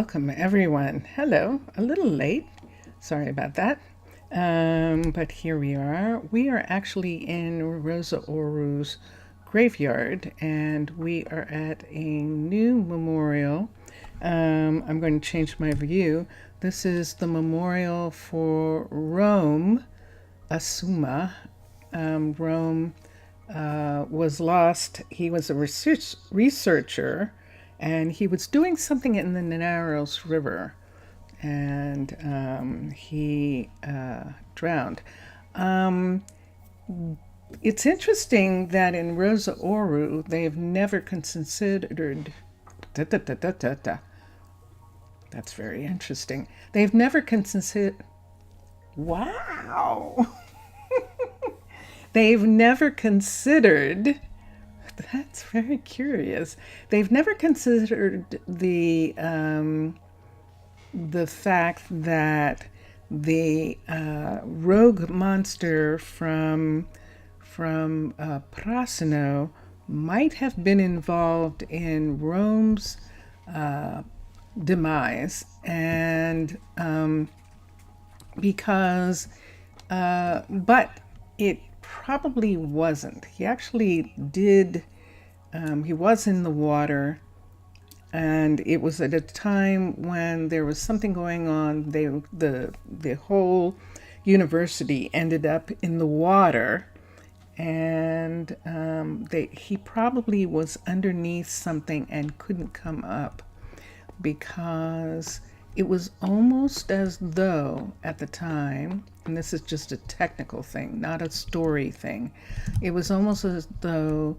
welcome everyone. Hello, a little late. Sorry about that. But here we are. We are actually in Rosa Ouro's graveyard and we are at a new memorial. I'm going to change my view. This is the memorial for Rome Assuma. Rome was lost. He was a researcher and he was doing something in the Naros River and he drowned. It's interesting that in Rosa Ouro, they've never considered. That's very interesting. They've never considered. Wow! They've never considered. That's very curious. They've never considered the fact that the rogue monster from Prasino might have been involved in Rome's demise, and but it probably wasn't. He actually did. He was in the water, and it was at a time when there was something going on. The whole university ended up in the water, and he probably was underneath something and couldn't come up, because it was almost as though at the time, and this is just a technical thing, not a story thing, it was almost as though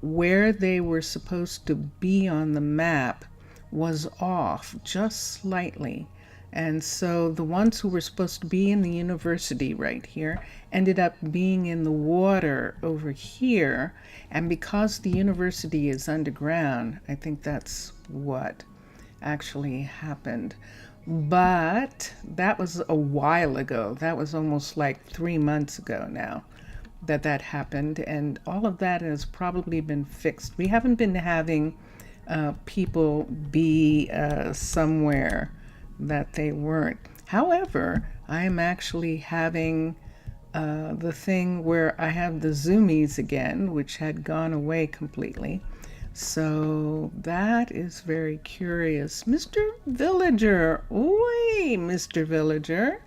where they were supposed to be on the map was off just slightly. And so the ones who were supposed to be in the university right here ended up being in the water over here. And because the university is underground, I think that's what actually happened. But that was a while ago. That was almost like 3 months ago now that happened, and all of that has probably been fixed. We haven't been having people be somewhere that they weren't. However, I am actually having the thing where I have the zoomies again, which had gone away completely. So that is very curious. Mr. Villager, oi, Mr. Villager,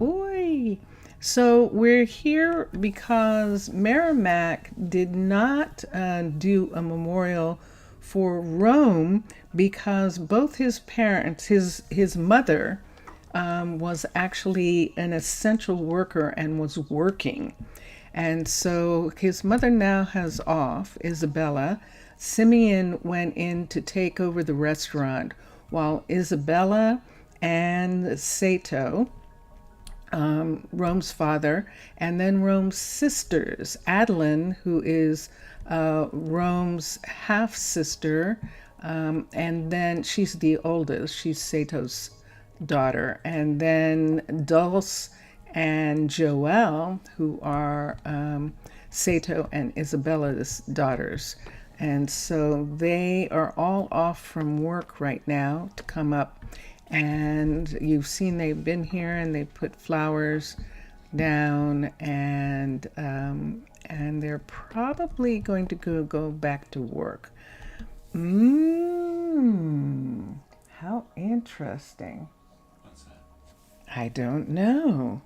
oi. So we're here because Merrimack did not do a memorial for Rome, because both his parents, his mother was actually an essential worker and was working. And so his mother now has off, Isabella. Simeon went in to take over the restaurant while Isabella and Sato, Rome's father, and then Rome's sisters, Adeline, who is Rome's half-sister, and then she's the oldest, she's Sato's daughter, and then Dulce and Joelle, who are Sato and Isabella's daughters. And so they are all off from work right now to come up. And you've seen they've been here and they put flowers down, and they're probably going to go back to work. How interesting. What's that? I don't know.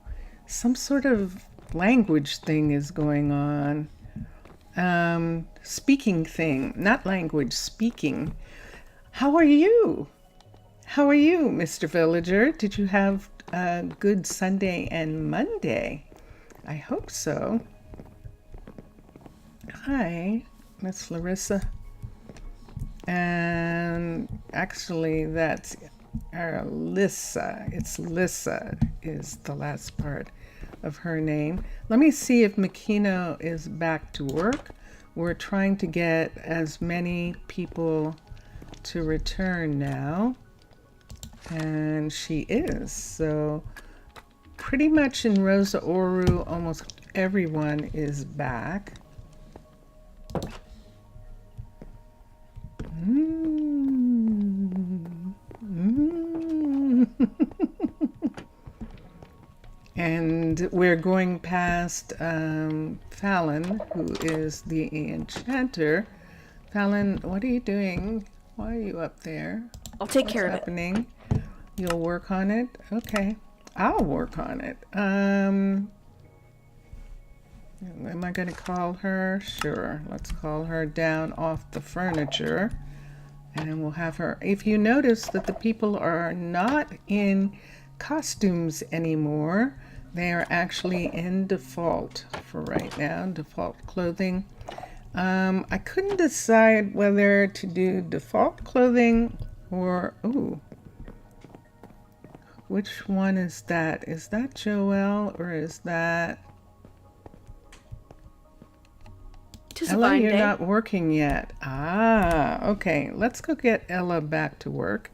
Some sort of language thing is going on. Speaking thing, not language, speaking. How are you? How are you, Mr. Villager? Did you have a good Sunday and Monday? I hope so. Hi, Miss Larissa. And actually, that's Lissa. It's Lissa is the last part of her name. Let me see if Makino is back to work. We're trying to get as many people to return now. And she is. So pretty much in Rosa Ouro, almost everyone is back. And we're going past Fallon, who is the enchanter. Fallon, what are you doing? Why are you up there? I'll take What's care of it. happening? You'll work on it? Okay. I'll work on it. Am I going to call her? Sure. Let's call her down off the furniture. And we'll have her. If you notice that the people are not in costumes anymore, they are actually in default for right now, default clothing. I couldn't decide whether to do default clothing or, ooh, which one is that? Is that Joelle or is that Ella? You're not working yet. Ah, okay. Let's go get Ella back to work.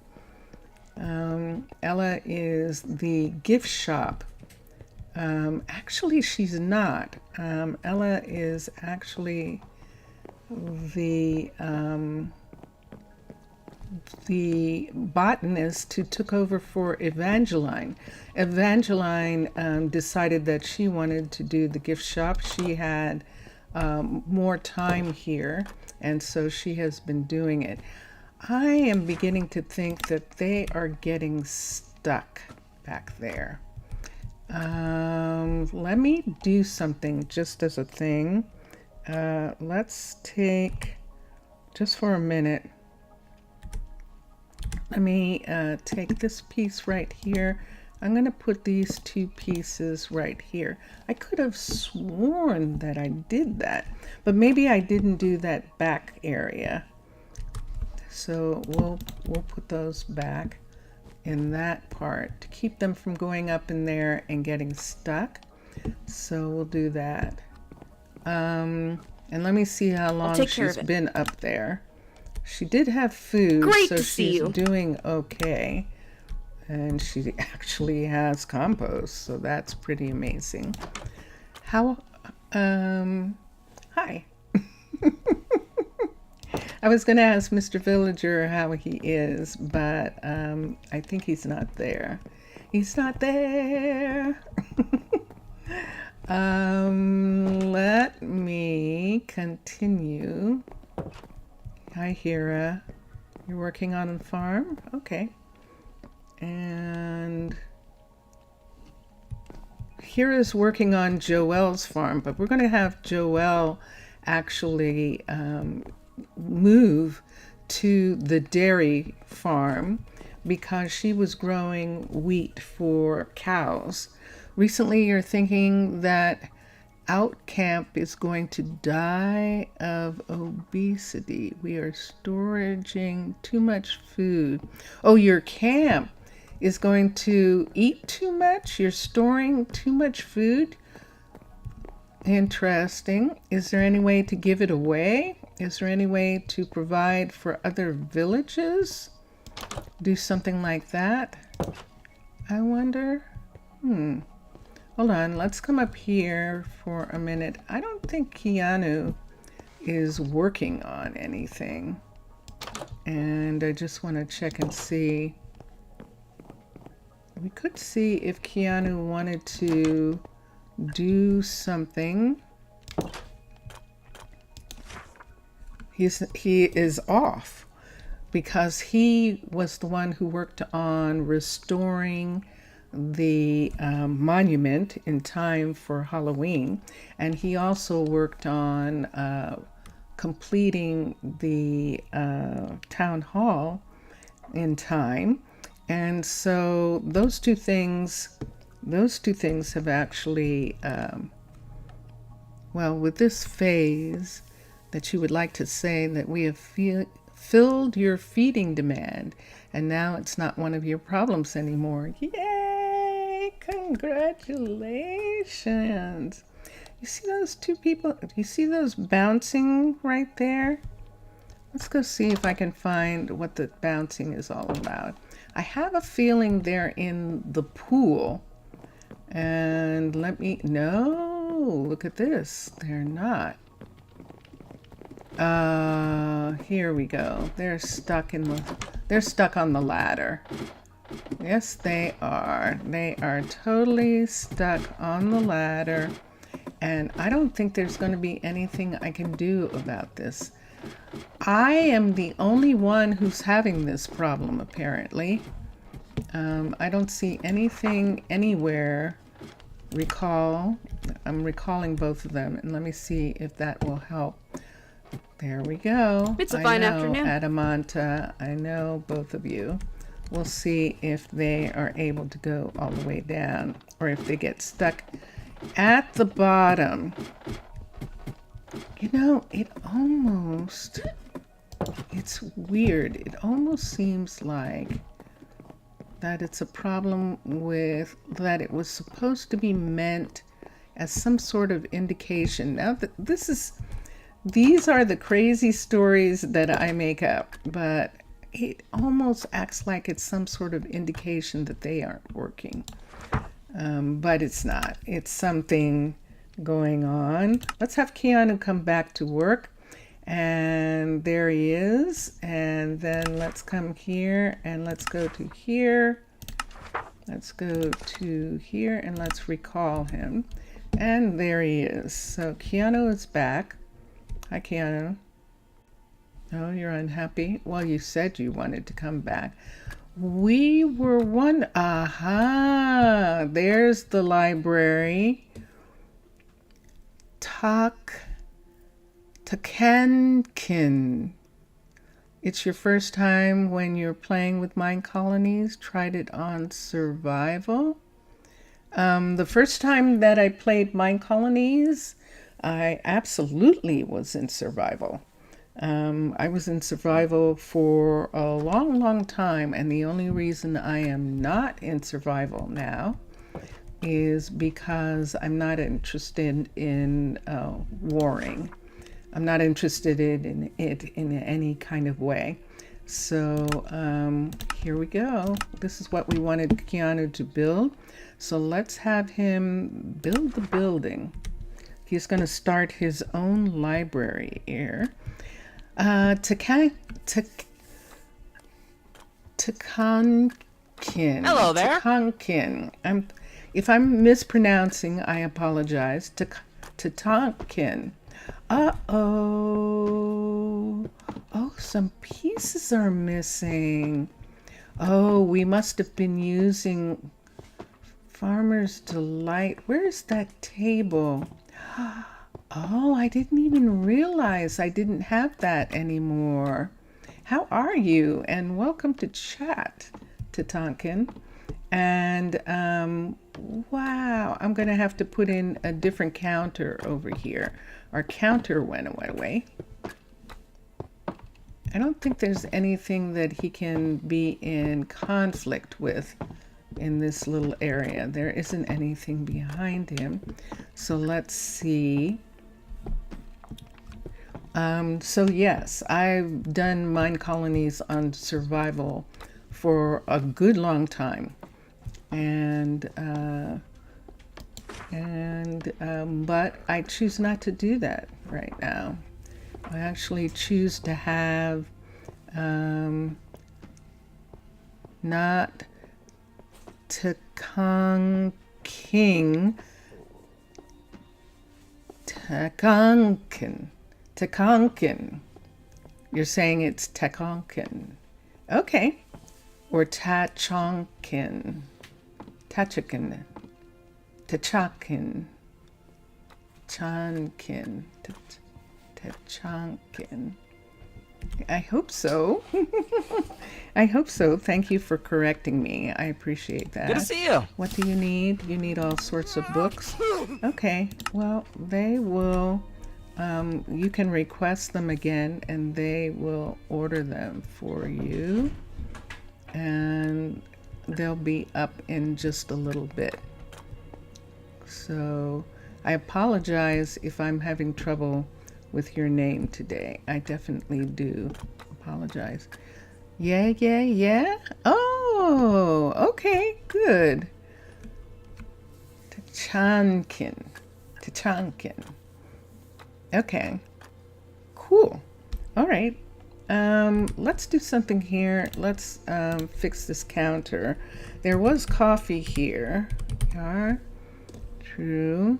Ella is the gift shop. Actually, she's not. Ella is actually the botanist who took over for Evangeline. Evangeline decided that she wanted to do the gift shop. She had more time here, and so she has been doing it. I am beginning to think that they are getting stuck back there. Let me do something just as a thing. Let's take, just for a minute, let me take this piece right here. I'm going to put these two pieces right here. I could have sworn that I did that, but maybe I didn't do that back area. So we'll put those back in that part to keep them from going up in there and getting stuck. So we'll do that. And let me see how long she's been up there. She did have food, so she's doing okay. And she actually has compost, so that's pretty amazing. How, hi. I was going to ask Mr. Villager how he is, but I think he's not there. He's not there. Let me continue. Hi, Hira. You're working on the farm? Okay. And Hira's working on Joelle's farm, but we're going to have Joelle actually move to the dairy farm because she was growing wheat for cows. Recently, you're thinking that Out Camp is going to die of obesity. We are storing too much food. Oh, your camp is going to eat too much? You're storing too much food? Interesting. Is there any way to give it away? Is there any way to provide for other villages? Do something like that? I wonder. Hold on, let's come up here for a minute. I don't think Keanu is working on anything. And I just want to check and see. We could see if Keanu wanted to do something. He is off because he was the one who worked on restoring the monument in time for Halloween, and he also worked on completing the town hall in time. And so those two things have actually well, with this phase that you would like to say that we have filled your feeding demand and now it's not one of your problems anymore. Yay! Congratulations! You see those two people? You see those bouncing right there? Let's go see if I can find what the bouncing is all about. I have a feeling they're in the pool. And no, look at this. They're not. Here we go. They're stuck on the ladder. Yes, they are. They are totally stuck on the ladder. And I don't think there's going to be anything I can do about this. I am the only one who's having this problem, apparently. I don't see anything anywhere. Recall. I'm recalling both of them, and let me see if that will help. There we go. It's a fine afternoon. Adamanta, I know both of you. We'll see if they are able to go all the way down, or if they get stuck at the bottom. You know, it's weird. It almost seems like that it's a problem with that it was supposed to be meant as some sort of indication. Now, these are the crazy stories that I make up, but it almost acts like it's some sort of indication that they aren't working. But it's not. It's something going on. Let's have Keanu come back to work. And there he is. And then let's come here and let's go to here. Let's go to here and let's recall him. And there he is. So Keanu is back. Hi, Keanu. Oh, you're unhappy? Well, you said you wanted to come back. We were one. Aha! There's the library. Takankin. It's your first time when you're playing with Minecolonies. Tried it on survival. The first time that I played Minecolonies, I absolutely was in survival. I was in survival for a long, long time, and the only reason I am not in survival now is because I'm not interested in warring. I'm not interested in it in any kind of way. So here we go. This is what we wanted Keanu to build. So let's have him build the building. He's going to start his own library here. Takankin. Hello there. Takankin. If I'm mispronouncing, I apologize. Takankin. Uh-oh. Oh, some pieces are missing. Oh, we must have been using Farmer's Delight. Where's that table? Oh, I didn't even realize I didn't have that anymore. How are you? And welcome to chat, Tatankin. And wow, I'm going to have to put in a different counter over here. Our counter went away. I don't think there's anything that he can be in conflict with in this little area. There isn't anything behind him. So let's see. So yes, I've done Minecolonies on survival for a good long time. But I choose not to do that right now. I actually choose to have not Takankin. You're saying it's Takankin. Okay. Or Tachonkin. Tachakin. Tachakin. Chankin. Tachonkin. I hope so. I hope so. Thank you for correcting me. I appreciate that. Good to see you. What do you need? You need all sorts of books. Okay. Well, they will. You can request them again, and they will order them for you. And they'll be up in just a little bit. So I apologize if I'm having trouble with your name today. I definitely do apologize. Yeah. Oh, okay, good. Tachankin. Okay, cool. All right. Let's do something here. Let's fix this counter. There was coffee here. Yeah, true.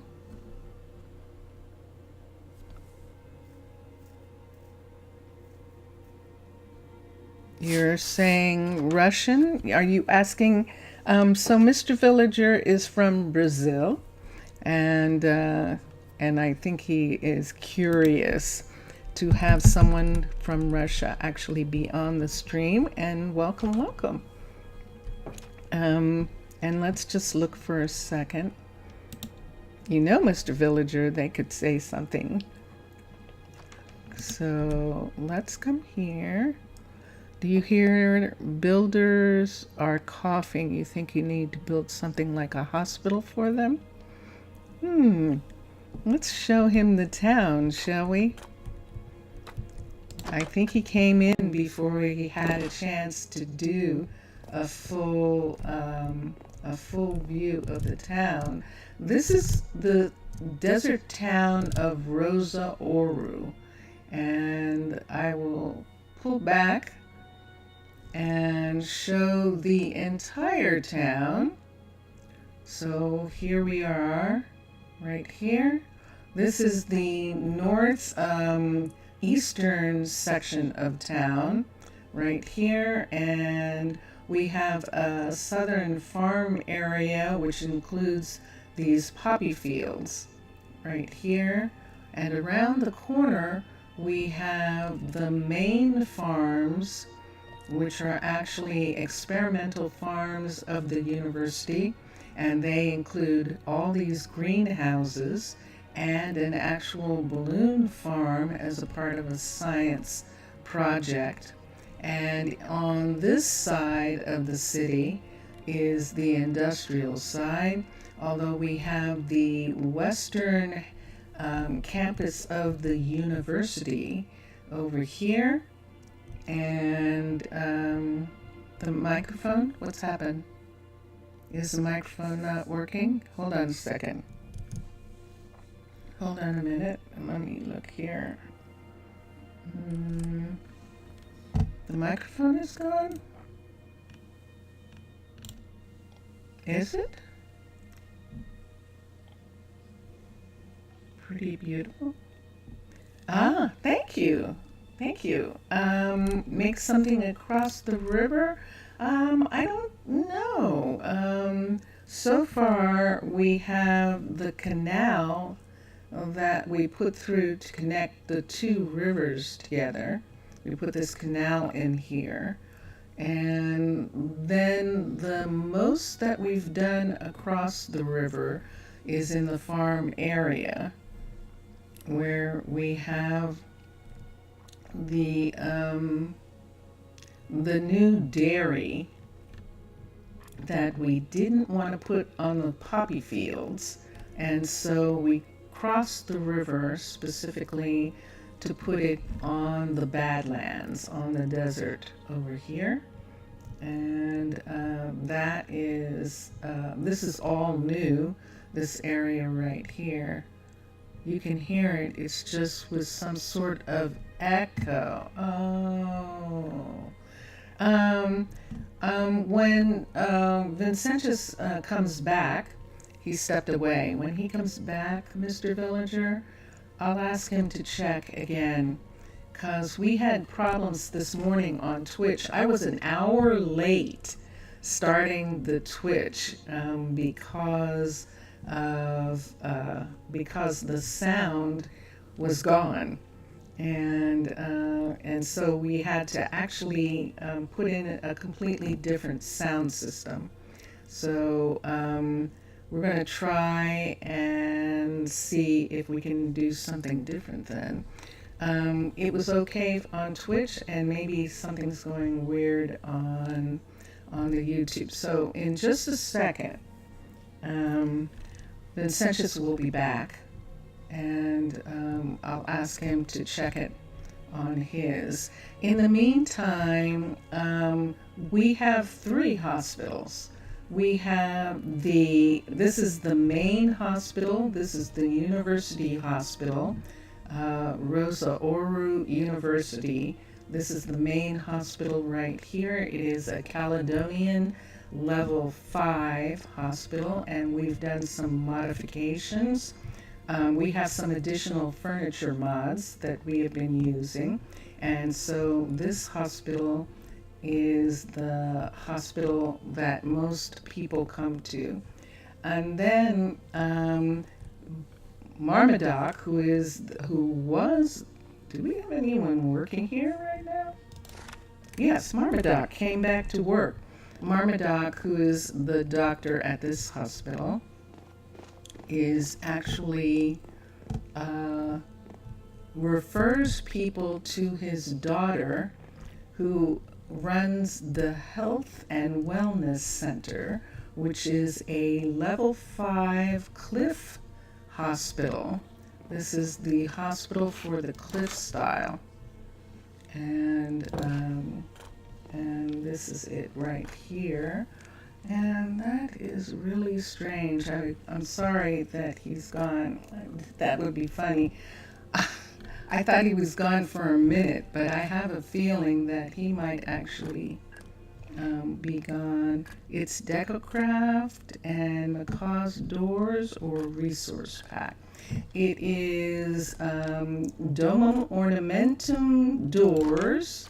You're saying Russian? Are you asking? So Mr. Villager is from Brazil, and I think he is curious to have someone from Russia actually be on the stream. And welcome, welcome. And let's just look for a second. You know, Mr. Villager, they could say something. So let's come here. Do you hear builders are coughing? You think you need to build something like a hospital for them? Let's show him the town, shall we? I think he came in before he had a chance to do a full view of the town. This is the desert town of Rosa Ouro, and I will pull back and show the entire town. So here we are, right here. This is the north eastern section of town, right here, and we have a southern farm area which includes these poppy fields right here, and around the corner we have the main farms, which are actually experimental farms of the university, and they include all these greenhouses and an actual balloon farm as a part of a science project. And on this side of the city is the industrial side, although we have the western campus of the university over here. And the microphone, what's happened? Is the microphone not working? Hold on a second. Hold on a minute. Let me look here. The microphone is gone? Is it? Pretty beautiful. Ah, thank you. Thank you. Make something across the river? I don't know. So far, we have the canal that we put through to connect the two rivers together. We put this canal in here. And then the most that we've done across the river is in the farm area, where we have the new dairy that we didn't want to put on the poppy fields, and so we crossed the river specifically to put it on the Badlands, on the desert over here. And that is, this is all new, this area right here. You can hear it, it's just with some sort of echo. When Vincentius comes back, he stepped away. When he comes back, Mr. Villager, I'll ask him to check again, because we had problems this morning on Twitch. I was an hour late starting the Twitch because the sound was gone, and so we had to actually put in a completely different sound system. So we're going to try and see if we can do something different then. It was okay on Twitch, and maybe something's going weird on the YouTube. So in just a second, Vincentius will be back, and I'll ask him to check it on his. In the meantime, we have 3 hospitals. We have this is the main hospital, this is the university hospital, Rosa Ouro University. This is the main hospital right here. It is a Caledonian level 5 hospital, and we've done some modifications. We have some additional furniture mods that we have been using, and so this hospital is the hospital that most people come to. And then Marmaduke, do we have anyone working here right now? Yes, Marmaduke came back to work. Marmaduke, who is the doctor at this hospital, is actually refers people to his daughter, who runs the Health and Wellness Center, which is a level 5 cliff hospital. This is the hospital for the cliff style. And this is it right here. And that is really strange. I'm sorry that he's gone. That would be funny. I thought he was gone for a minute, but I have a feeling that he might actually be gone. It's Decocraft and Macaw's Doors or Resource Pack. It is Domum Ornamentum Doors.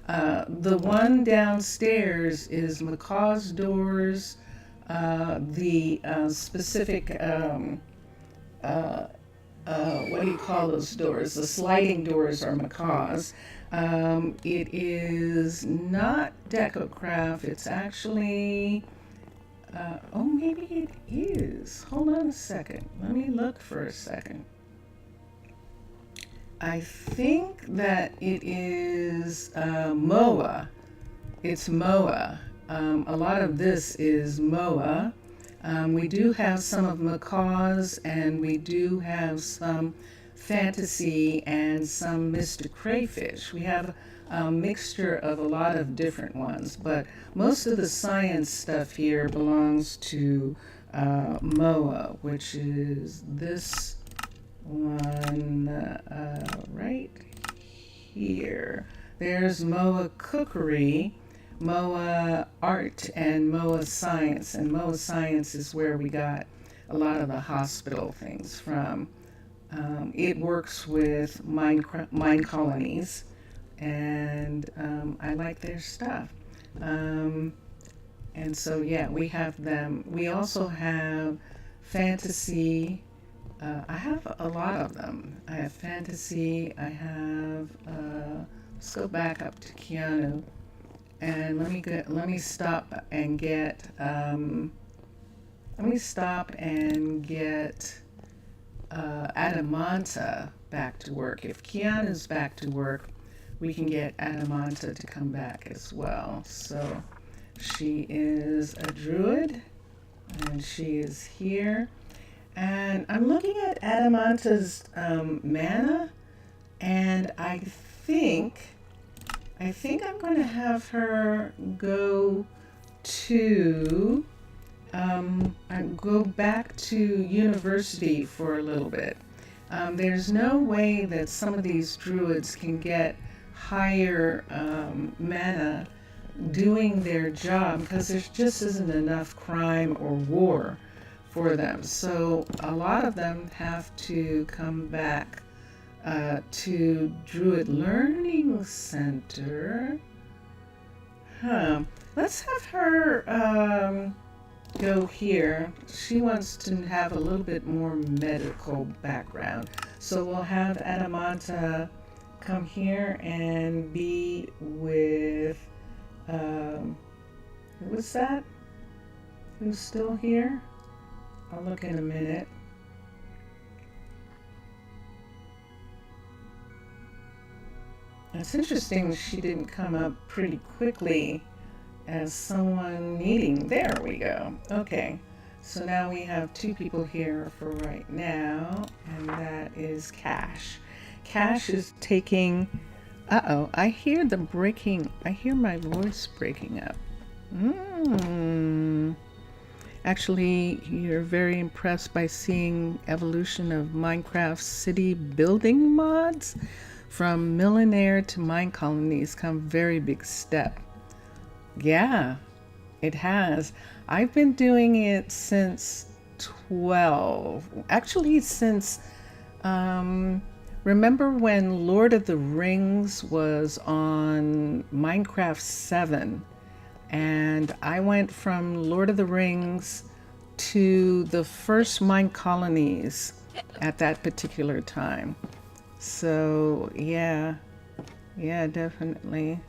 The one downstairs is Macaw's Doors. The specific, what do you call those doors? The sliding doors are Macaw's. It is not Decocraft. It's actually, oh, maybe it is. Hold on a second. Let me look for a second. I think that it is MOA. It's MOA. A lot of this is MOA. We do have some of Macaw's, and we do have some Fantasy and some Mr. Crayfish. We have a mixture of a lot of different ones, but most of the science stuff here belongs to MOA, which is this one right here. There's MOA Cookery, MOA Art, and MOA Science. And MOA Science is where we got a lot of the hospital things from. It works with Minecolonies, and I like their stuff. And so, yeah, we have them. We also have Fantasy. I have a lot of them. I have Fantasy. I have, let's go back up to Keanu. And let me stop and get Adamanta back to work. If Keanu's back to work, we can get Adamanta to come back as well. So she is a druid, and she is here. And I'm looking at Adamanta's mana, and I think I'm going to have her go to go back to university for a little bit. There's no way that some of these druids can get higher mana doing their job, because there just isn't enough crime or war for them. So a lot of them have to come back to Druid Learning Center. Let's have her go here. She wants to have a little bit more medical background. So we'll have Adamanta come here and be with, who was that? Who's still here? I'll look in a minute. It's interesting she didn't come up pretty quickly as someone needing. There we go. Okay, so now we have 2 people here for right now, and that is Cash. Cash is taking, I hear the breaking, I hear my voice breaking up. Actually, you're very impressed by seeing evolution of Minecraft city building mods. From Millionaire to Minecolonies come a very big step. Yeah, it has. I've been doing it since 12. Actually, since, remember when Lord of the Rings was on Minecraft 7? And I went from Lord of the Rings to the first Minecolonies at that particular time. So yeah, definitely.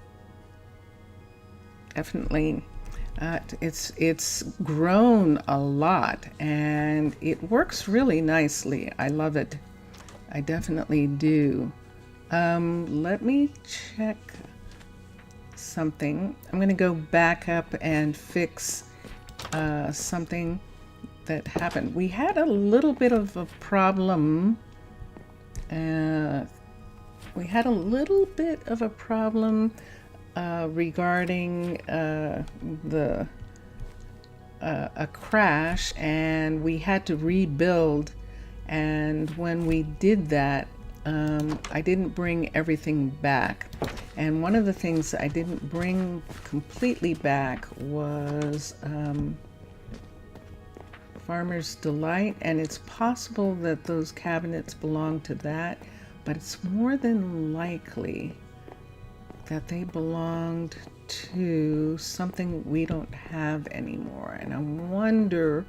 It's grown a lot and it works really nicely. I love it. I definitely do. Let me check something. I'm going to go back up and fix something that happened. We had a little bit of a problem. Regarding a crash, and we had to rebuild. And when we did that, I didn't bring everything back. And one of the things I didn't bring completely back was Farmer's Delight, and it's possible that those cabinets belong to that, but it's more than likely that they belonged to something we don't have anymore, and I wonder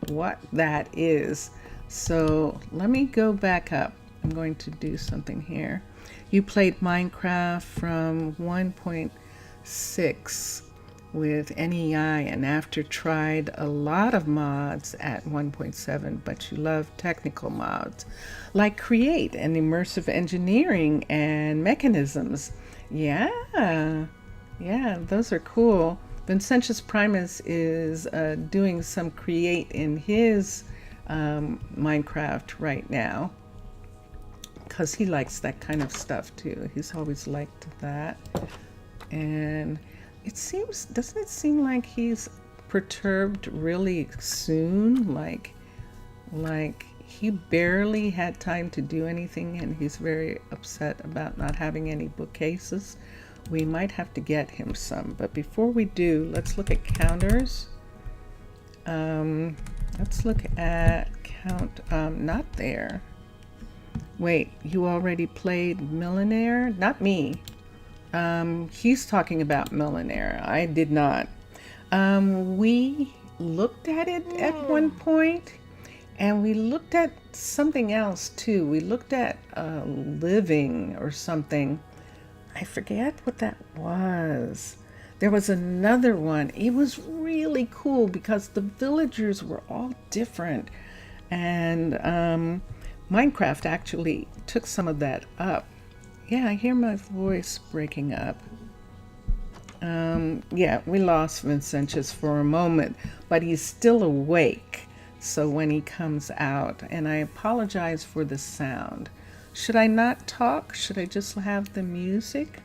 what that is. So let me go back up. I'm going to do something here. You played Minecraft from 1.6 with NEI and after tried a lot of mods at 1.7, but you love technical mods like Create and Immersive Engineering and Mechanisms. Yeah, those are cool. Vincentius Primus is doing some Create in his Minecraft right now because he likes that kind of stuff too. He's always liked that. And doesn't it seem like he's perturbed really soon? Like he barely had time to do anything and he's very upset about not having any bookcases. We might have to get him some, but before we do, let's look at counters. Let's look at count, not there. Wait, you already played Millionaire? Not me. He's talking about Millionaire. I did not. We looked at it at one point, and we looked at something else too. We looked at Living or something. I forget what that was. There was another one. It was really cool because the villagers were all different. And Minecraft actually took some of that up. Yeah, I hear my voice breaking up. Yeah, we lost Vincentius for a moment, but he's still awake. So when he comes out, and I apologize for the sound. Should I not talk? Should I just have the music?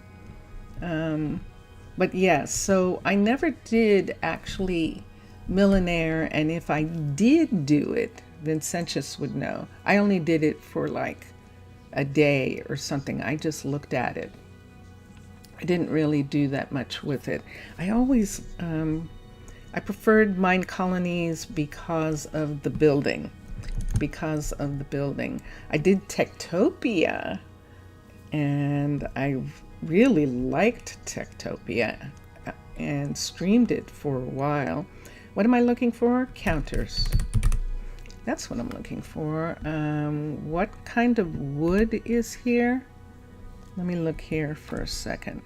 But yeah, so I never did actually Millionaire, and if I did do it, Vincentius would know. I only did it for like a day or something. I just looked at it. I didn't really do that much with it. I always, I preferred Minecolonies because of the building. I did Techtopia, and I really liked Techtopia and streamed it for a while. What am I looking for? Counters. That's what I'm looking for. What kind of wood is here? Let me look here for a second.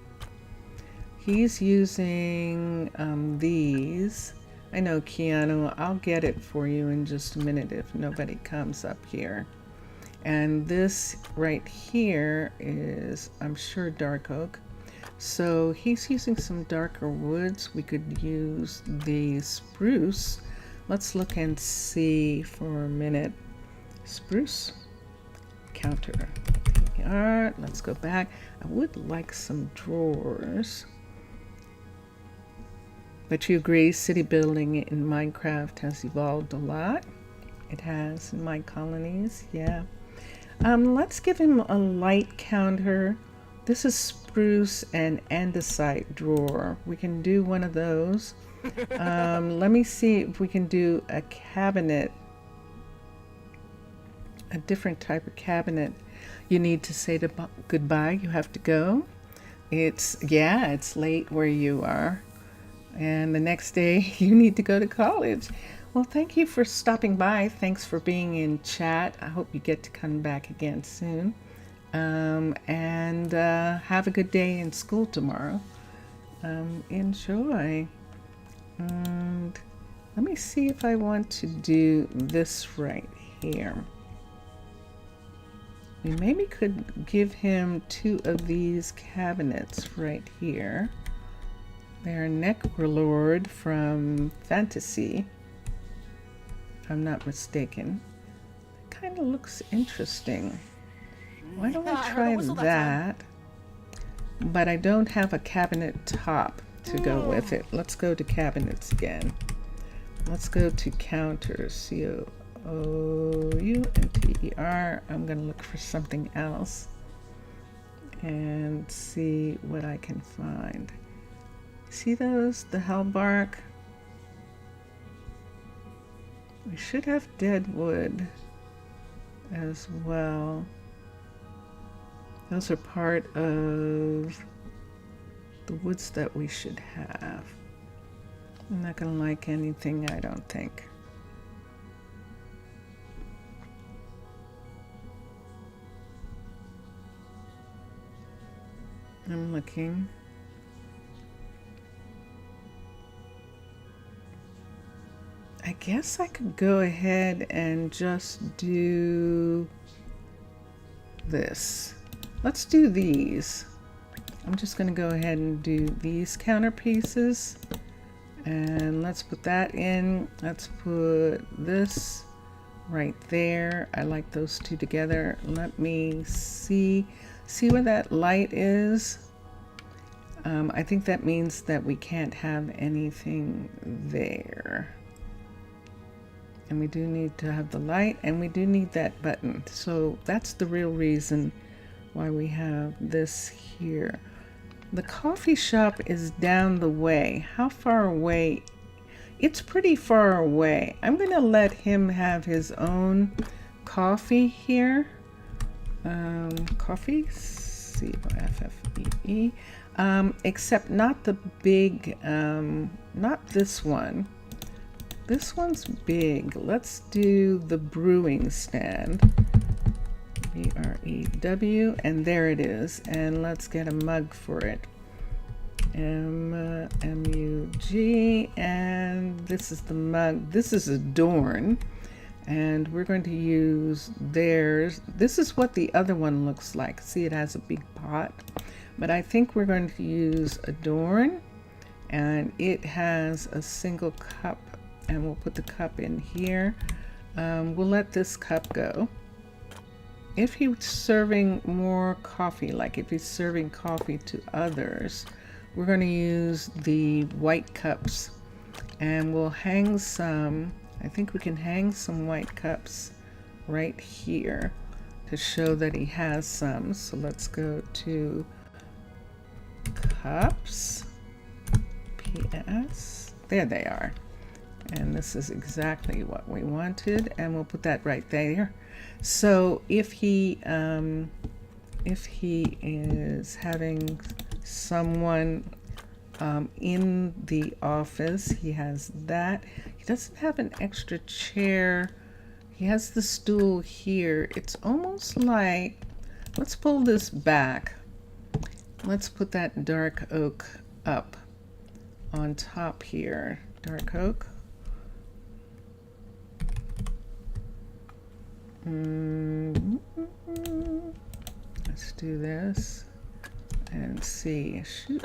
He's using these. I know, Keanu, I'll get it for you in just a minute if nobody comes up here. And this right here is, I'm sure, dark oak. So he's using some darker woods. We could use the spruce. Let's look and see for a minute. Spruce, counter. All right, let's go back. I would like some drawers. But you agree, city building in Minecraft has evolved a lot. It has in Minecolonies, yeah. Let's give him a light counter. This is spruce and andesite drawer. We can do one of those. Let me see if we can do a cabinet, a different type of cabinet. You need to say goodbye. You have to go. It's late where you are. And the next day you need to go to college. Well, thank you for stopping by. Thanks for being in chat. I hope you get to come back again soon. And have a good day in school tomorrow. Enjoy. And let me see if I want to do this right here. We maybe could give him 2 of these cabinets right here. They're Necrolord from Fantasy, if I'm not mistaken. It kind of looks interesting. Why don't we try that? But I don't have a cabinet top to go with it. Let's go to cabinets again. Let's go to counters. COUNTER. I'm going to look for something else and see what I can find. See those? The hellbark? We should have dead wood as well. Those are part of the woods that we should have. I'm not going to like anything, I don't think. I'm looking. I guess I could go ahead and just do this. Let's do these. I'm just going to go ahead and do these counter pieces. And let's put that in. Let's put this right there. I like those 2 together. Let me see where that light is. I think that means that we can't have anything there. And we do need to have the light, and we do need that button. So that's the real reason why we have this here. The coffee shop is down the way. How far away? It's pretty far away. I'm going to let him have his own coffee here. Coffee, COFFEE. Except not the big, not this one. This one's big. Let's do the brewing stand. BREW, and there it is. And let's get a mug for it. MUG, and this is the mug. This is Adorn, and we're going to use theirs. This is what the other one looks like. See, it has a big pot, but I think we're going to use Adorn, and it has a single cup, and we'll put the cup in here. We'll let this cup go. If he's serving more coffee, like if he's serving coffee to others, we're going to use the white cups, and we'll hang some. I think we can hang some white cups right here to show that he has some. So let's go to cups, PS. There they are. And this is exactly what we wanted, and we'll put that right there. So if he is having someone in the office, he has that. He doesn't have an extra chair. He has the stool here. It's almost like, let's pull this back. Let's put that dark oak up on top here. Dark oak. Let's do this and see. Shoot.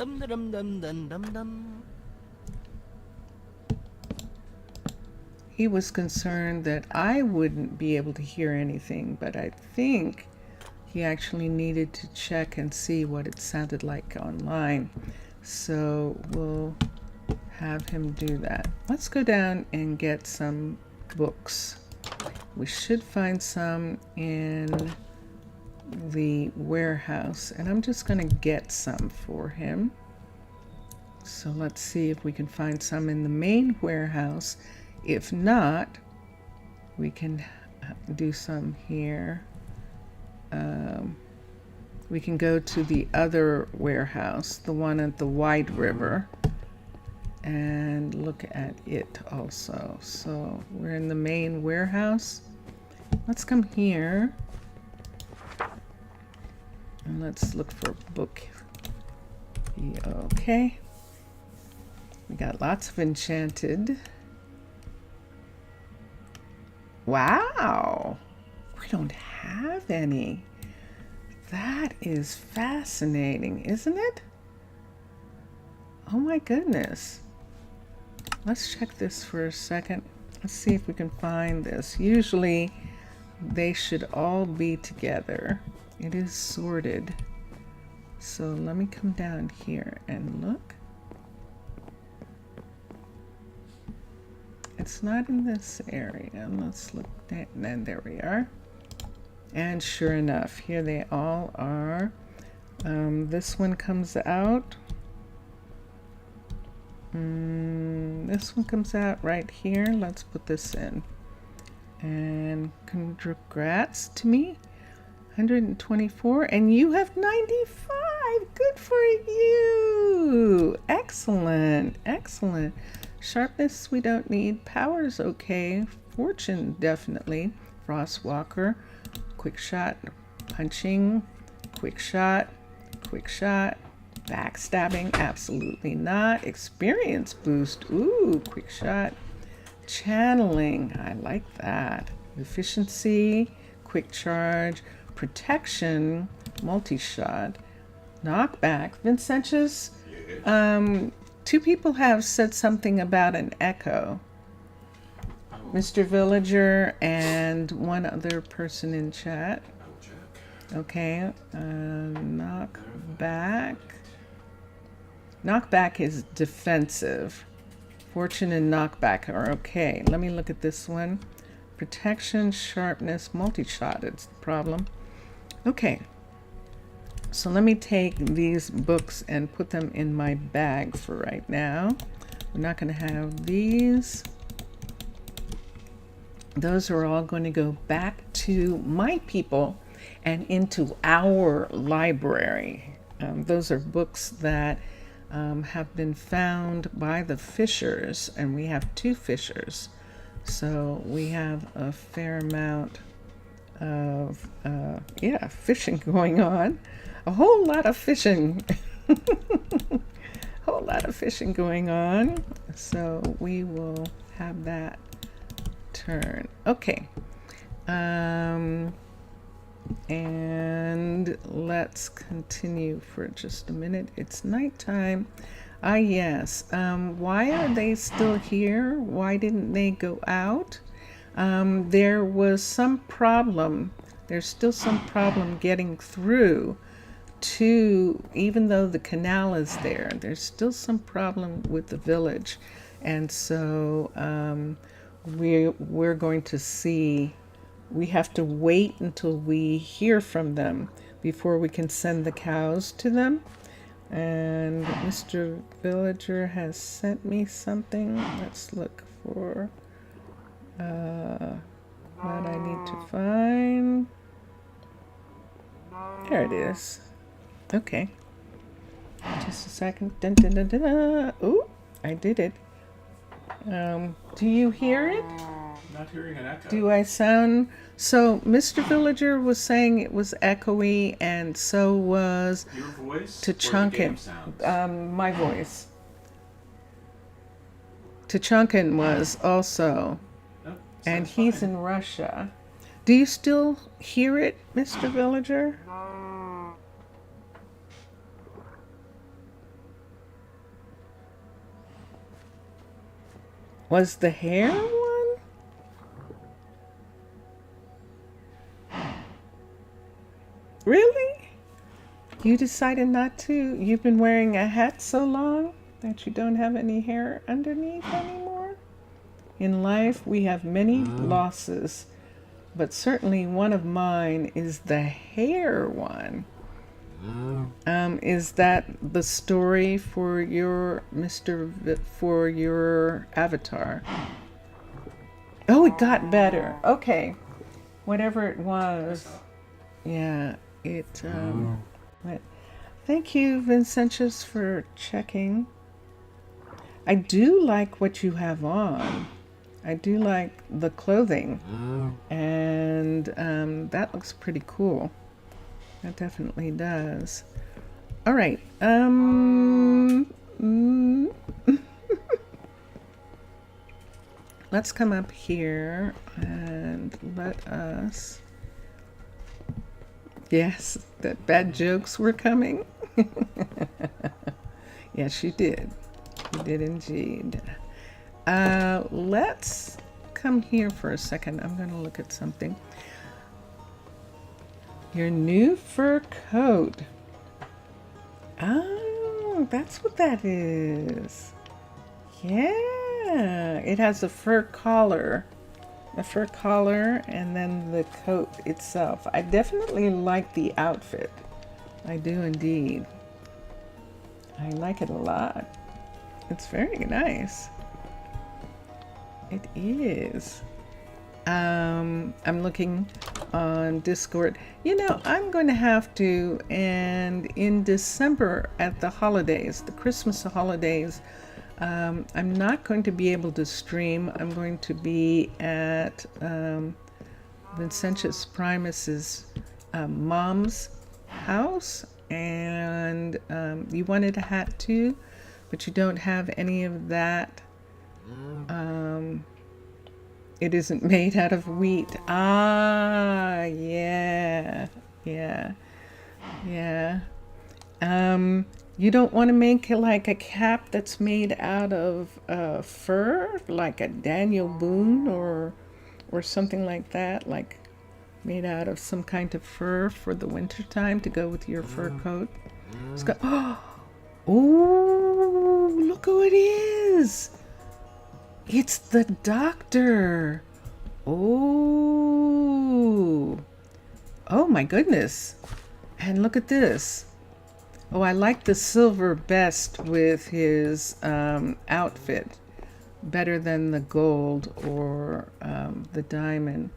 He was concerned that I wouldn't be able to hear anything, but I think he actually needed to check and see what it sounded like online. So we'll have him do that. Let's go down and get some books. We should find some in the warehouse, and I'm just going to get some for him. So let's see if we can find some in the main warehouse. If not, we can do some here. We can go to the other warehouse, the one at the Wide River, and look at it also. So we're in the main warehouse. Let's come here and let's look for a book. Okay. We got lots of enchanted. Wow. We don't have any. That is fascinating, isn't it? Oh my goodness. Let's check this for a second. Let's see if we can find this. Usually they should all be together. It is sorted. So let me come down here and look. It's not in this area. Let's look, and there we are. And sure enough, here they all are. This one comes out. This one comes out right here. Let's put this in. And congrats to me. 124, and you have 95. Good for you. Excellent, excellent. Sharpness we don't need. Power's okay. Fortune definitely. Frostwalker. Quick shot, punching, quick shot, backstabbing, absolutely not. Experience boost, ooh, quick shot. Channeling, I like that. Efficiency, quick charge, protection, multi-shot, knockback. Vincentius, two people have said something about an echo. Mr. Villager and one other person in chat. Okay, knockback. Knockback is defensive. Fortune and knockback are okay. Let me look at this one. Protection, sharpness, multi-shot is the problem. Okay, so let me take these books and put them in my bag for right now. We're not going to have these. Those are all going to go back to my people and into our library. Those are books that have been found by the fishers, and we have 2 fishers. So we have a fair amount of, fishing going on. A whole lot of fishing. Whole lot of fishing going on. So we will have that turn. Okay. And let's continue for just a minute. It's nighttime. Yes. Why are they still here? Why didn't they go out? There was some problem. There's still some problem getting through to, even though the canal is there, there's still some problem with the village. And so we're going to see, we have to wait until we hear from them before we can send the cows to them. And Mr. Villager has sent me something. Let's look for what I need to find. There it is. Okay. Just a second. Dun, dun, dun, dun. Ooh, I did it. Do you hear it? Not hearing an echo. Do I sound... So Mr. Villager was saying it was echoey, and so was your voice Tachunkin. My voice. Tachunkin was also, and he's fine. in Russia. Do you still hear it, Mr. Villager? Was the hair one? Really? You decided not to? You've been wearing a hat so long that you don't have any hair underneath anymore? In life, we have many losses. but certainly one of mine is the hair one. Is that the story for your for your avatar? Oh, it got better. Okay, whatever it was. Yeah, it. But thank you, Vincentius, for checking. I do like what you have on. I do like the clothing, and that looks pretty cool. That definitely does. All right. Let's come up here and let us. Yes, that bad jokes were coming. Yes, you did. You did indeed. Let's come here for a second. I'm going to look at something. Your new fur coat. Oh, that's what that is. Yeah, it has a fur collar. The fur collar and then the coat itself. I definitely like the outfit. I do indeed. I like it a lot. It's very nice. It is. I'm looking on Discord. You know, I'm going to have to, and in December at the holidays, the Christmas holidays, I'm not going to be able to stream. I'm going to be at Vincentius Primus's mom's house, and you wanted a hat too, but you don't have any of that. It isn't made out of wheat. Ah, yeah, yeah, yeah. You don't want to make like a cap that's made out of fur, like a Daniel Boone or something like that, like made out of some kind of fur for the winter time to go with your fur coat. It's got, oh, look who it is. It's the doctor. Oh, oh my goodness. And look at this. Oh, I like the silver best with his outfit better than the gold or the diamond.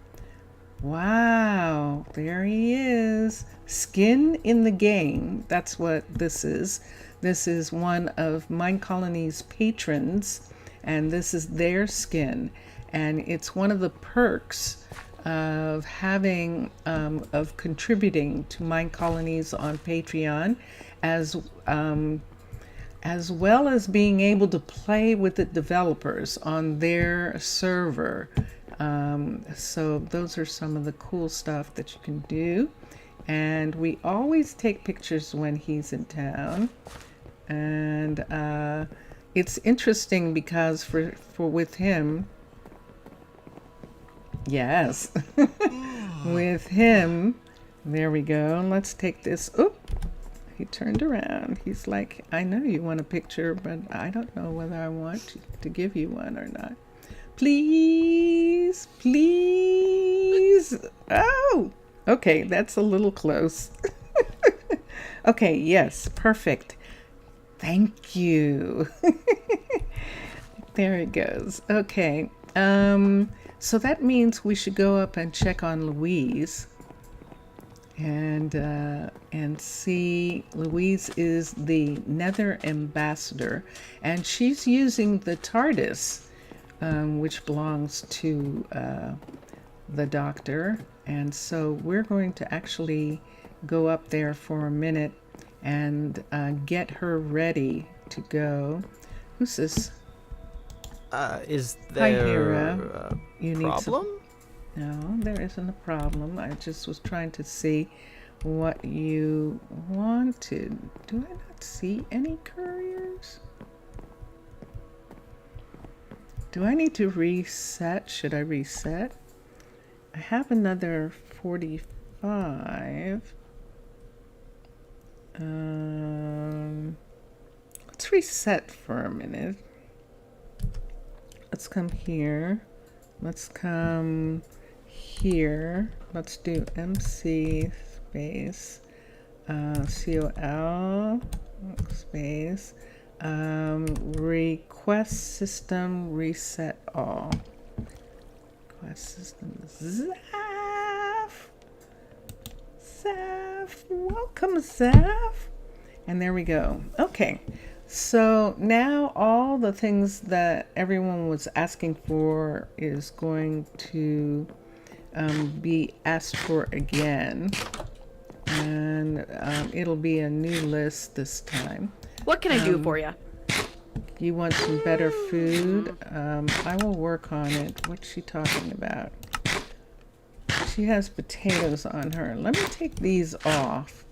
Wow, there he is. Skin in the game. That's what this is. This is one of Minecolonies' patrons, and this is their skin. And it's one of the perks of having, of contributing to Minecolonies on Patreon, as well as being able to play with the developers on their server. So those are some of the cool stuff that you can do. And we always take pictures when he's in town. And it's interesting because for with him, yes, with him, there we go. Let's take this. Oop, he turned around. He's like, I know you want a picture, but I don't know whether I want to give you one or not. Please, please. Oh, okay, that's a little close. Okay, yes, perfect. Thank you. There it goes. Okay, so that means we should go up and check on Louise. And see, Louise is the Nether ambassador, and she's using the TARDIS, which belongs to the doctor. And so we're going to actually go up there for a minute and get her ready to go. Who's this? Is Hi, there Hera. a problem? No, there isn't a problem. I just was trying to see what you wanted. Do I not see any couriers? Do I need to reset? Should I reset? I have another 45. Let's reset for a minute. Let's come here. Let's come here, let's do MC space COL space request system reset all. Request system Zaf. Welcome, Zaf. And there we go. Okay. So now all the things that everyone was asking for is going to be asked for again. And it'll be a new list this time. What can I do for you? You want some better food? I will work on it. What's she talking about? She has potatoes on her. Let me take these off.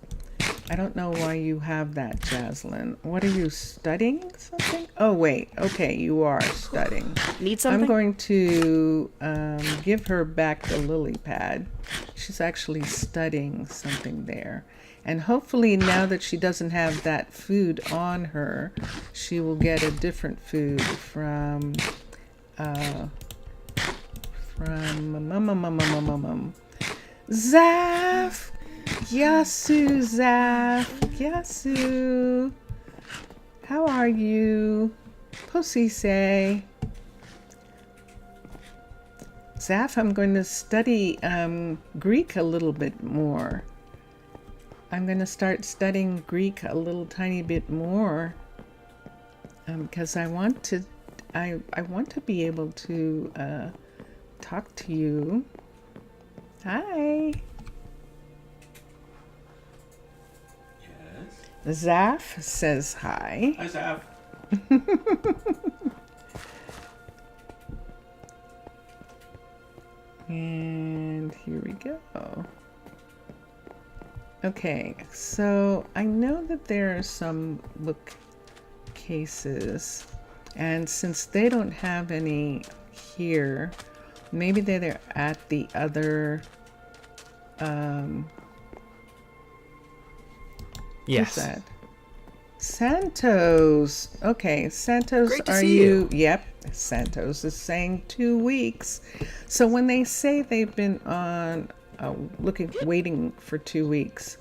I don't know why you have that, Jaslyn. What are you studying something? Oh, wait. Okay, you are studying. Need something? I'm going to give her back the lily pad. She's actually studying something there. And hopefully now that she doesn't have that food on her, she will get a different food from Zaf. Yasu, Zaf. Yasu. How are you? Pussy say. Zaf, I'm going to study Greek a little bit more. I'm going to start studying Greek a little tiny bit more because I want to be able to talk to you. Hi. Yes. Zaf says hi. Hi, Zaf. And here we go. Okay, so I know that there are some bookcases, and since they don't have any here, maybe they're at the other Yes. what's that? Santos. Okay, Santos, Great to are see you? Yep, Santos is saying 2 weeks. So when they say they've been on waiting for 2 weeks,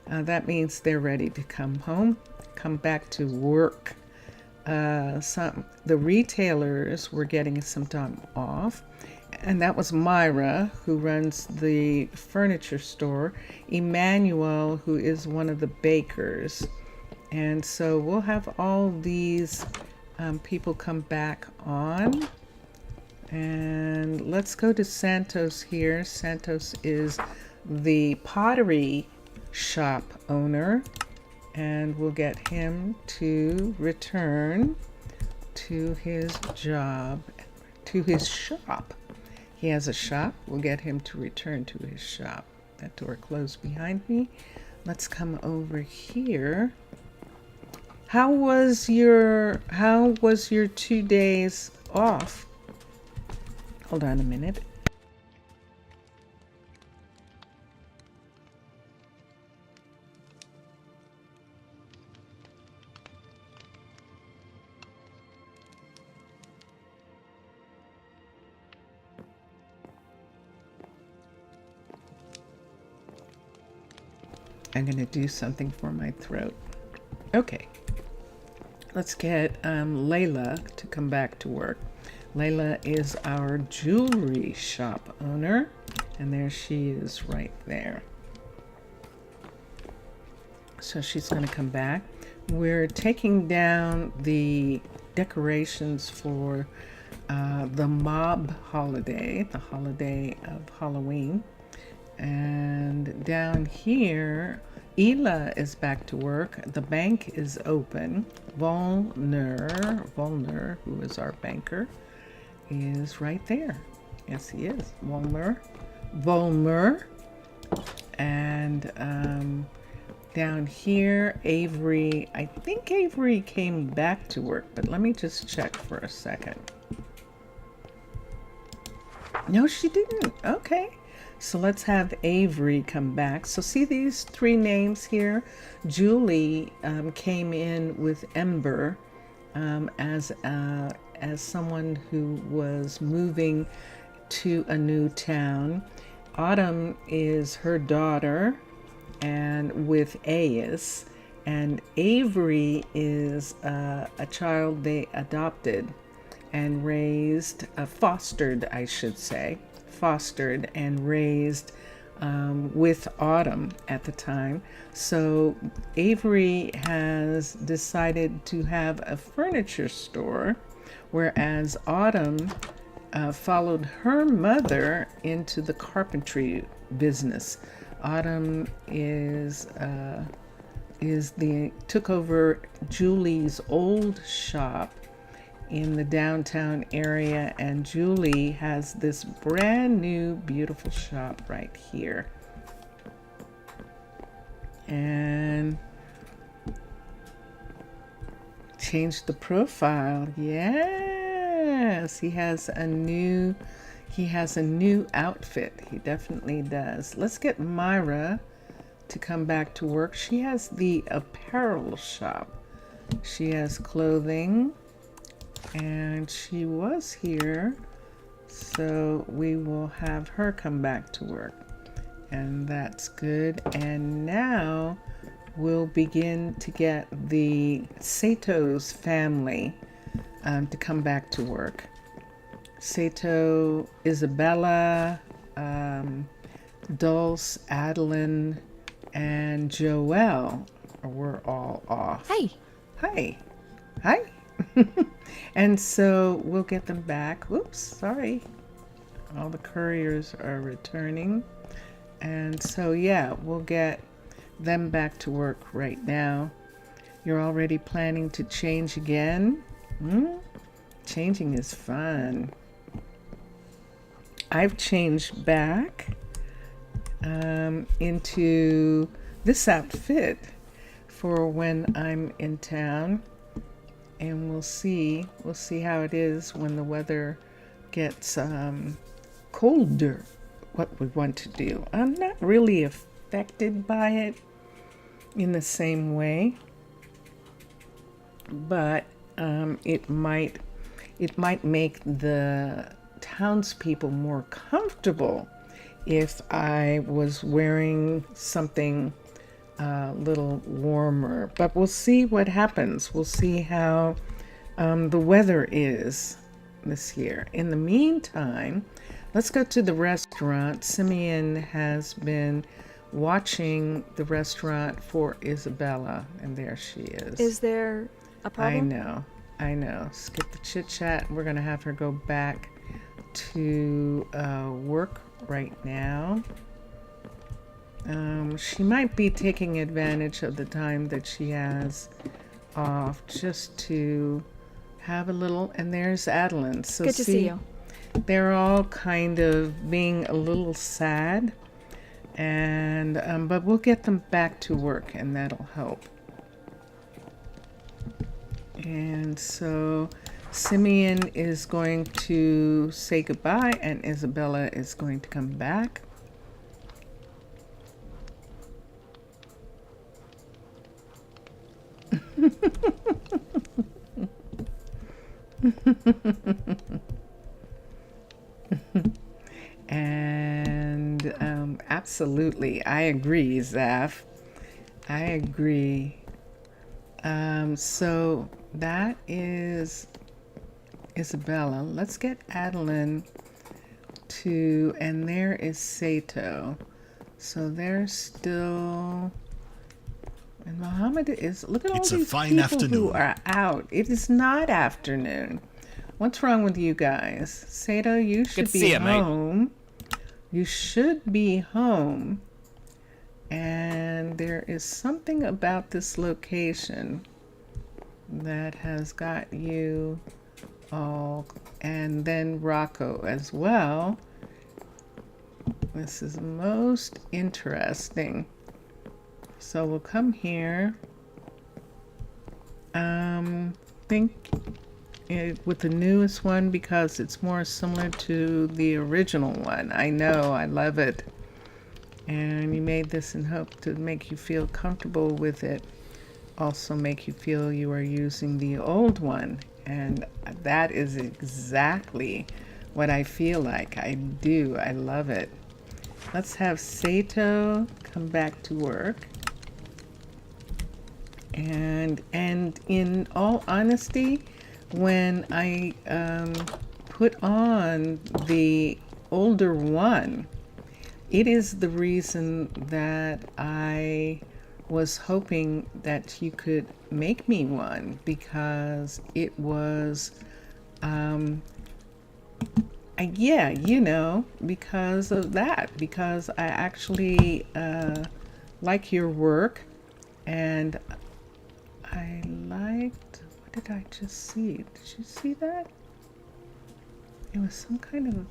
that means they're ready to come home, come back to work. The retailers were getting some time off, and that was Myra, who runs the furniture store, Emmanuel, who is one of the bakers. And so we'll have all these people come back on. And let's go to Santos here. Santos is the pottery shop owner, and we'll get him to return to his job, to his shop. He has a shop. We'll get him to return to his shop. That door closed behind me. Let's come over here. How was your 2 days off? Hold on a minute. I'm going to do something for my throat. Okay. Let's get Layla to come back to work. Layla is our jewelry shop owner, and there she is right there. So she's going to come back. We're taking down the decorations for the mob holiday, the holiday of Halloween. And down here, Ela is back to work. The bank is open. Volner, who is our banker, is right there. Yes, he is. Volmer. And down here, Avery. I think Avery came back to work, but let me just check for a second. No, she didn't. Okay. So let's have Avery come back. So see these 3 names here? Julie came in with Ember as someone who was moving to a new town. Autumn is her daughter, and with Aes, and Avery is a child they adopted and raised, fostered, I should say, fostered and raised with Autumn at the time. So Avery has decided to have a furniture store, whereas Autumn followed her mother into the carpentry business. Autumn took over Julie's old shop in the downtown area, and Julie has this brand new beautiful shop right here. And change the profile. Yes, he has a new outfit. He definitely does. Let's get Myra to come back to work. She has the apparel shop. She has clothing, and she was here, so we will have her come back to work, and that's good. And now we'll begin to get the Sato's family to come back to work. Sato, Isabella, Dulce, Adeline, and Joelle were all off. Hi. Hi. Hi. And so we'll get them back. Oops, sorry. All the couriers are returning. And so, yeah, we'll get them back to work right now. You're already planning to change again? Changing is fun. I've changed back into this outfit for when I'm in town. And we'll see how it is when the weather gets colder, what we want to do. I'm not really affected by it in the same way, but it might make the townspeople more comfortable if I was wearing something a little warmer. But we'll see what happens. We'll see how the weather is this year. In the meantime, let's go to the restaurant. Simeon has been watching the restaurant for Isabella, and there she is. Is there a problem? I know. Skip the chit chat. We're gonna have her go back to work right now. She might be taking advantage of the time that she has off just to have a little. And there's Adeline. So good to see you. They're all kind of being a little sad, and but we'll get them back to work, and that'll help. And so Simeon is going to say goodbye, and Isabella is going to come back. And absolutely, I agree, Zaf. I agree. So that is Isabella. Let's get Adeline to, and there is Sato. So they're still, and Muhammad is, look at all these people who are out. It is not afternoon. What's wrong with you guys? Sato, you should be home. You should be home. And there is something about this location that has got you all, and then Rocco as well. This is most interesting. So we'll come here. Think with the newest one because it's more similar to the original one. I know, I love it. And you made this in hope to make you feel comfortable with it. Also make you feel you are using the old one. And that is exactly what I feel like. I do. I love it. let's have Sato come back to work. And in all honesty, when I put on the older one, it is the reason that I was hoping that you could make me one, because it was yeah, you know, because of that, because I actually like your work, and I liked, what did I just see? Did you see that? It was some kind of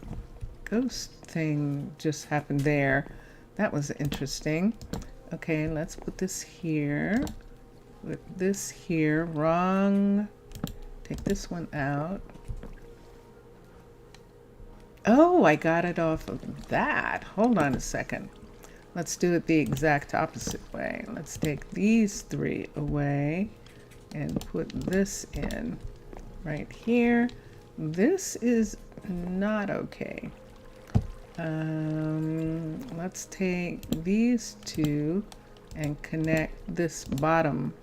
ghost thing just happened there. That was interesting. Okay, let's put this here. Put this here. Wrong. Take this one out. Oh, I got it off of that. Hold on a second. Let's do it the exact opposite way. Let's take these three away and put this in right here. This is not okay. Let's take these two and connect this bottom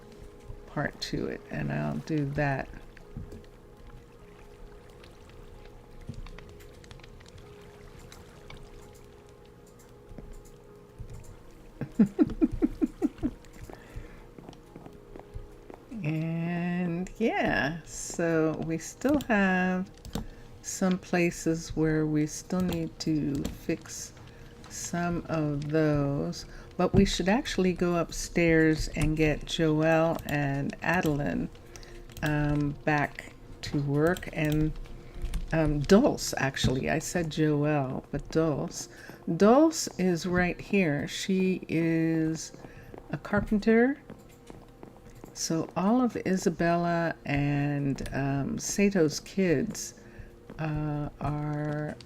part to it, and I'll do that. And yeah, so we still have some places where we still need to fix some of those, but we should actually go upstairs and get Joelle and Adeline back to work, and Dulce, actually. I said Joelle, but Dulce. Dulce is right here. She is a carpenter. So all of Isabella and Sato's kids are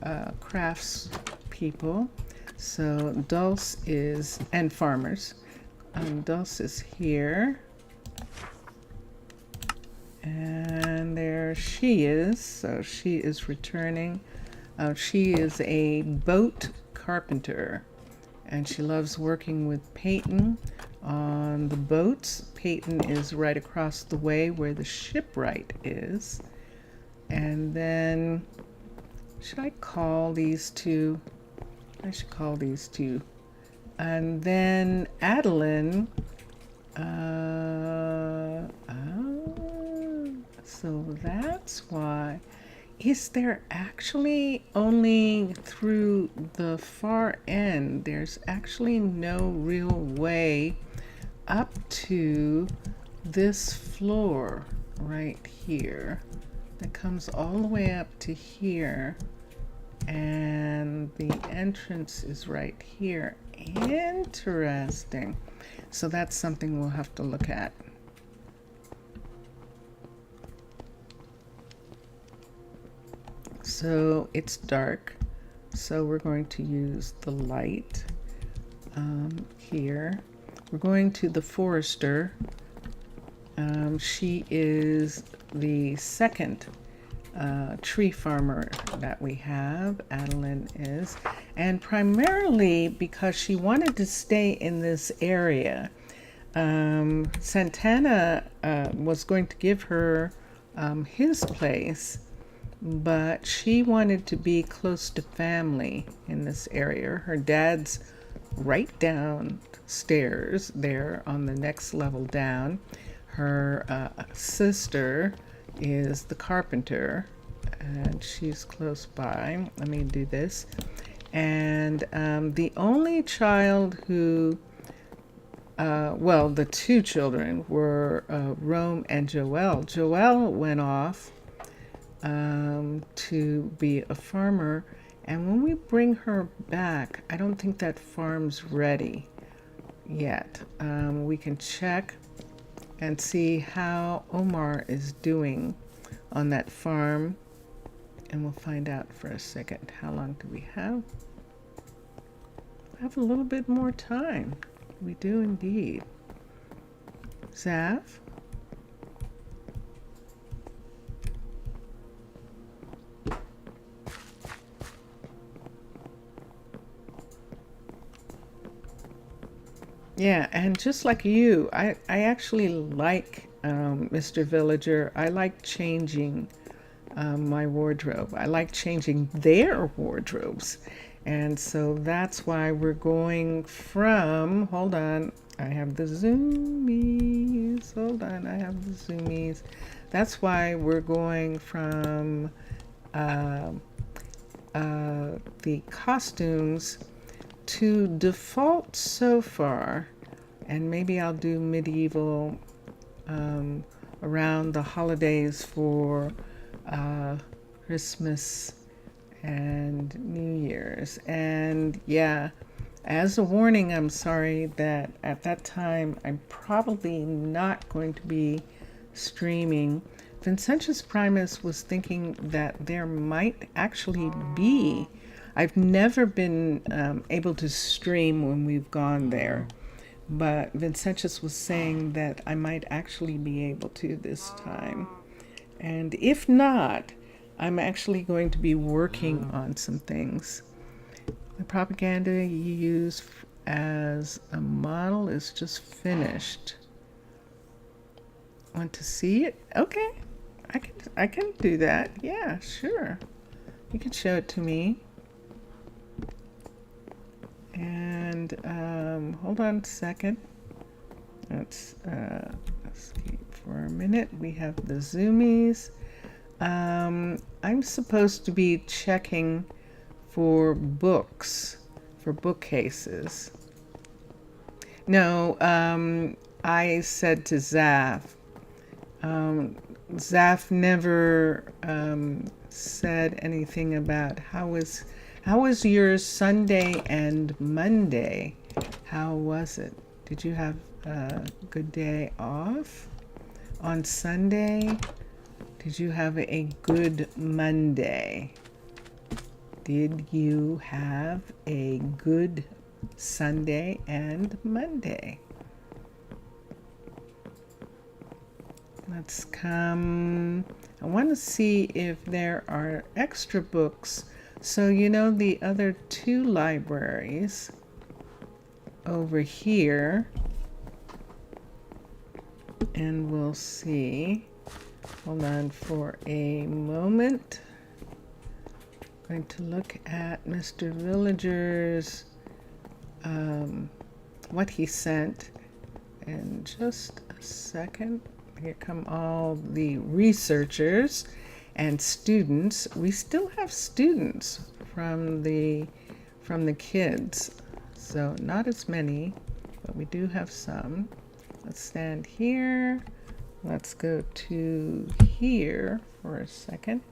crafts people. So Dulce is, and farmers. Dulce is here. And there she is. So she is returning. She is a boat carpenter, and she loves working with Peyton on the boats. Peyton is right across the way where the shipwright is. And then, should I call these two? I should call these two. And then Adeline, so that's why. Is there actually only through the far end? There's actually no real way up to this floor right here that comes all the way up to here, and the entrance is right here. Interesting. So that's something we'll have to look at. So it's dark, so we're going to use the light here. We're going to the forester. She is the second tree farmer that we have. Adeline is, and primarily because she wanted to stay in this area. Santana was going to give her his place, but she wanted to be close to family in this area. Her dad's right downstairs there on the next level down. Her sister is the carpenter, and she's close by. Let me do this. And the only child who, well, the two children were Rome and Joelle. Joelle went off to be a farmer, and when we bring her back, I don't think that farm's ready yet. We can check and see how Omar is doing on that farm, and we'll find out for a second. How long do we have? I have a little bit more time. We do indeed. Zav? Yeah, and just like you, I actually like Mr. Villager. I like changing my wardrobe. I like changing their wardrobes. And so that's why we're going from, hold on, I have the zoomies. Hold on, I have the zoomies. That's why we're going from uh, the costumes to default so far, and maybe I'll do medieval around the holidays for Christmas and New Year's. And yeah, as a warning, I'm sorry that at that time I'm probably not going to be streaming. Vincentius Primus was thinking that there might actually be. I've never been able to stream when we've gone there, but Vincentius was saying that I might actually be able to this time. And if not, I'm actually going to be working on some things. The propaganda you use as a model is just finished. Want to see it? Okay, I can do that. Yeah, sure. You can show it to me. And hold on a second. Let's escape for a minute. We have the zoomies. I'm supposed to be checking for books, for bookcases. No, I said to Zaf. Zaf never said anything about how was your Sunday and Monday? How was it? Did you have a good day off on Sunday? Did you have a good Monday? Did you have a good Sunday and Monday? Let's come. I want to see if there are extra books. So you know the other two libraries over here, and we'll see. Hold on for a moment. I'm going to look at Mr. Villager's what he sent in just a second. Here come all the researchers and students. We still have students from the kids, so not as many, but we do have some. Let's stand here. Let's go to here for a second.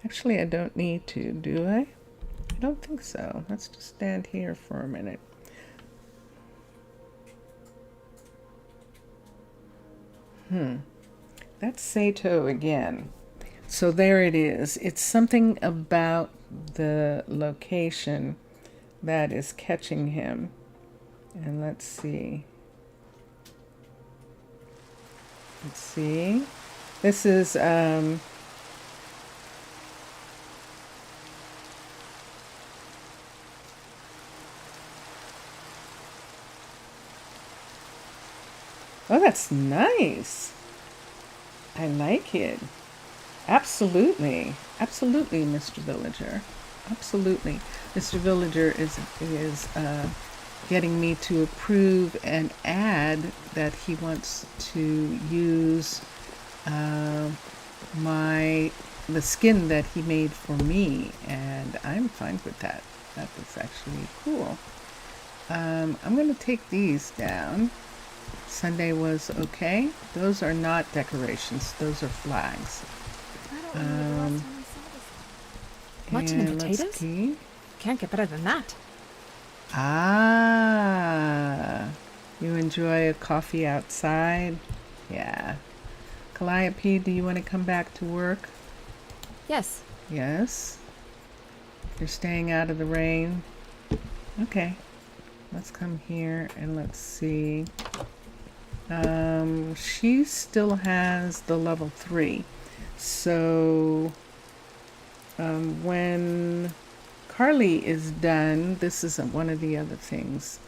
Actually, I don't need to, do I? I don't think so. Let's just stand here for a minute. That's Sato again. So there it is. It's something about the location that is catching him. And let's see. Let's see. This is oh, that's nice. I like it. Absolutely. Absolutely, Mr. Villager. Absolutely. Mr. Villager is getting me to approve an ad that he wants to use the skin that he made for me, and I'm fine with that. That was actually cool. I'm going to take these down. Sunday was okay. Those are not decorations. Those are flags. I don't remember the last time I saw this. Mutton and potatoes? Can't get better than that. Ah, you enjoy a coffee outside? Yeah. Calliope, do you want to come back to work? Yes. Yes. You're staying out of the rain? Okay. Let's come here and let's see. She still has the level 3. So when Carly is done, this isn't one of the other things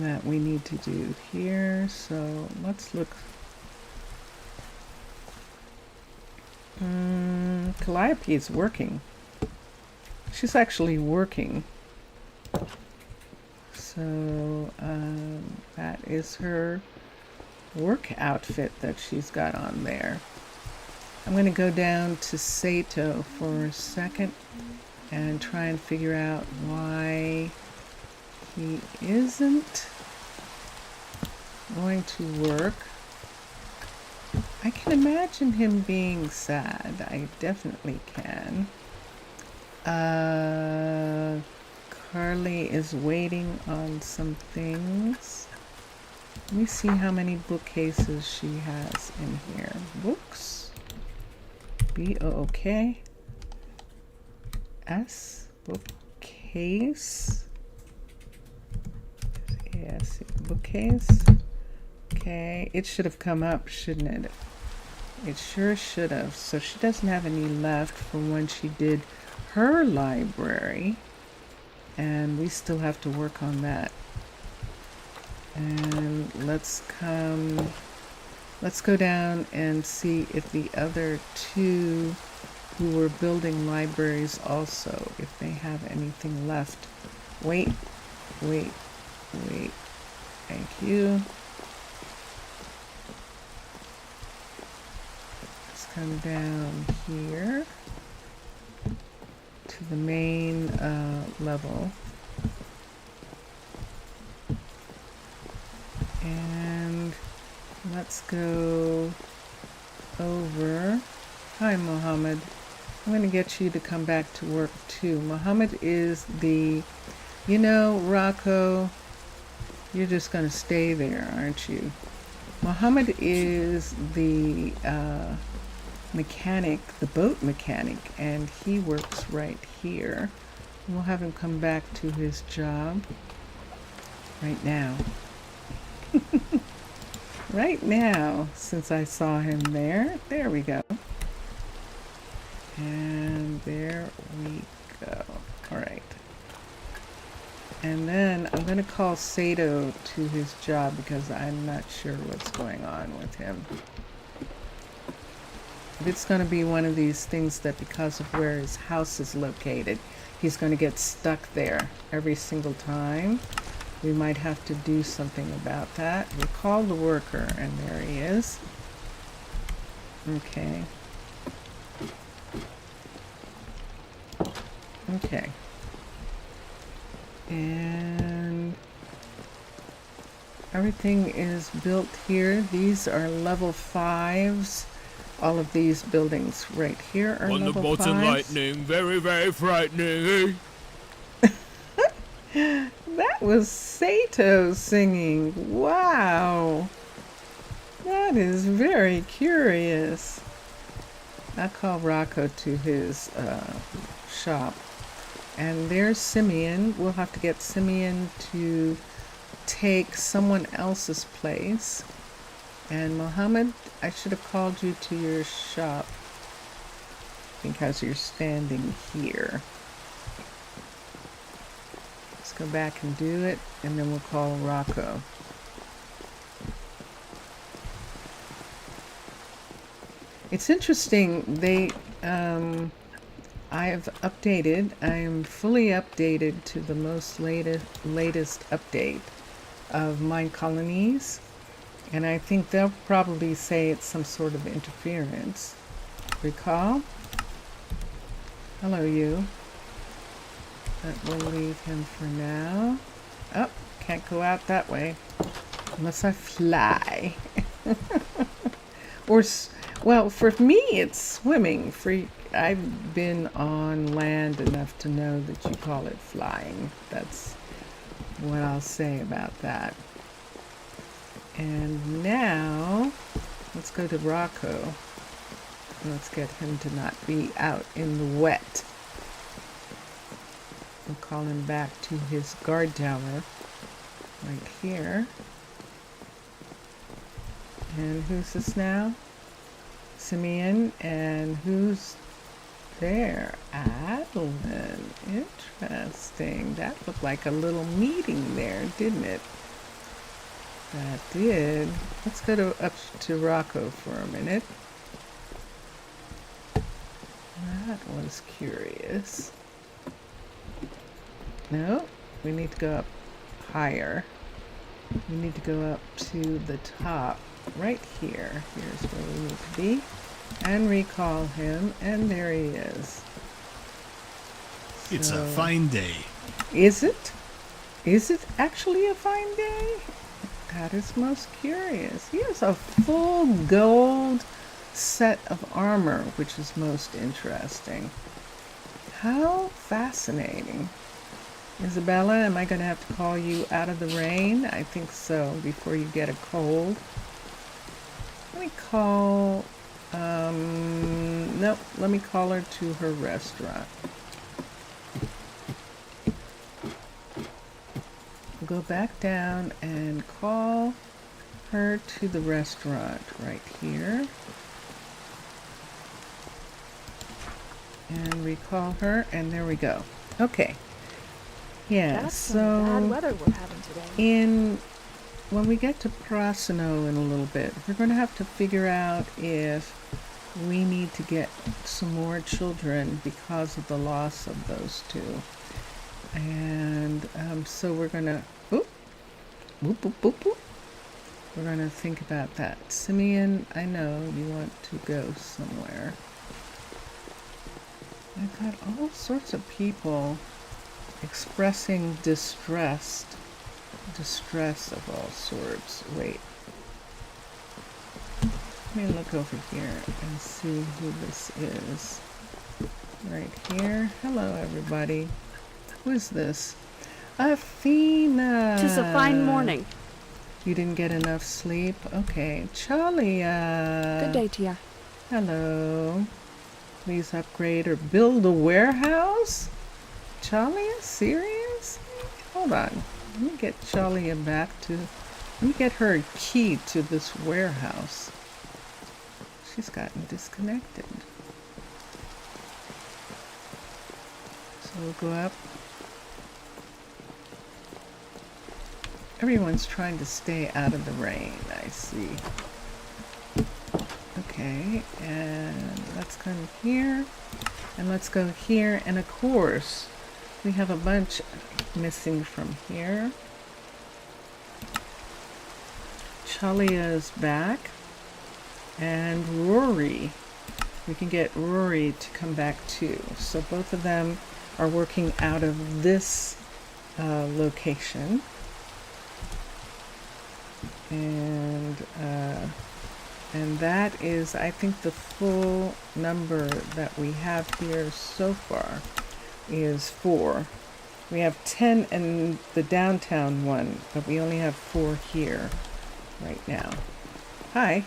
that we need to do here. So let's look. Calliope is working. She's actually working. So that is her work outfit that she's got on there. I'm going to go down to Sato for a second and try and figure out why he isn't going to work. I can imagine him being sad. I definitely can. Carly is waiting on some things. Let me see how many bookcases she has in here. Books. B-O-O-K. S. Bookcase. Yes, bookcase. Okay, it should have come up, shouldn't it? It sure should have. So she doesn't have any left from when she did her library. And we still have to work on that. And let's go down and see if the other two who were building libraries also, if they have anything left. Wait. Thank you. Let's come down here to the main level. And let's go over. Hi, Mohammed. I'm going to get you to come back to work too. Mohammed is the, you know, Rocco, you're just going to stay there, aren't you? Mohammed is the mechanic, the boat mechanic, and he works right here. We'll have him come back to his job right now. Right now, since I saw him there. There we go. And there we go. All right. And then I'm going to call Sato to his job because I'm not sure what's going on with him. It's going to be one of these things that because of where his house is located, he's going to get stuck there every single time. We might have to do something about that. We call the worker, and there he is. Okay. Okay. And everything is built here. These are level 5s. All of these buildings right here are level 5s. Thunderbolts and lightning, very, very frightening. That was Sato singing. Wow. That is very curious. I call Rocco to his shop. And there's Simeon. We'll have to get Simeon to take someone else's place. And Mohammed, I should have called you to your shop because you're standing here. Let's go back and do it, and then we'll call Rocco. It's interesting, I have updated, I am fully updated to the most latest update of Minecolonies, and I think they'll probably say it's some sort of interference. Recall? Hello, you. But we'll leave him for now. Oh, can't go out that way unless I fly. Well, for me, it's swimming. I've been on land enough to know that you call it flying. That's what I'll say about that. And now, let's go to Rocco. Let's get him to not be out in the wet. We'll call him back to his guard tower right here. And who's this now? Simeon. And who's there? Adeline. Interesting. That looked like a little meeting there, didn't it? That did. Let's go up to Rocco for a minute. That was curious. No, we need to go up higher. We need to go up to the top, right here. Here's where we need to be. And recall him, and there he is. It's a fine day. Is it? Is it actually a fine day? That is most curious. He has a full gold set of armor, which is most interesting. How fascinating. Isabella, am I going to have to call you out of the rain? I think so, before you get a cold. Let me call, nope, let me call her to her restaurant. Go back down and call her to the restaurant right here. And recall her, and there we go. Okay. Yeah, That's so some bad weather we're having today. when we get to Prasino in a little bit, we're going to have to figure out if we need to get some more children because of the loss of those two. And so we're going to, we're going to think about that. Simeon, I know you want to go somewhere. I've got all sorts of people expressing distress of all sorts. Wait. Let me look over here and see who this is. Right here. Hello, everybody. Who is this? Athena. 'Tis a fine morning. You didn't get enough sleep? Okay. Chalia. Good day to ya. Hello. Please upgrade or build a warehouse? Chalia? Serious? Hold on. Let me get Chalia back to... Let me get her a key to this warehouse. She's gotten disconnected. So we'll go up. Everyone's trying to stay out of the rain, I see. Okay, and let's come here, and let's go here, and of course, we have a bunch missing from here. Chalia's back, and Rory. We can get Rory to come back too. So both of them are working out of this location. And that is, I think, the full number that we have here so far is 4. We have 10 in the downtown one, but we only have 4 here right now. Hi.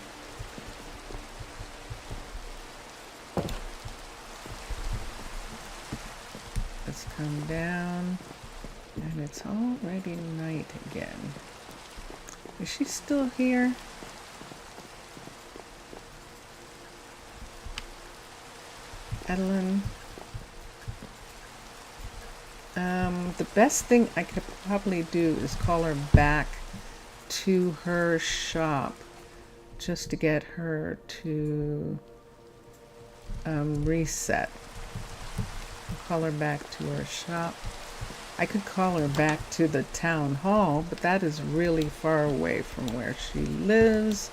Let's come down, and it's already night again. Is she still here? Adeline? The best thing I could probably do is call her back to her shop just to get her to reset. I'll call her back to her shop. I could call her back to the town hall, but that is really far away from where she lives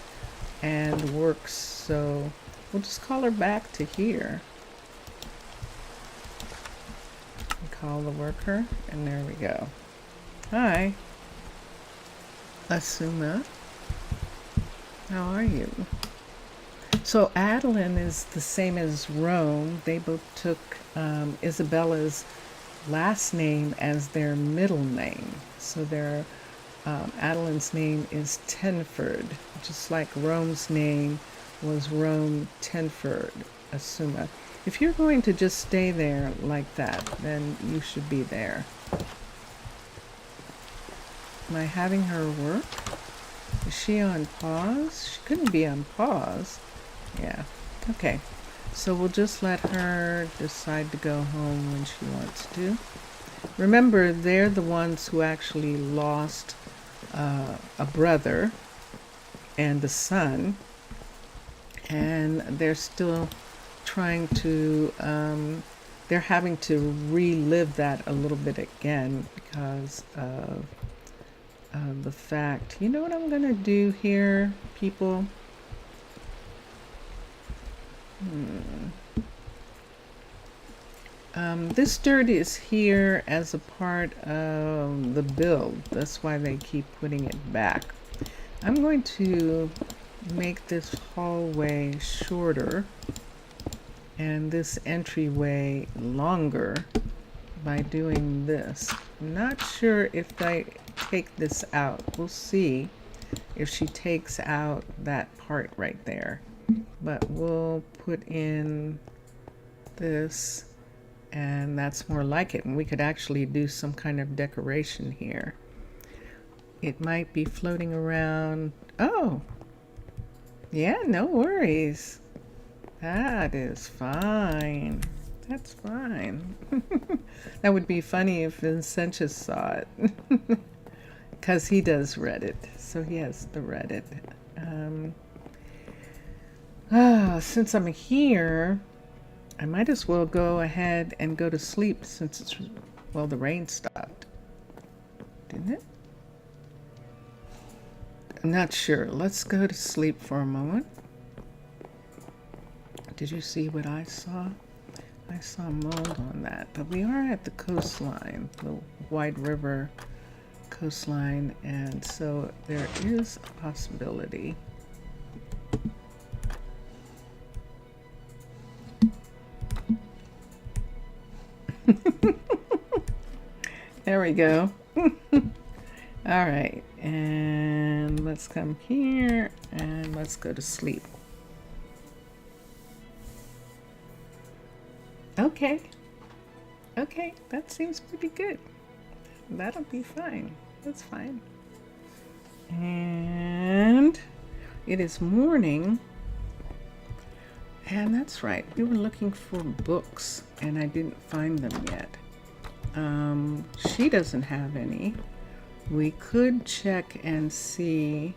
and works, so we'll just call her back to here. Call the worker, and there we go. Hi. Asuma. How are you? So Adeline is the same as Rome. They both took Isabella's last name as their middle name. So their Adeline's name is Tenford, just like Rome's name was Rome Tenford Asuma. If you're going to just stay there like that, then you should be there. Am I having her work? Is she on pause? She couldn't be on pause. Yeah. Okay. So we'll just let her decide to go home when she wants to. Remember, they're the ones who actually lost a brother and the son, and they're still trying to, they're having to relive that a little bit again because of the fact, you know what I'm gonna do here, people? This dirt is here as a part of the build. That's why they keep putting it back. I'm going to make this hallway shorter and this entryway longer by doing this. I'm not sure if I take this out. We'll see if she takes out that part right there. But we'll put in this, and that's more like it. And we could actually do some kind of decoration here. It might be floating around. Oh, yeah, no worries. That is fine. That's fine. That would be funny if Vincentius saw it. Because he does Reddit. So he has the Reddit. Since I'm here, I might as well go ahead and go to sleep since it's, well, the rain stopped. Didn't it? I'm not sure. Let's go to sleep for a moment. Did you see what I saw? I saw mold on that, but we are at the coastline, the Wide River coastline, and so there is a possibility. There we go. All right, and let's come here and let's go to sleep. Okay, that seems pretty good. That'll be fine. That's fine. And it is morning. And that's right, we were looking for books and I didn't find them yet. She doesn't have any. We could check and see.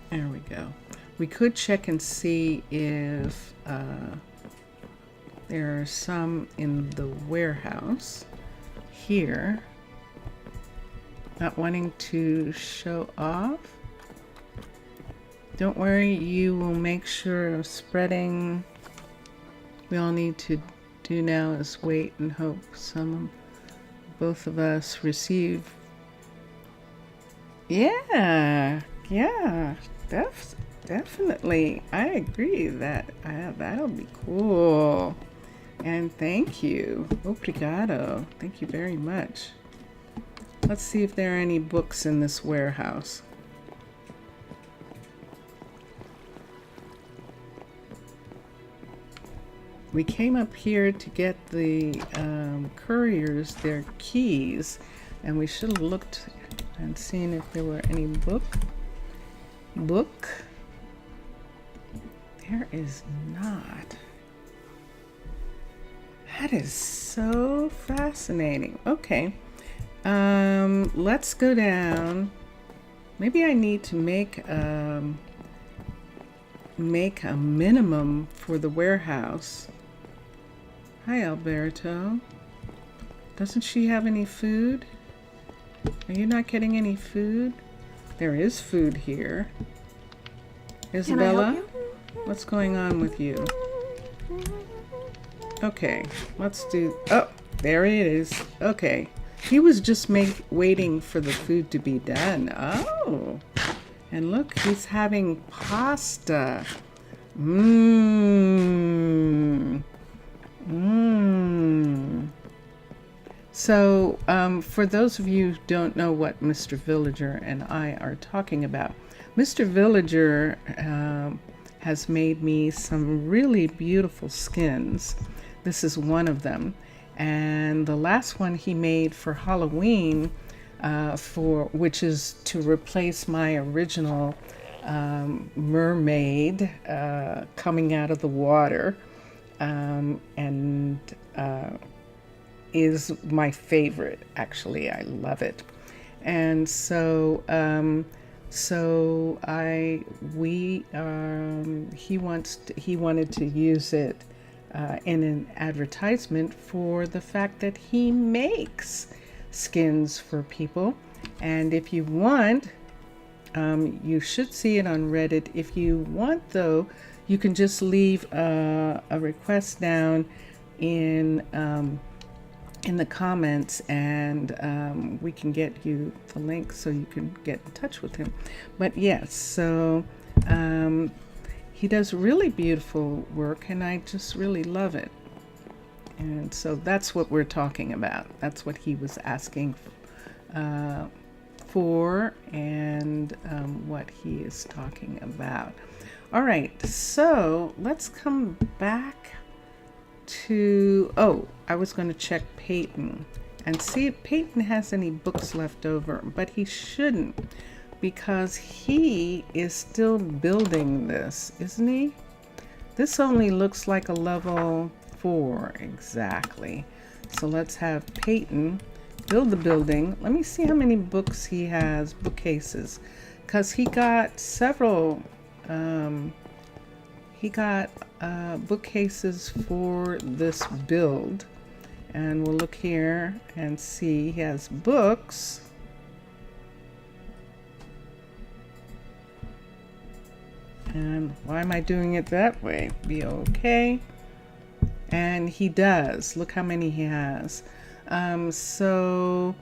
There we go. We could check and see if there are some in the warehouse here. Not wanting to show off. Don't worry, you will make sure of spreading. We all need to do now is wait and hope both of us receive. Yeah, definitely. I agree that that'll be cool. And thank you. Obrigado. Thank you very much. Let's see if there are any books in this warehouse. We came up here to get the couriers their keys, and we should have looked and seen if there were any book. There is not. That is so fascinating. Okay, let's go down. Maybe I need to make a minimum for the warehouse. Hi, Alberto. Doesn't she have any food? Are you not getting any food? There is food here. Isabella, what's going on with you? Okay, let's do. Oh, there it is. Okay, he was just waiting for the food to be done. Oh, and look, he's having pasta. So, for those of you who don't know what Mr. Villager and I are talking about, Mr. Villager has made me some really beautiful skins. This is one of them. And the last one he made for Halloween, which is to replace my original mermaid coming out of the water. And is my favorite. Actually, I love it. And so he wanted to use it in an advertisement for the fact that he makes skins for people. And if you want, you should see it on Reddit. If you want, though, you can just leave a request down in the comments, and we can get you the link so you can get in touch with him. But yes, so he does really beautiful work, and I just really love it. And so that's what we're talking about. That's what he was asking for, and what he is talking about. All right, so let's come back to, I was going to check Peyton and see if Peyton has any books left over, but he shouldn't, because he is still building this, isn't he? This only looks like a level 4 exactly. So let's have Peyton build the building. Let me see how many books he has, bookcases, because he got several bookcases for this build. And we'll look here and see he has books. And why am I doing it that way? Be okay. And he does. Look how many he has. So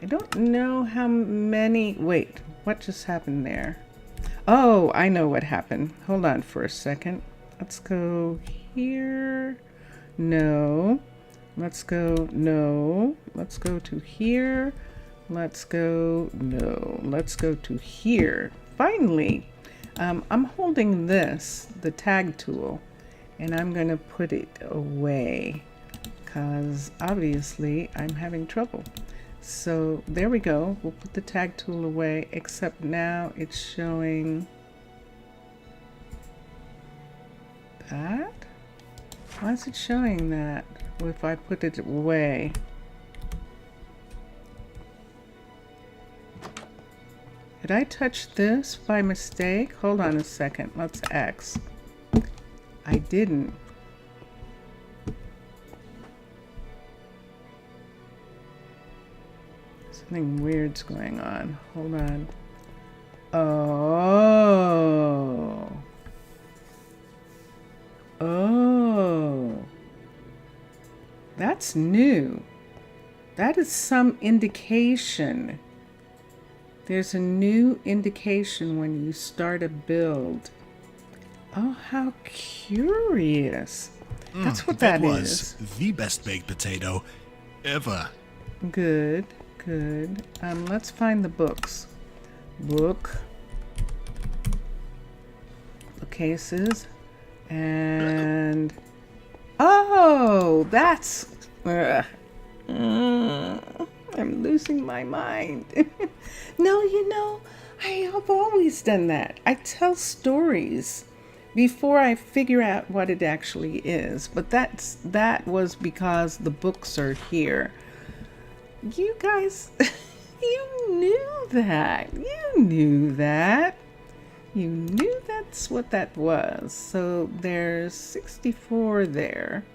I don't know how many. Wait, what just happened there? Oh, I know what happened. Hold on for a second. Let's go here. No. Let's go. No. Let's go to here. Let's go. No. Let's go to here. Finally, I'm holding this, the tag tool, and I'm going to put it away because obviously I'm having trouble. So there we go. We'll put the tag tool away, except now it's showing that. Why is it showing that if I put it away? Did I touch this by mistake? Hold on a second. Let's X. I didn't. Something weird's going on. Hold on. Oh. Oh. That's new. That is some indication. There's a new indication when you start a build. Oh, how curious. That's what that is. That was the best baked potato ever. Good, good. Let's find the books. Bookcases. And oh, that's I'm losing my mind. No, you know, I have always done that. I tell stories before I figure out what it actually is. But that was because the books are here. You guys, you knew that. You knew that. You knew that's what that was. So there's 64 there.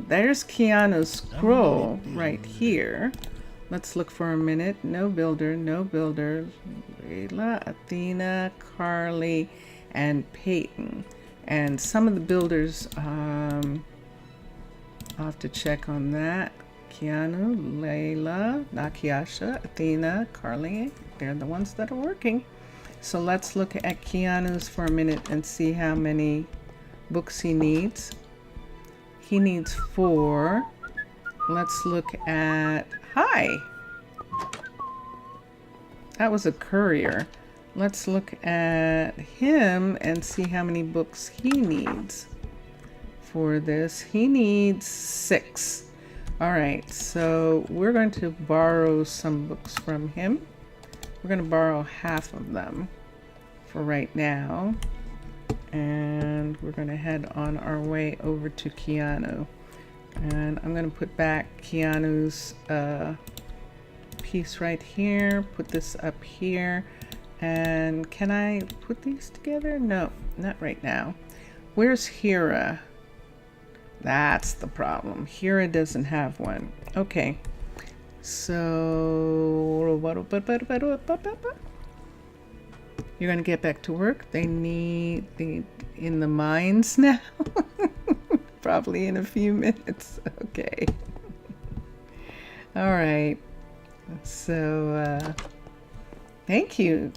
There's Keanu's scroll right here. Let's look for a minute. No builder, no builder. Layla, Athena, Carly, and Peyton. And some of the builders, I'll have to check on that. Keanu, Layla, Nakiasha, Athena, Carly. They're the ones that are working. So let's look at Keanu's for a minute and see how many books he needs. He needs 4. Let's look at, hi. That was a courier. Let's look at him and see how many books he needs for this. He needs 6. All right, so we're going to borrow some books from him. We're going to borrow half of them for right now. and we're going to head on our way over to Keanu. And I'm going to put back Keanu's piece right here, put this up here. And can I put these together? No, not right now. Where's Hira? That's the problem. Hira doesn't have one. Okay. So you're going to get back to work. They need in the mines now. Probably in a few minutes. Okay. All right. So, thank you.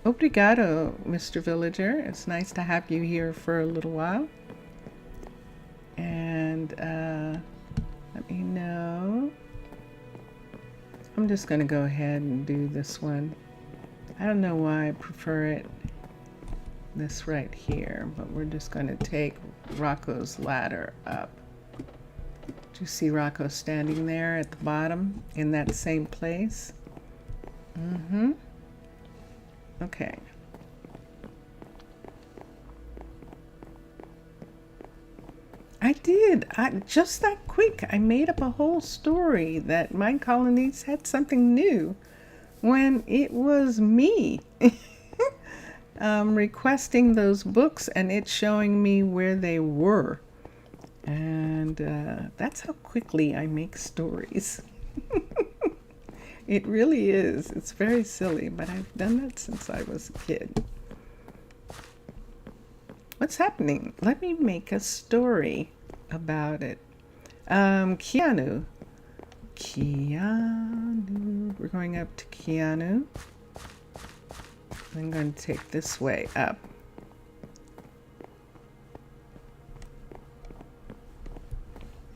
Obrigado, Mr. Villager. It's nice to have you here for a little while. And let me know. I'm just going to go ahead and do this one. I don't know why I prefer it this right here, but we're just going to take Rocco's ladder up. Do you see Rocco standing there at the bottom in that same place? Mm-hmm. Okay. I did. Just that quick. I made up a whole story that Minecolonies had something new when it was me requesting those books and it showing me where they were. And that's how quickly I make stories. It really is. It's very silly, but I've done that since I was a kid. What's happening? Let me make a story about it. Keanu. We're going up to Keanu. I'm going to take this way up.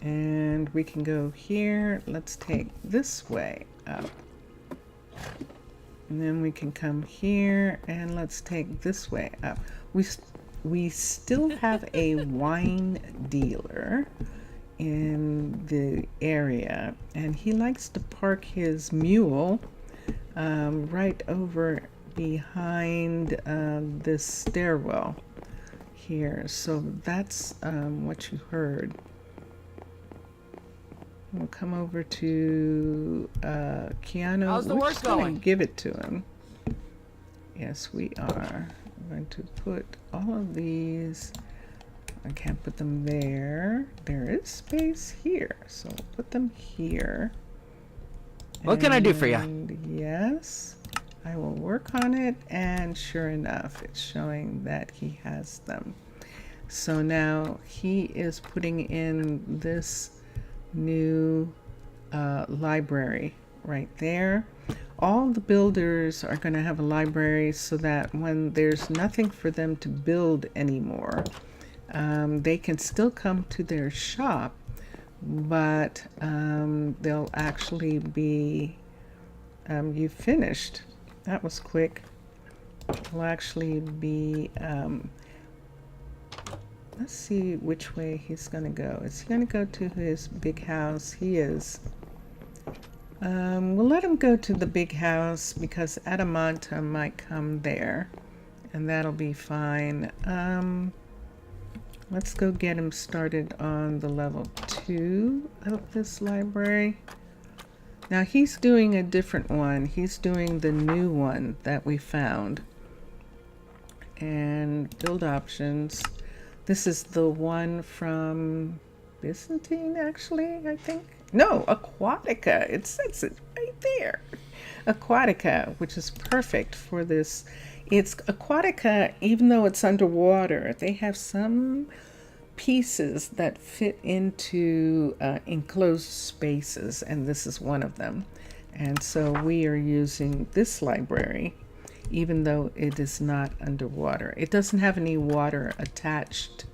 And we can go here. Let's take this way up. And then we can come here and let's take this way up. We still have a wine dealer in the area, and he likes to park his mule right over behind this stairwell here. So that's what you heard. We'll come over to Keanu. How's the We're work just gonna going? give it to him. Yes, we are. I'm going to put all of these. I can't put them there. There is space here, so we'll put them here. What can I do for you? And yes, I will work on it. And sure enough, it's showing that he has them. So now he is putting in this new library right there. All the builders are going to have a library so that when there's nothing for them to build anymore, they can still come to their shop, but they'll actually be, you finished. That was quick. Will actually be, let's see which way he's going to go. Is he going to go to his big house? He is. We'll let him go to the big house because Adamanta might come there, and that'll be fine. Let's go get him started on the level 2 of this library. Now he's doing a different one. He's doing the new one that we found. And build options. This is the one from Byzantine, actually, I think. No, Aquatica. It says it right there. Aquatica, which is perfect for this. It's Aquatica, even though it's underwater. They have some pieces that fit into enclosed spaces, and this is one of them. And so we are using this library, even though it is not underwater. It doesn't have any water attached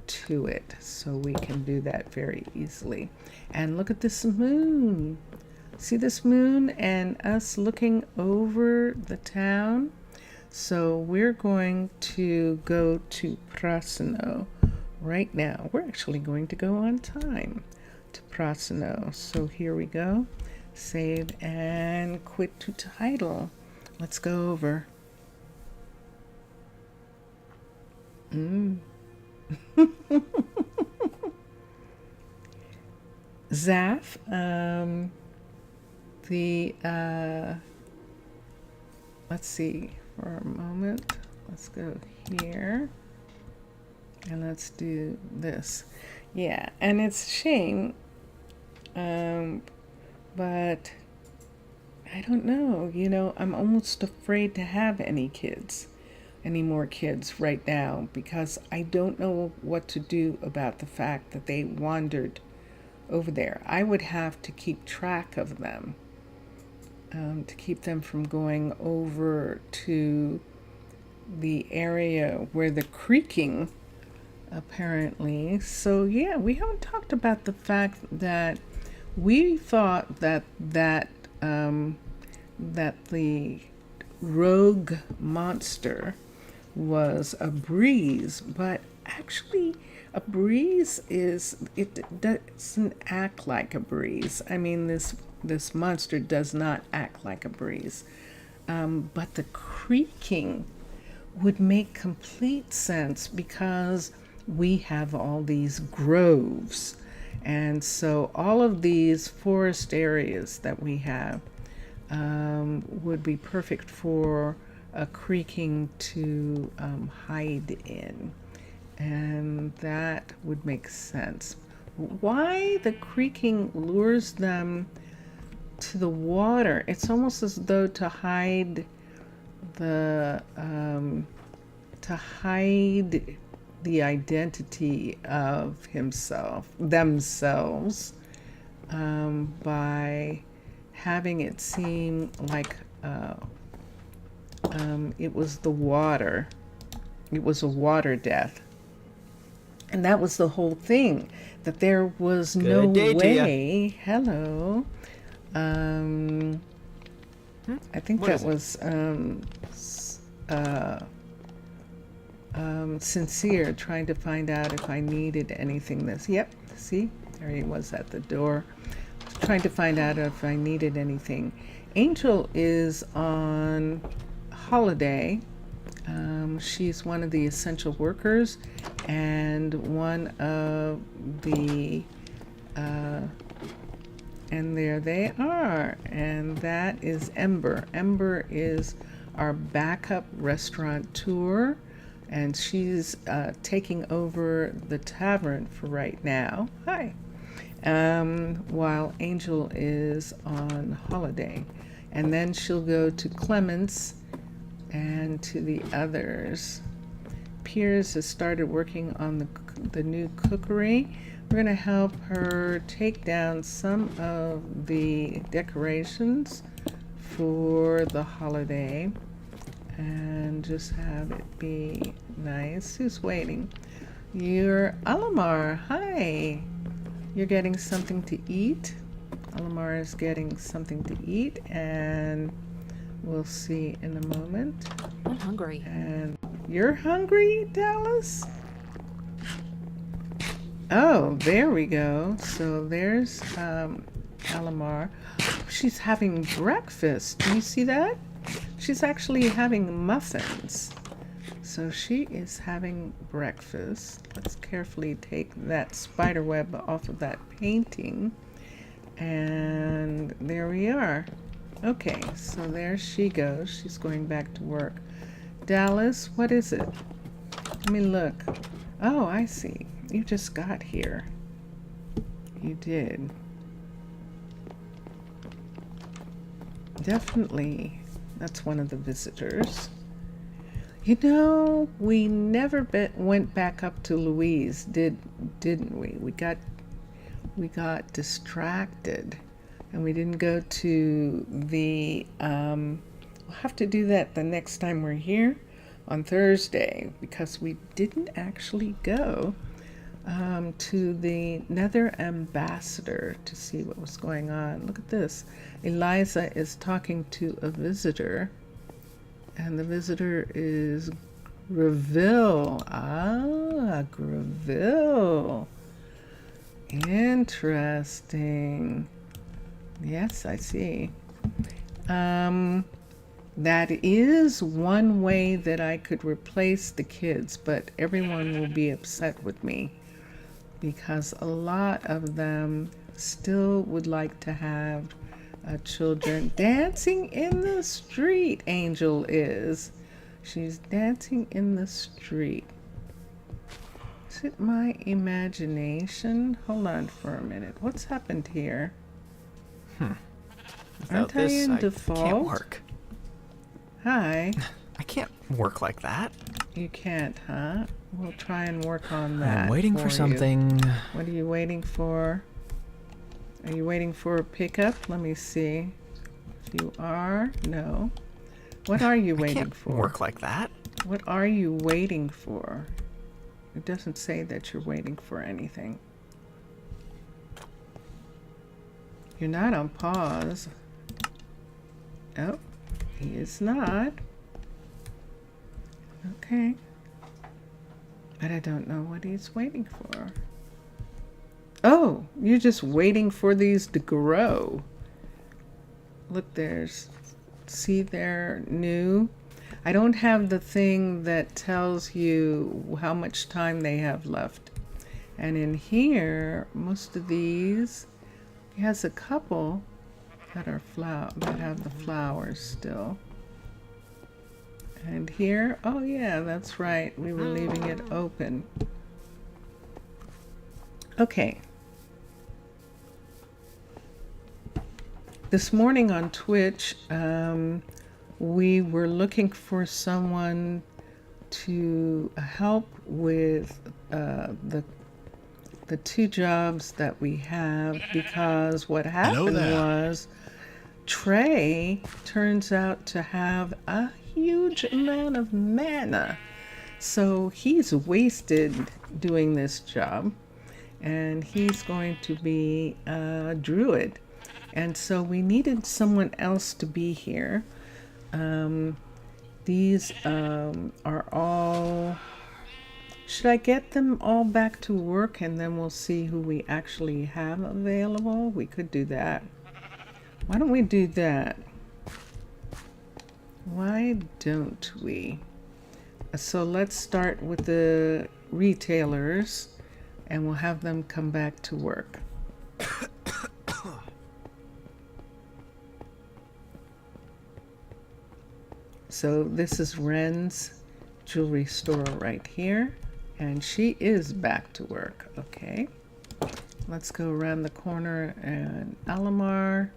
to it, so we can do that very easily. And look at this moon. See this moon and us looking over the town? So we're going to go to Prasino right now. We're actually going to go on time to Prasino. So here we go. Save and quit to title. Let's go over. Zaf, let's see for a moment. Let's go here. And let's do this. Yeah, and it's a shame. But I don't know. You know, I'm almost afraid to have any more kids right now, because I don't know what to do about the fact that they wandered over there. I would have to keep track of them, to keep them from going over to the area where the creaking apparently. So yeah, we haven't talked about the fact that we thought that the rogue monster was a breeze, but actually a breeze doesn't act like a breeze. I mean, this monster does not act like a breeze, but the creaking would make complete sense because we have all these groves, and so all of these forest areas that we have would be perfect for a creaking to hide in, and that would make sense. Why the creaking lures them to the water? It's almost as though to hide the identity of themselves, by having it seem like it was the water. It was a water death. And that was the whole thing, that there was no way. Hello. I think that was Sincere trying to find out if I needed anything. Yep, see, there he was at the door, trying to find out if I needed anything. Angel is on holiday. She's one of the essential workers, and one of the and there they are, and that is Ember. Ember is our backup restaurateur, and she's taking over the tavern for right now. Hi. While Angel is on holiday, and then she'll go to Clements and to the others. Piers has started working on the new cookery. We're going to help her take down some of the decorations for the holiday and just have it be nice. Who's waiting? You're Alamar. Hi. You're getting something to eat. Alamar is getting something to eat, and we'll see in a moment. I'm hungry. And you're hungry, Dallas? Oh, there we go. So there's Alamar. She's having breakfast. Do you see that? She's actually having muffins. So she is having breakfast. Let's carefully take that spider web off of that painting. And there we are. Okay, so there she goes. She's going back to work. Dallas, what is it? Let me look. Oh, I see. You just got here. You did. Definitely. That's one of the visitors. You know, we never went back up to Louise, didn't we? We got distracted, and we didn't go to the, we'll have to do that the next time we're here on Thursday, because we didn't actually go to the Nether Ambassador to see what was going on. Look at this. Eliza is talking to a visitor, and the visitor is Greville. Ah, Greville. Interesting. Yes, I see. That is one way that I could replace the kids, but everyone will be upset with me because a lot of them still would like to have children. Dancing in the street, Angel is. She's dancing in the street. Is it my imagination? Hold on for a minute. What's happened here? Aren't I in default? I can't work. Hi. I can't work like that. You can't, huh? We'll try and work on that. I'm waiting for you. something. What are you waiting for? Are you waiting for a pickup? Let me see. If you are, no. What are you waiting I can't for? Work like that. What are you waiting for? It doesn't say that you're waiting for anything. You're not on pause. Oh, he is not. Okay. But I don't know what he's waiting for. Oh, you're just waiting for these to grow. Look, see, they're new. I don't have the thing that tells you how much time they have left. And in here, most of these, he has a couple that are that have the flowers still. And here, oh yeah, that's right. We were leaving it open. Okay. This morning on Twitch, we were looking for someone to help with the two jobs that we have, because what happened was Trey turns out to have a huge amount of mana. So he's wasted doing this job, and he's going to be a druid. And so we needed someone else to be here. These are all... Should I get them all back to work and then we'll see who we actually have available? We could do that. Why don't we do that? Why don't we? So let's start with the retailers and we'll have them come back to work. So this is Ren's jewelry store right here, and she is back to work. Okay, let's go around the corner and Alamar.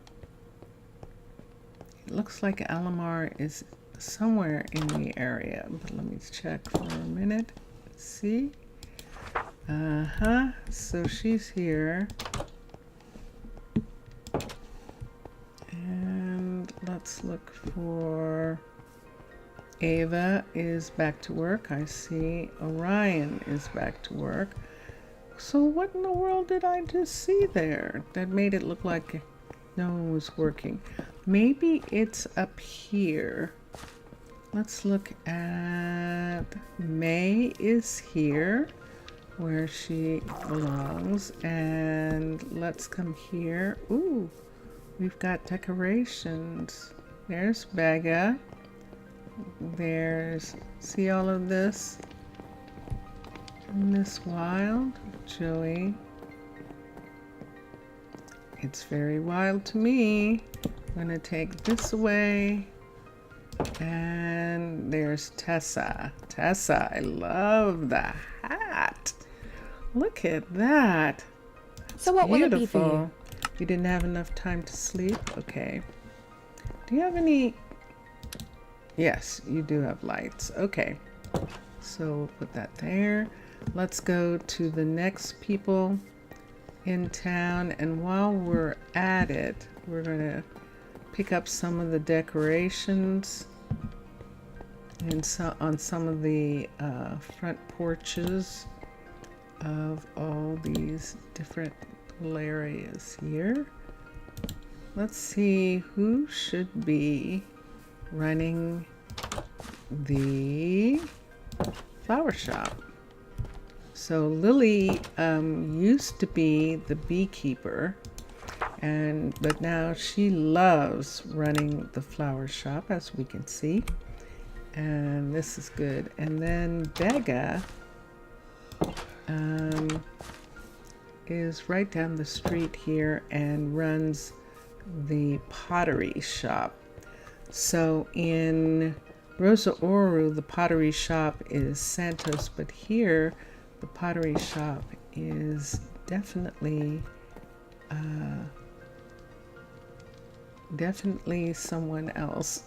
It looks like Alamar is somewhere in the area, but let me check for a minute. Let's see. So she's here. And let's look for... Ava is back to work. I see Orion is back to work. So what in the world did I just see there that made it look like no one was working? Maybe it's up here. Let's look at... May is here where she belongs, and let's come here. Ooh, we've got decorations. There's Baga. There's, see all of this? Miss Wild, Joey. It's very wild to me. I'm gonna take this away. And there's Tessa. Tessa, I love the hat. Look at that. That's so what beautiful. will it be for you? You didn't have enough time to sleep? Okay. Do you have any... Yes, you do have lights. Okay. So we'll put that there. Let's go to the next people in town. And while we're at it, we're going to pick up some of the decorations and on some of the front porches of all these different little areas here. Let's see who should be running the flower shop. So Lily used to be the beekeeper, But now she loves running the flower shop, as we can see. And this is good. And then Becca is right down the street here and runs the pottery shop. So in Rosa Ouro, the pottery shop is Santos, but here the pottery shop is definitely someone else.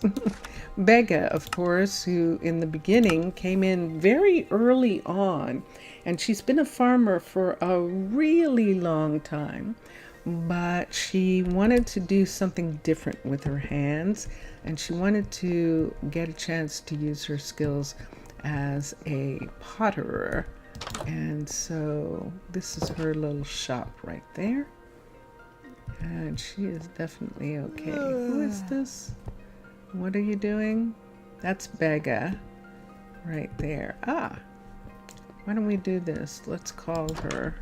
Becca, of course, who in the beginning came in very early on, and she's been a farmer for a really long time, but she wanted to do something different with her hands, and she wanted to get a chance to use her skills as a potterer. And so this is her little shop right there. And she is definitely okay. Who is this? What are you doing? That's Becca right there. Ah, why don't we do this? Let's call her.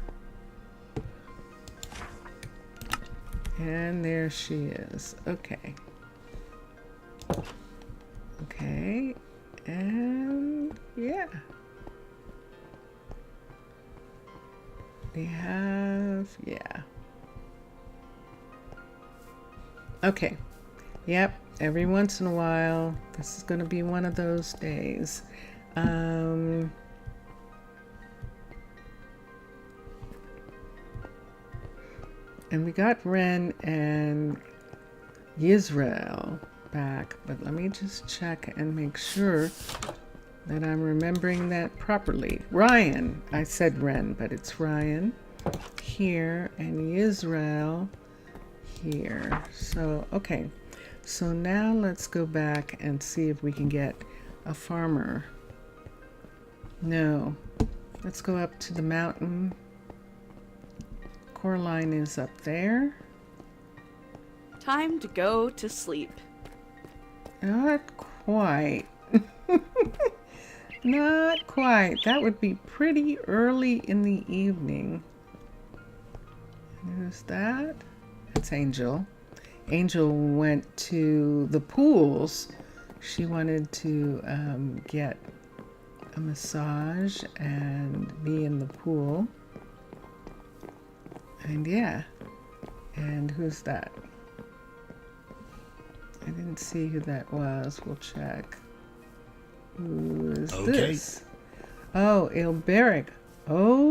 And there she is. Okay. Okay. And yeah. We have, yeah. Okay. Yep. Every once in a while, this is going to be one of those days. And we got Ren and Yisrael back, but let me just check and make sure that I'm remembering that properly. Ryan, I said Ren, but it's Ryan here and Yisrael here. So, okay. So now let's go back and see if we can get a farmer. No. Let's go up to the mountain. Coraline is up there. Time to go to sleep. Not quite. Not quite. That would be pretty early in the evening. Who's that? That's Angel. Angel went to the pools. She wanted to get a massage and be in the pool. And yeah. And who's that? I didn't see who that was. We'll check. Who is this? Oh, Ilberic. Oh.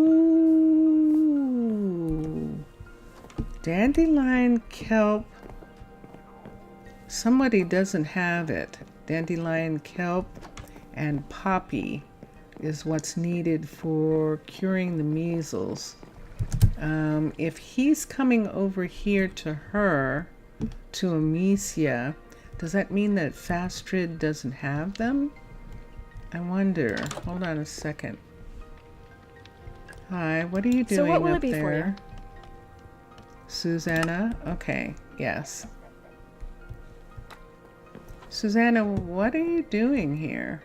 Dandelion kelp. Somebody doesn't have it. Dandelion kelp and poppy is what's needed for curing the measles. If he's coming over here to her, to Amicia, does that mean that Fastrid doesn't have them? I wonder. Hold on a second. Hi, what are you doing So what will up it be there? for you? Susanna? Okay, yes. Susanna, what are you doing here?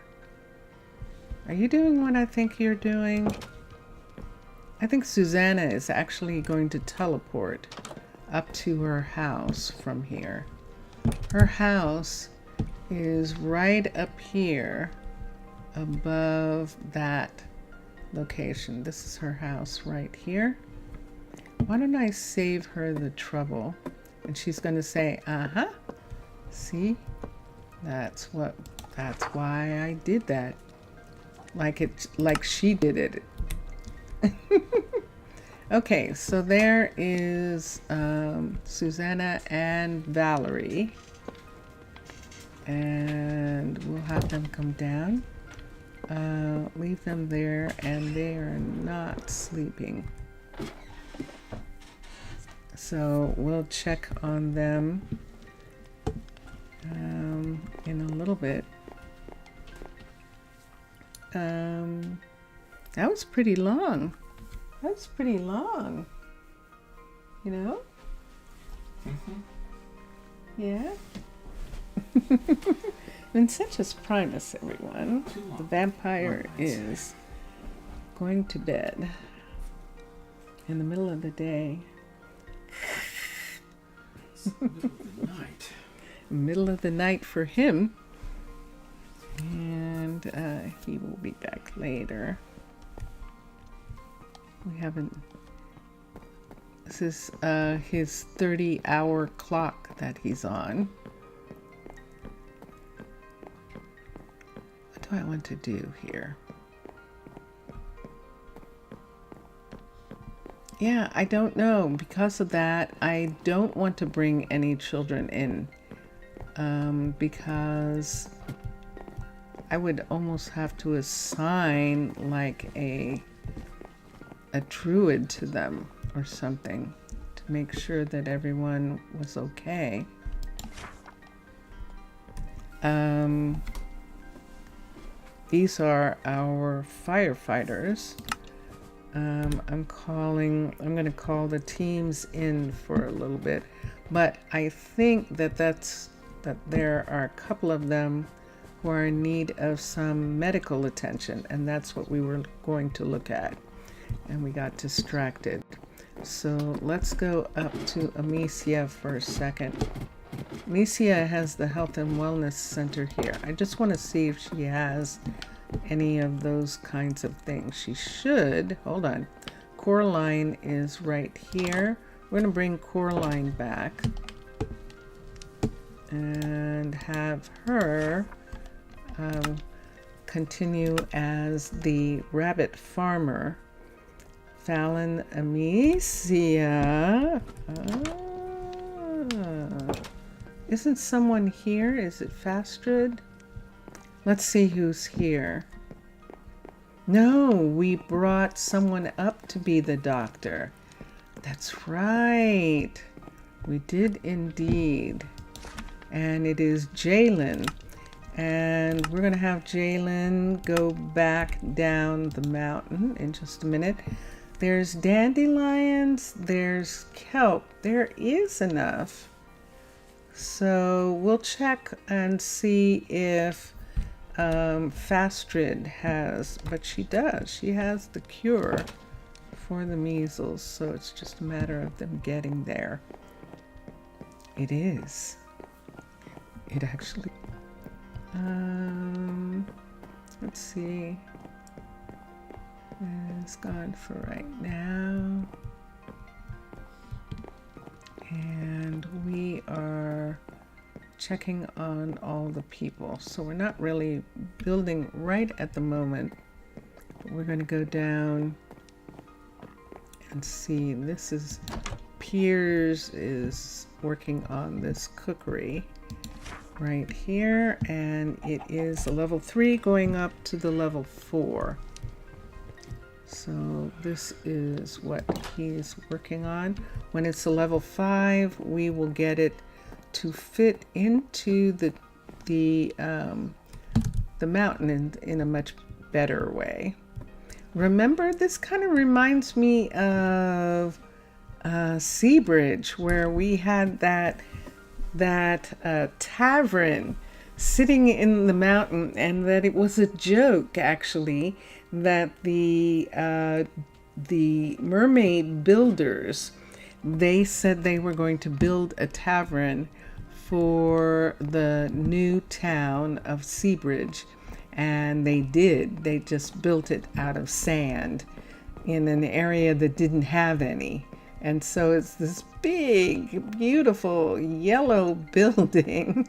Are you doing what I think you're doing? I think Susanna is actually going to teleport up to her house from here. Her house is right up here above that location. This is her house right here. Why don't I save her the trouble? And she's going to say, uh-huh. See? That's why I did that. Like she did it. Okay, so there is Susanna and Valerie. And we'll have them come down. Leave them there, and they are not sleeping. So we'll check on them in a little bit. That was pretty long. That's pretty long. You know? Yeah? Vincentius Primus, everyone. The vampire is going to bed in the middle of the day. Night. Middle of the night for him. And he will be back later. We haven't... This is his 30-hour clock that he's on. What do I want to do here? Yeah, I don't know. Because of that, I don't want to bring any children in. Because I would almost have to assign like a druid to them or something to make sure that everyone was okay. These are our firefighters. I'm going to call the teams in for a little bit, but I think that there are a couple of them who are in need of some medical attention, and that's what we were going to look at, and we got distracted. So let's go up to Amicia for a second. Amicia has the Health and Wellness Center here. I just want to see if she has any of those kinds of things. She should. Hold on. Coraline is right here. We're going to bring Coraline back and have her continue as the rabbit farmer. Fallon, Amicia. Isn't someone here? Is it Fastrid? Let's see who's here. No, we brought someone up to be the doctor. That's right. We did indeed. And it is Jalen. And we're going to have Jalen go back down the mountain in just a minute. There's dandelions. There's kelp. There is enough. So we'll check and see if Fastrid has, but she does. She has the cure for the measles, so it's just a matter of them getting there. It is. It actually. Let's see. It's gone for right now. And we are checking on all the people. So we're not really building right at the moment, but we're going to go down and see. This is Piers is working on this cookery right here, and it is a level 3 going up to the level 4. So this is what he's working on. When it's a level 5, we will get it to fit into the mountain in a much better way. Remember, this kind of reminds me of Seabridge, where we had that tavern sitting in the mountain, and that it was a joke actually that the mermaid builders, they said they were going to build a tavern for the new town of Seabridge, and they did. They just built it out of sand in an area that didn't have any. And so it's this big, beautiful yellow building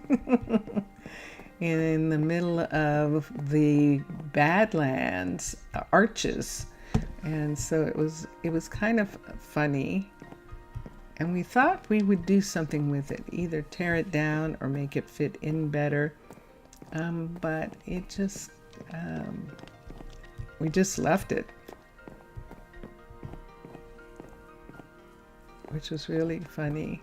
in the middle of the Badlands arches. And so it was kind of funny. And we thought we would do something with it, either tear it down or make it fit in better. But it just, we just left it, which was really funny.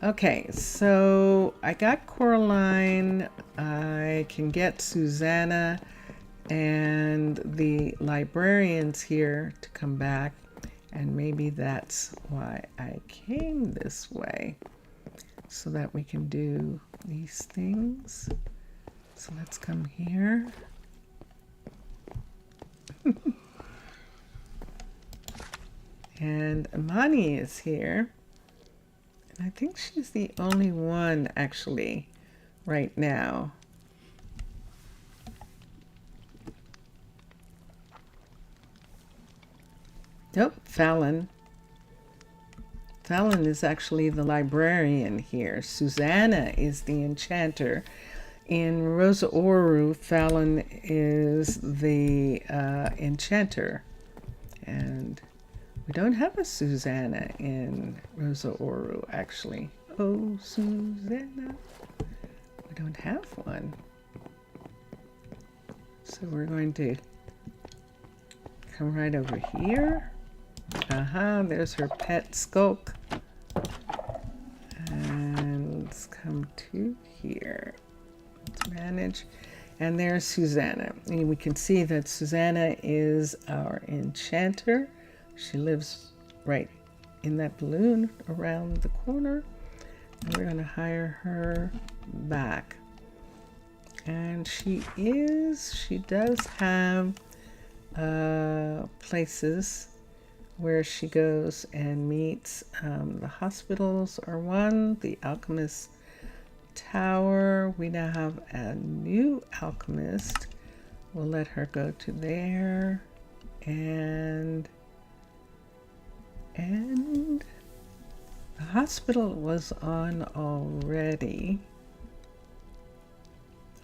Okay, so I got Coraline. I can get Susanna and the librarians here to come back. And maybe that's why I came this way, so that we can do these things. So let's come here. And Amani is here. I think she's the only one actually right now. Nope, Fallon. Fallon is actually the librarian here. Susanna is the enchanter. In Rosa Ouro, Fallon is the enchanter. And we don't have a Susanna in Rosa Ouro, actually. Oh, Susanna. We don't have one. So we're going to come right over here. There's her pet Skulk. And let's come to here. Let's manage. And there's Susanna. And we can see that Susanna is our enchanter. She lives right in that balloon around the corner. And we're going to hire her back. And she does have places where she goes and meets. The hospitals are one, the alchemist tower. We now have a new alchemist. We'll let her go to there. And the hospital was on already.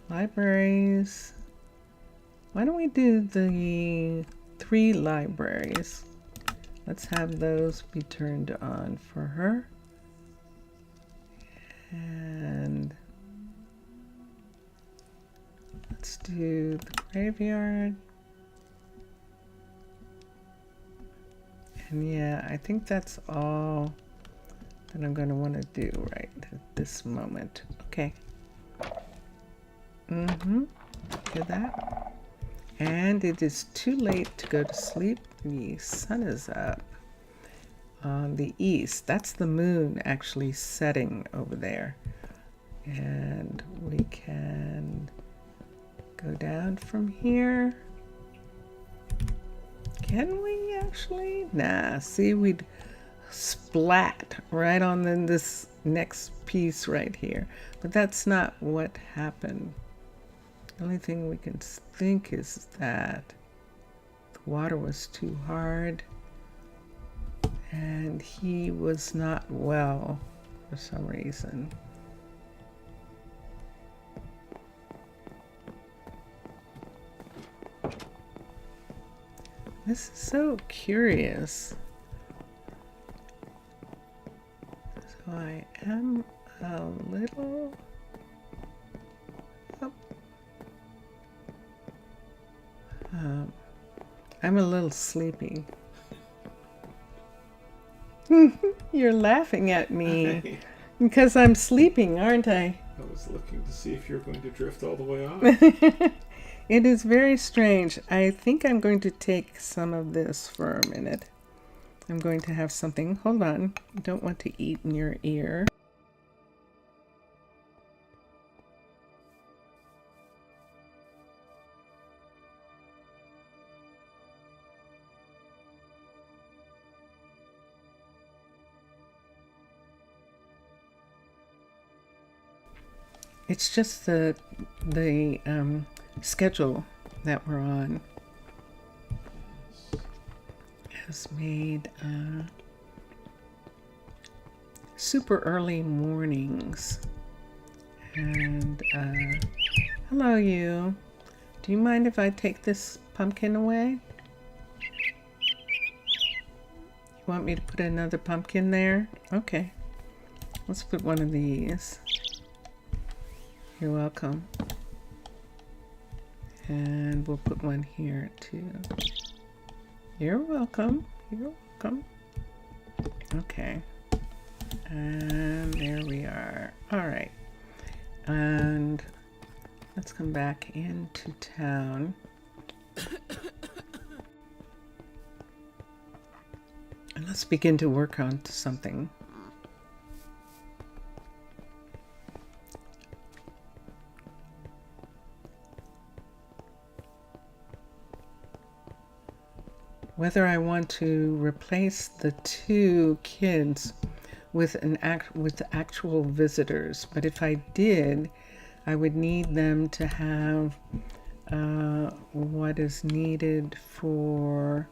Libraries. Why don't we do the 3 libraries? Let's have those be turned on for her. And let's do the graveyard. And yeah, I think that's all that I'm going to want to do right at this moment. Okay. Hear that? And it is too late to go to sleep. The sun is up on the east. That's the moon actually setting over there. And we can go down from here. Can we actually? Nah, see, we'd splat right on this next piece right here. But that's not what happened. The only thing we can think is that the water was too hard and he was not well for some reason. This is so curious. So I am a little... I'm a little sleepy. You're laughing at me because I'm sleeping, aren't I? I was looking to see if you're going to drift all the way off. It is very strange. I think I'm going to take some of this for a minute. I'm going to have something. Hold on. I don't want to eat in your ear. It's just the schedule that we're on has made super early mornings. And hello, you. Do you mind if I take this pumpkin away? You want me to put another pumpkin there? Okay. Let's put one of these. You're welcome. And we'll put one here too. You're welcome. You're welcome. Okay. And there we are. All right. And let's come back into town. And let's begin to work on something. Whether I want to replace the 2 kids with actual visitors. But if I did, I would need them to have what is needed for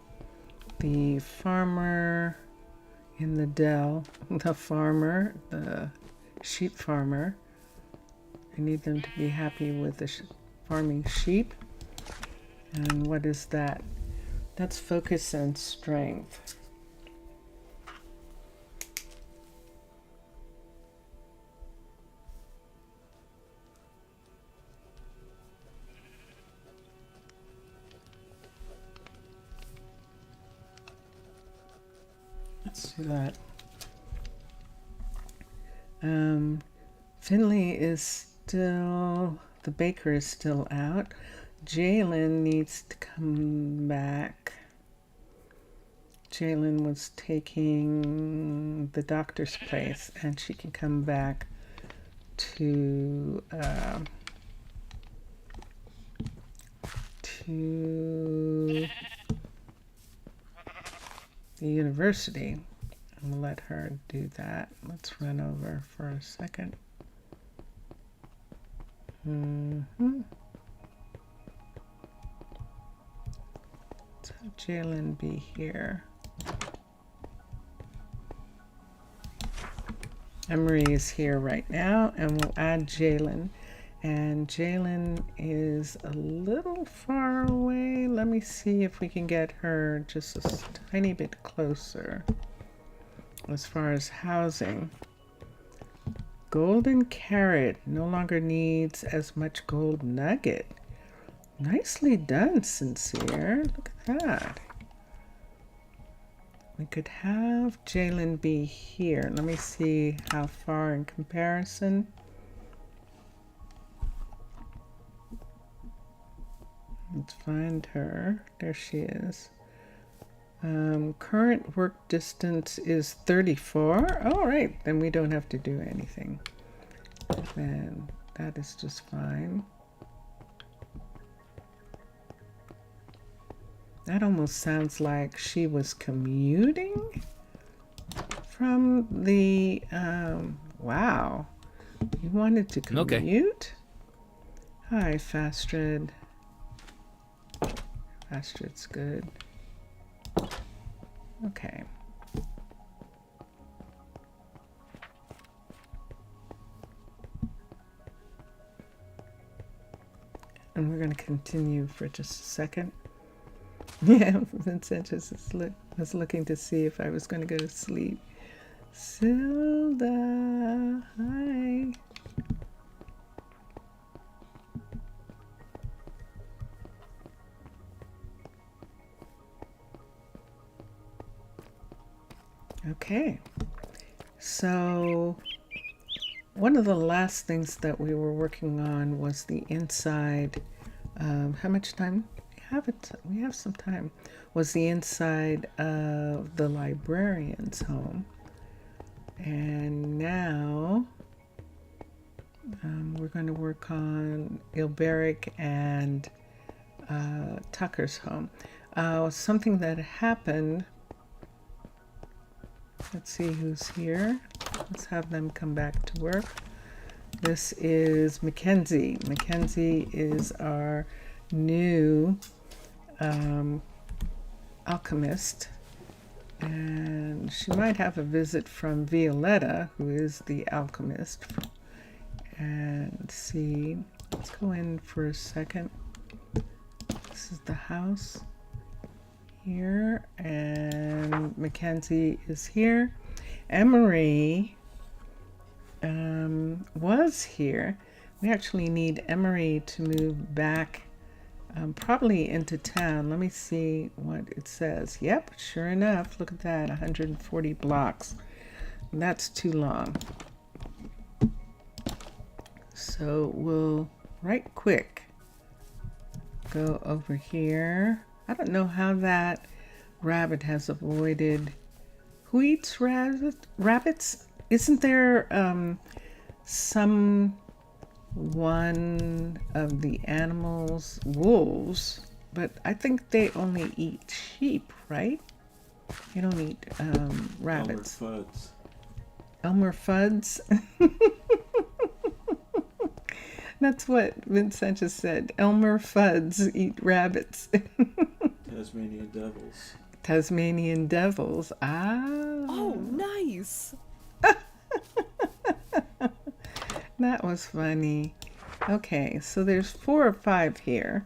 the farmer in the dell, the sheep farmer. I need them to be happy with the farming sheep. And what is that? That's focus and strength. Let's do that. Finley is still, the baker is still out. Jalen needs to come back. Jalen was taking the doctor's place, and she can come back to the university. I'm gonna let her do that. Let's run over for a second. Let's have Jalen be here. Emery is here right now, and we'll add Jalen. And Jalen is a little far away. Let me see if we can get her just a tiny bit closer as far as housing. Golden carrot no longer needs as much gold nugget. Nicely done, Sincere. Look at that. We could have Jalen be here. Let me see how far in comparison. Let's find her. There she is. Current work distance is 34. All right, then we don't have to do anything. Then that is just fine. That almost sounds like she was commuting from the, wow. You wanted to commute? Okay. Hi, Fastred. Fastred's good. Okay. And we're going to continue for just a second. Yeah, Vincent just was looking to see if I was going to go to sleep. Silda, hi. Okay, so one of the last things that we were working on was the inside. How much time? We have some time. Was the inside of the librarian's home, and now we're going to work on Ilberic and Tucker's home. Something that happened. Let's see who's here. Let's have them come back to work. This is Mackenzie. Mackenzie is our new alchemist. And she might have a visit from Violetta, who is the alchemist. And see, let's go in for a second. This is the house here, and Mackenzie is here. Emery was here. We actually need Emery to move back probably into town. Let me see what it says. Yep, sure enough, look at that, 140 blocks. That's too long. So we'll right quick go over here. I don't know how that rabbit has avoided. Who eats rabbits? Isn't there some one of the animals, wolves, but I think they only eat sheep, right? They don't eat rabbits. Fuds. Elmer Fuds. That's what Vincent just said. Elmer Fuds eat rabbits. Tasmanian devils. Tasmanian devils. Ah. Oh, nice. That was funny. Okay, so there's 4 or 5 here.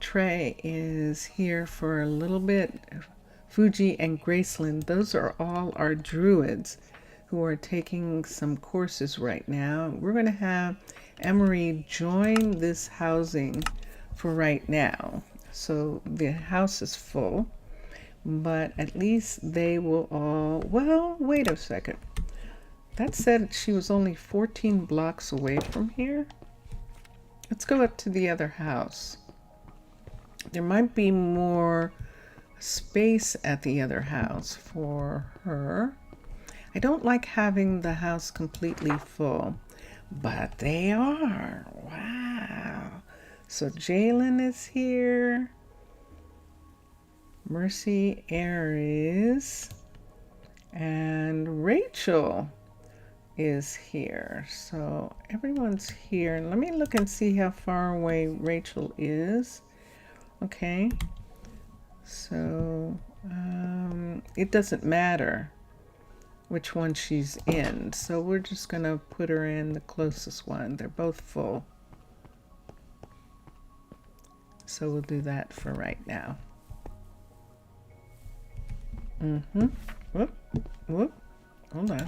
Trey is here for a little bit. Fuji and Graceland, those are all our druids who are taking some courses right now. We're going to have Emery join this housing for right now. So the house is full, but at least they will all, well, wait a second. That said she was only 14 blocks away from here. Let's go up to the other house. There might be more space at the other house for her. I don't like having the house completely full, but they are. Wow. So Jalen is here. Mercy Aries. And Rachel is here. So everyone's here. Let me look and see how far away Rachel is. Okay. So it doesn't matter which one she's in. So we're just going to put her in the closest one. They're both full. So we'll do that for right now. Whoop, whoop. Hold on.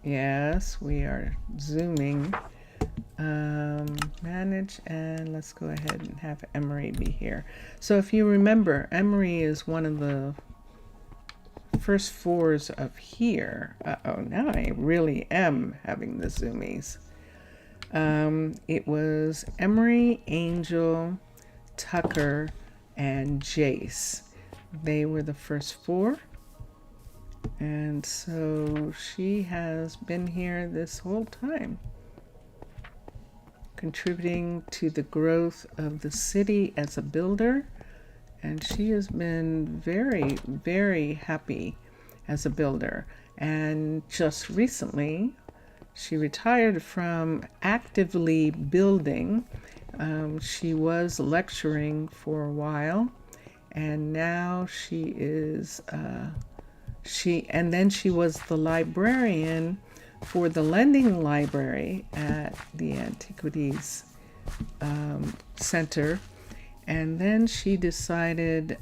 Yes, we are zooming. Manage, and let's go ahead and have Emery be here. So if you remember, Emery is one of the first 4s of here. Uh-oh, now I really am having the zoomies. It was Emery, Angel, Tucker, and Jace. They were the first 4. And so she has been here this whole time, contributing to the growth of the city as a builder. And she has been very, very happy as a builder. And just recently, she retired from actively building. She was lecturing for a while, and now she is, and then she was the librarian for the lending library at the Antiquities Center. And then she decided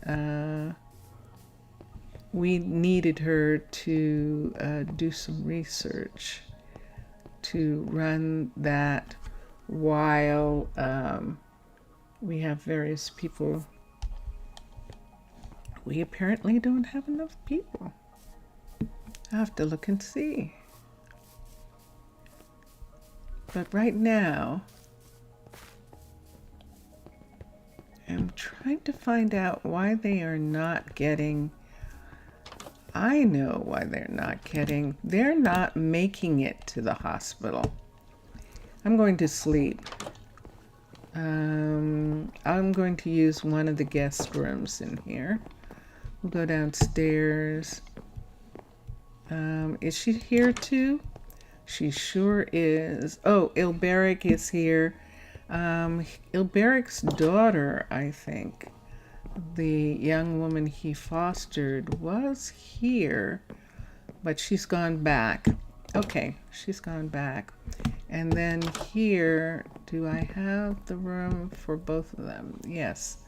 we needed her to do some research to run that while we have various people. We apparently don't have enough people. I have to look and see. But right now, I'm trying to find out why they are not getting. I know why they're not getting. They're not making it to the hospital. I'm going to sleep. I'm going to use one of the guest rooms in here. We'll go downstairs. Is she here too? She sure is. Oh, Ilberic is here. Ilberic's daughter, I think, the young woman he fostered, was here, but she's gone back. Okay, she's gone back. And then here, do I have the room for both of them? Yes.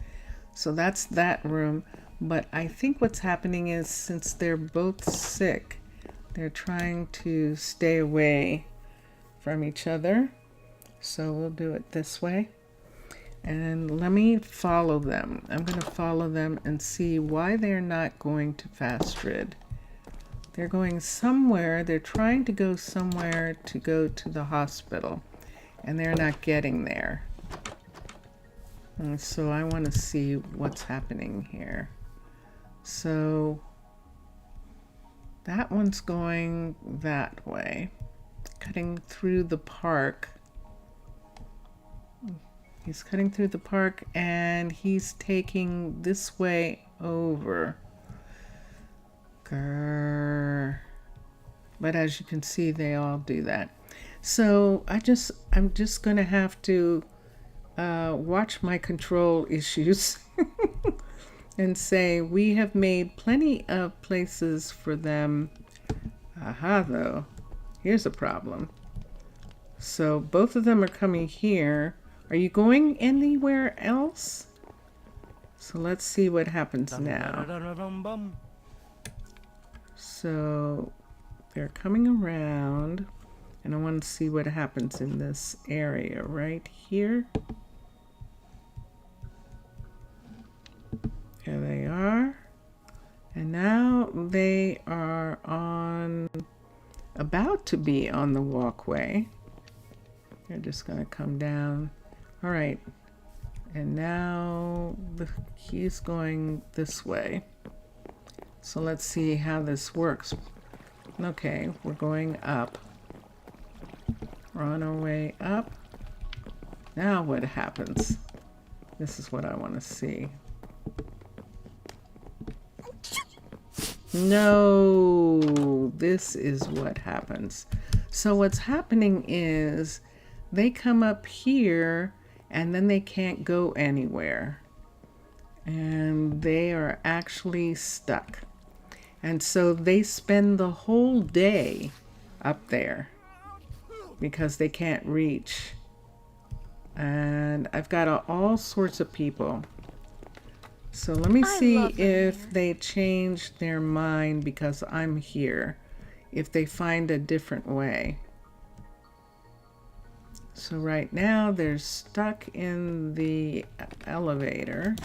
So that's that room. But I think what's happening is, since they're both sick, they're trying to stay away from each other. So we'll do it this way. And let me follow them. I'm going to follow them and see why they're not going to Fastrid. They're going somewhere. They're trying to go somewhere to go to the hospital, and they're not getting there. And so I want to see what's happening here. So that one's going that way, cutting through the park. He's cutting through the park, and he's taking this way over. Grrr. But as you can see, they all do that. So I'm just gonna have to watch my control issues and say we have made plenty of places for them. Aha, though, here's a problem. So both of them are coming here. Are you going anywhere else? So let's see what happens now. So they're coming around, and I want to see what happens in this area right here. There they are. And now they are about to be on the walkway. They're just going to come down. All right. And now he's going this way. So let's see how this works. Okay, we're going up. We're on our way up. Now what happens? This is what I want to see. No, this is what happens. So what's happening is they come up here and then they can't go anywhere. And they are actually stuck. And so they spend the whole day up there because they can't reach. And I've got all sorts of people. So let me see if they change their mind because I'm here. If they find a different way. So right now they're stuck in the elevator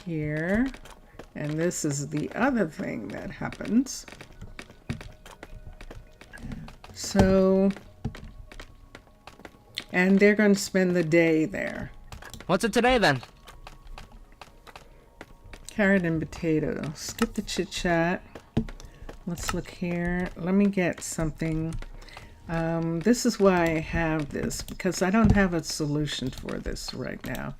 here. And this is the other thing that happens. So, and they're going to spend the day there. What's it today then? Carrot and potato. Skip the chit chat. Let's look here. Let me get something. This is why I have this, because I don't have a solution for this right now.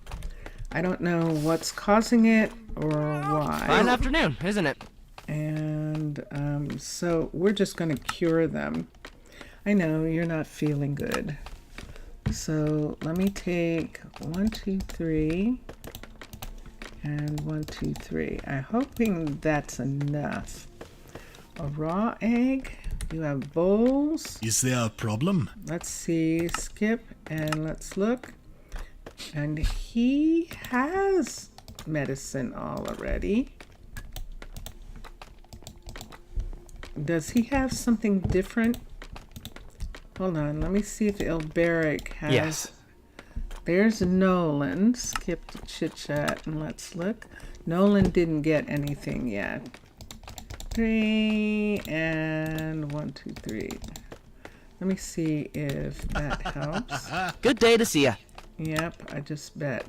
I don't know what's causing it or why. Fine afternoon, isn't it? And so we're just going to cure them. I know you're not feeling good. So let me take 1, 2, 3 and 1, 2, 3. I'm hoping that's enough. A raw egg. You have bowls. Is there a problem? Let's see. Skip and let's look. And he has medicine already. Does he have something different? Hold on, let me see if Ilberic has. Yes. There's Nolan. Skip the chit chat and let's look. Nolan didn't get anything yet. 3 and 1, 2, 3. Let me see if that helps. Good day to see ya. Yep, I just bet.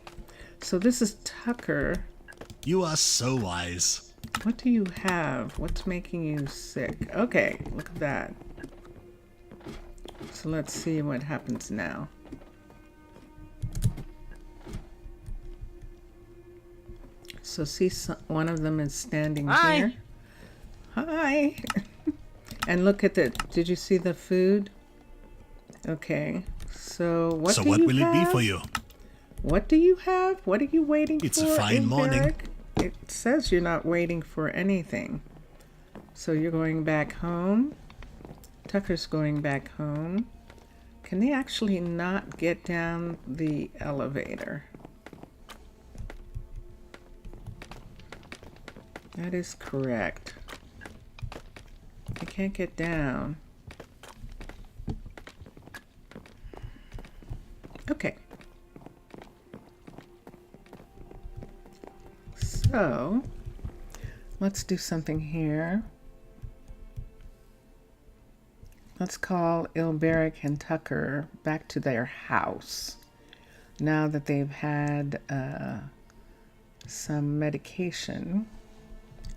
So this is Tucker. You are so wise. What do you have? What's making you sick? Okay, look at that. So let's see what happens now. So see, one of them is standing Hi. here. Hi. And look at the, did you see the food? Okay. So what So do what you will have? it be for you? What do you have? What are you waiting It's for? a fine morning. Ilberic? It says you're not waiting for anything. So you're going back home. Tucker's going back home. Can they actually not get down the elevator? That is correct. They can't get down. Okay. So, let's do something here. Let's call Ilberic and Tucker back to their house. Now that they've had some medication,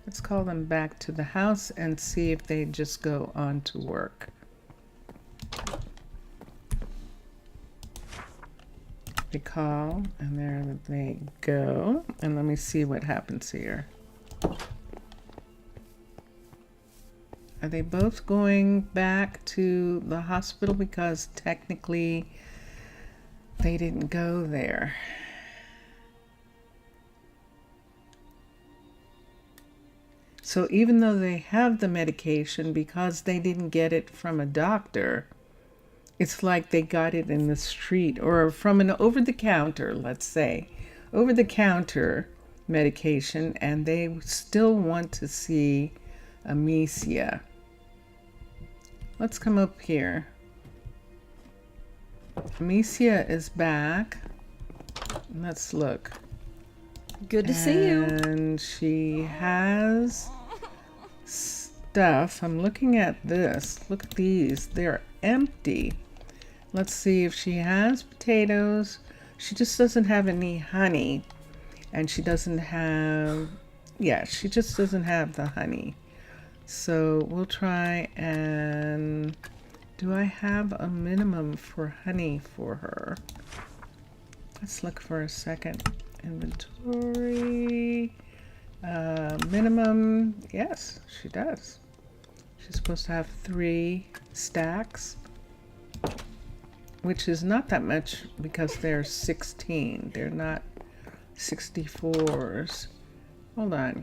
let's call them back to the house and see if they just go on to work. They call, and there they go. And let me see what happens here. Are they both going back to the hospital? Because technically they didn't go there. So even though they have the medication, because they didn't get it from a doctor, it's like they got it in the street or from an over-the-counter, let's say, over-the-counter medication, and they still want to see Amicia. Let's come up here. Amicia is back. Let's look. Good to see you. And she has stuff. I'm looking at this. Look at these. They're empty. Let's see if she has potatoes. She just doesn't have any honey. And she doesn't have... Yeah, she just doesn't have the honey. So we'll try and... Do I have a minimum for honey for her? Let's look for a second. Inventory. Minimum. Yes, she does. She's supposed to have 3 stacks, which is not that much because they're 16. They're not 64s. Hold on.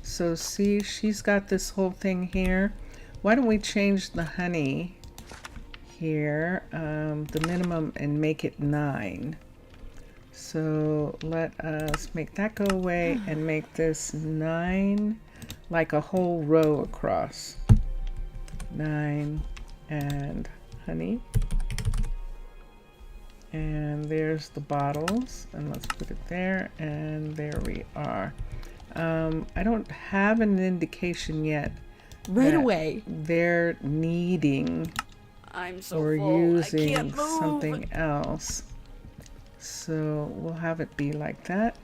So see, she's got this whole thing here. Why don't we change the honey here, the minimum, and make it 9. So let us make that go away and make this 9, like a whole row across. 9 and honey. And there's the bottles, and let's put it there, and there we are. I don't have an indication yet Right away. they're needing I'm so or full. I using can't move. something else. So we'll have it be like that.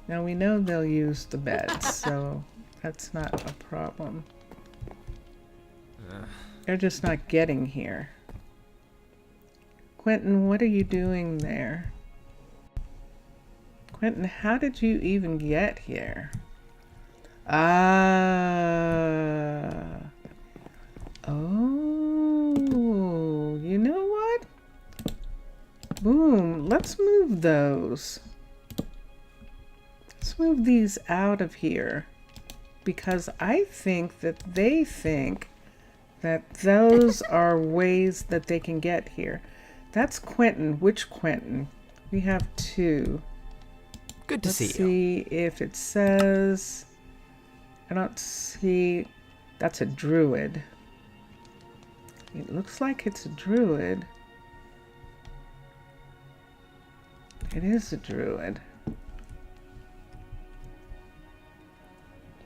Now we know they'll use the beds, so that's not a problem. They're just not getting here. Quentin, what are you doing there? Quentin, how did you even get here? Ah. Oh, you know what? Boom, let's move those. Let's move these out of here. Because I think that they think that those are ways that they can get here. That's Quentin. Which Quentin? We have 2. Good to Let's see you. see if it says... I don't see... That's a druid. It looks like it's a druid. It is a druid.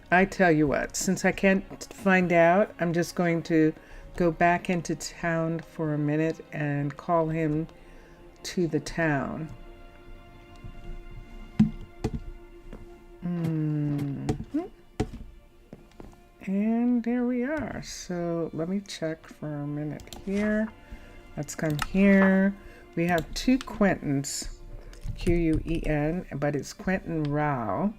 I tell you what, since I can't find out, I'm just going to go back into town for a minute and call him to the town. And there we are. So let me check for a minute here. Let's come here. We have 2 Quentins, Q-U-E-N, but it's Quentin Rao.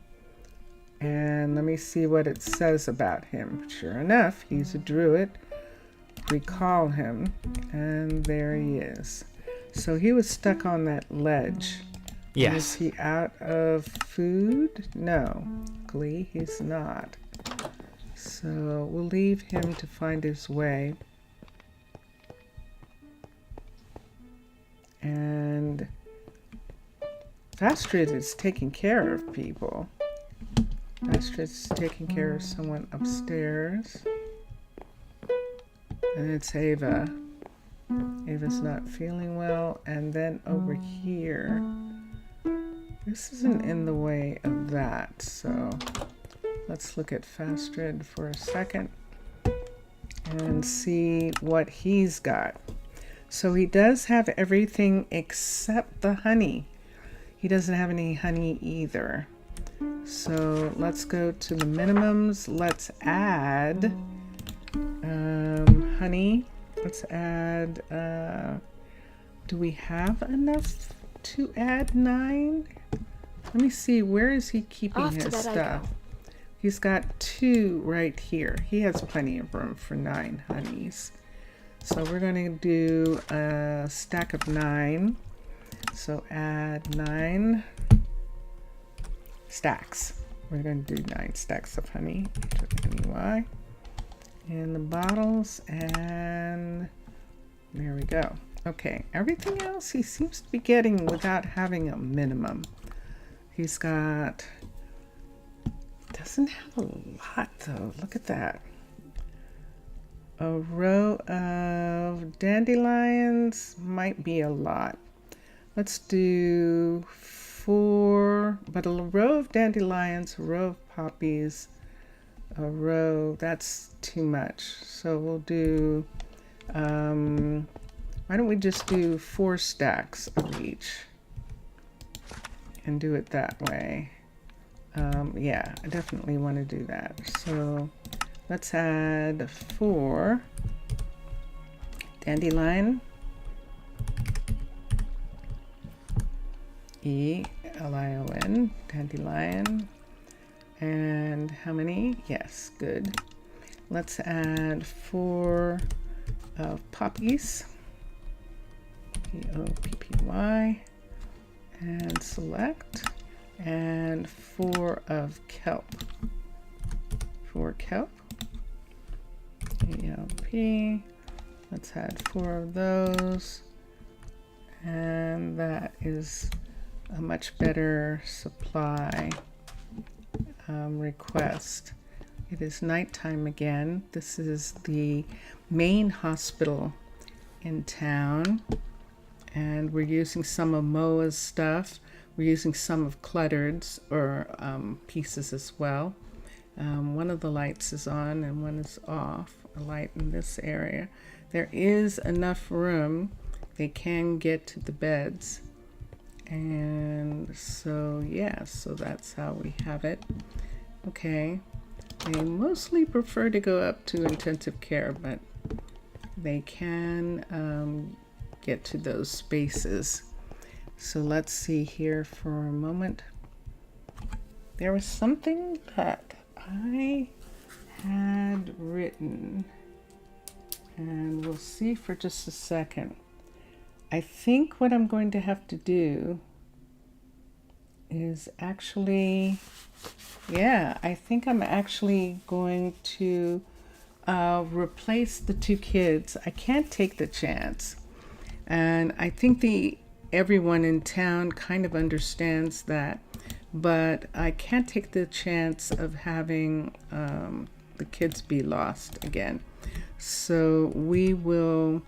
And let me see what it says about him. Sure enough, he's a druid. We call him, and there he is. So he was stuck on that ledge. Yes. Is he out of food? No, Glee, he's not. So we'll leave him to find his way. And Astrid is taking care of people. Astrid's taking care of someone upstairs. And it's Ava. Ava's not feeling well. And then over here, this isn't in the way of that. So let's look at Fastrid for a second and see what he's got. So he does have everything except the honey. He doesn't have any honey either. So let's go to the minimums. Let's add honey. Let's add, do we have enough to add 9? Let me see, where is he keeping Off to his bed I stuff? go. He's got 2 right here. He has plenty of room for 9 honeys. So we're going to do a stack of 9. So add 9 stacks. We're going to do 9 stacks of honey. H-O-N-E-Y. In the bottles, and there we go. Okay, everything else he seems to be getting without having a minimum. He's got, doesn't have a lot though. Look at that. A row of dandelions might be a lot. Let's do 4, but a row of dandelions, a row of poppies, a row, that's too much. So we'll do, why don't we just do 4 stacks of each and do it that way. Yeah, I definitely want to do that. So let's add 4 dandelion, E-L-I-O-N, dandelion. And how many? Yes, good. Let's add 4 of poppies, P-O-P-P-Y, and select, and 4 of kelp. 4 kelp, E-L-P. Let's add 4 of those, and that is a much better supply request. It is nighttime again. This is the main hospital in town, and we're using some of Moa's stuff. We're using some of Cluttered's or pieces as well. One of the lights is on and one is off, a light in this area. There is enough room. They can get to the beds. And so, yeah, so that's how we have it. Okay, they mostly prefer to go up to intensive care, but they can get to those spaces. So let's see here for a moment. There was something that I had written, and we'll see for just a second. I think what I'm going to have to do is actually, yeah, I think I'm actually going to replace the 2 kids. I can't take the chance. And I think everyone in town kind of understands that, but I can't take the chance of having the kids be lost again. So we will,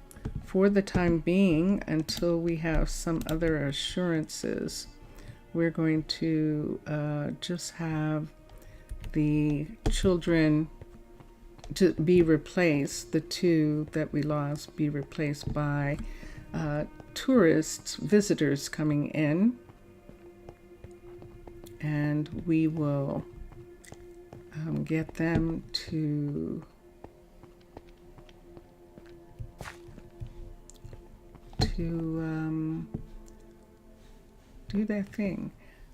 for the time being, until we have some other assurances, we're going to just have the children to be replaced, the 2 that we lost be replaced by tourists, visitors coming in, and we will get them to do their thing.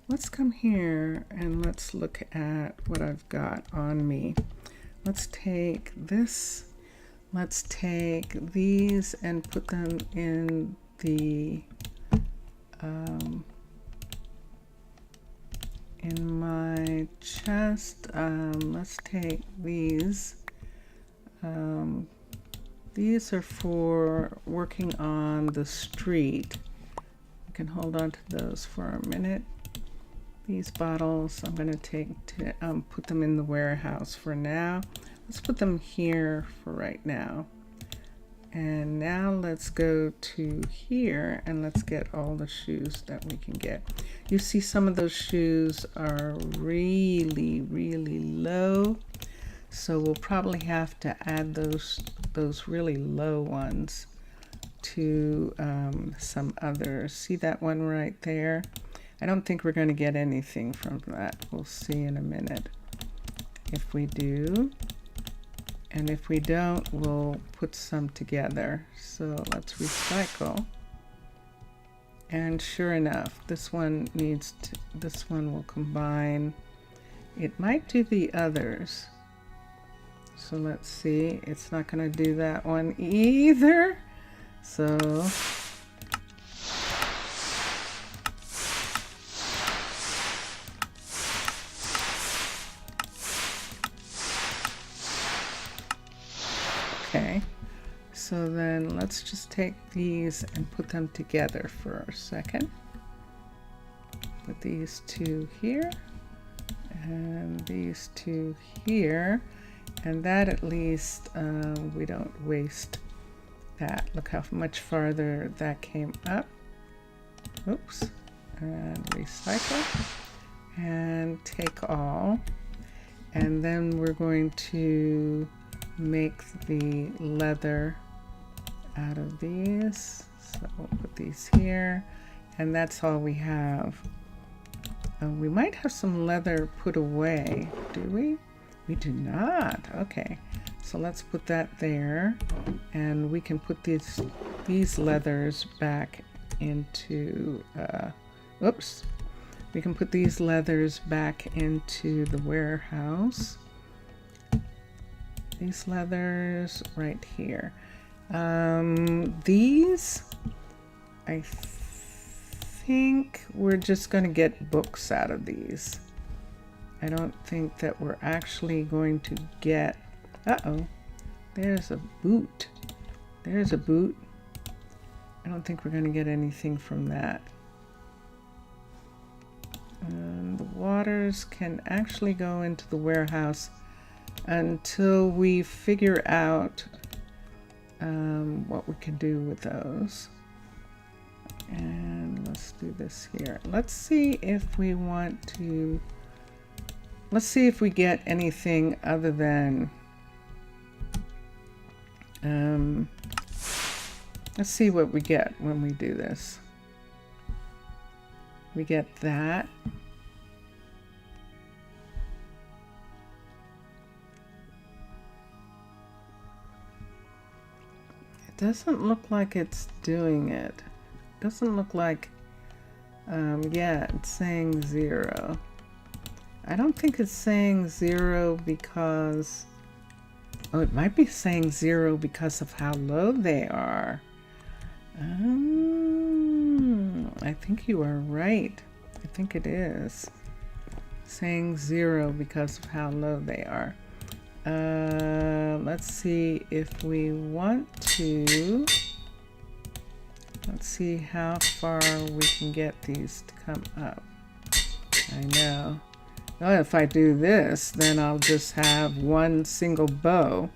Let's come here and let's look at what I've got on me. Let's take this, let's take these and put them in the in my chest. Let's take these. These are for working on the street. You can hold on to those for a minute. These bottles, I'm going to take to put them in the warehouse for now. Let's put them here for right now. And now let's go to here and let's get all the shoes that we can get. You see some of those shoes are really, really low. So we'll probably have to add those really low ones to some others. See that one right there? I don't think we're going to get anything from that. We'll see in a minute if we do. And if we don't, we'll put some together. So let's recycle. And sure enough, this one will combine It might do the others. So let's see. It's not going to do that one either. So okay. So then let's just take these and put them together for a second. Put these two here and these two here, and that at least we don't waste that. Look how much farther that came up. Oops. And recycle and take all, and then we're going to make the leather out of these. So we'll put these here, and that's all we have. We might have some leather put away. Do we? We do not. Okay, so let's put that there, and we can put these leathers back into oops, we can put these leathers back into the warehouse. These leathers right here. These, I think we're just going to get books out of these. I don't think that we're actually going to get, uh-oh, there's a boot. There's a boot. I don't think we're going to get anything from that. The waters can actually go into the warehouse until we figure out what we can do with those. And let's do this here. Let's see if we want to, let's see if we get anything other than, let's see what we get when we do this. We get that. It doesn't look like it's doing it. Doesn't look like, yeah, it's saying 0. I don't think it's saying 0 because, oh, it might be saying 0 because of how low they are. I think you are right. I think it is saying 0 because of how low they are. Let's see if we want to. Let's see how far we can get these to come up. I know. Oh, if I do this, then I'll just have one single bow.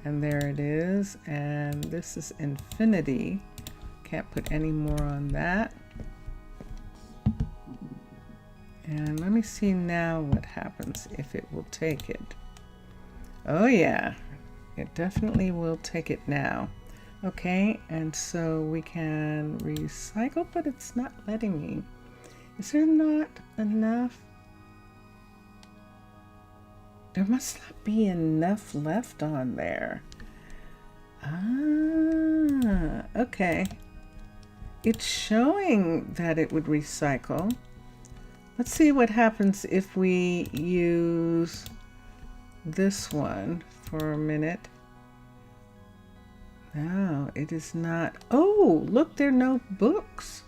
And there it is. And this is infinity. Can't put any more on that. And let me see now what happens if it will take it. Oh yeah, it definitely will take it now. Okay, and so we can recycle, but it's not letting me. Is there not enough? There must not be enough left on there. Ah, okay. It's showing that it would recycle. Let's see what happens if we use this one for a minute. No, it is not. Oh, look, there are no books.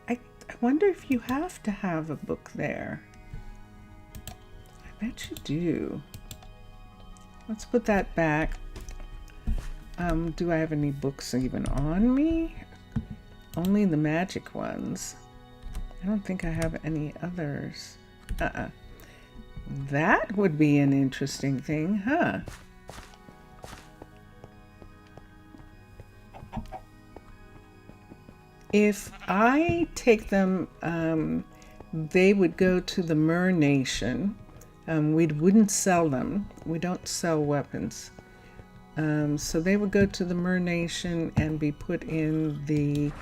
I wonder if you have to have a book there. I bet you do. Let's put that back. Do I have any books even on me? Only the magic ones. I don't think I have any others. That would be an interesting thing, huh? If I take them, they would go to the Mer Nation. We wouldn't sell them. We don't sell weapons. So they would go to the Mer Nation and be put in the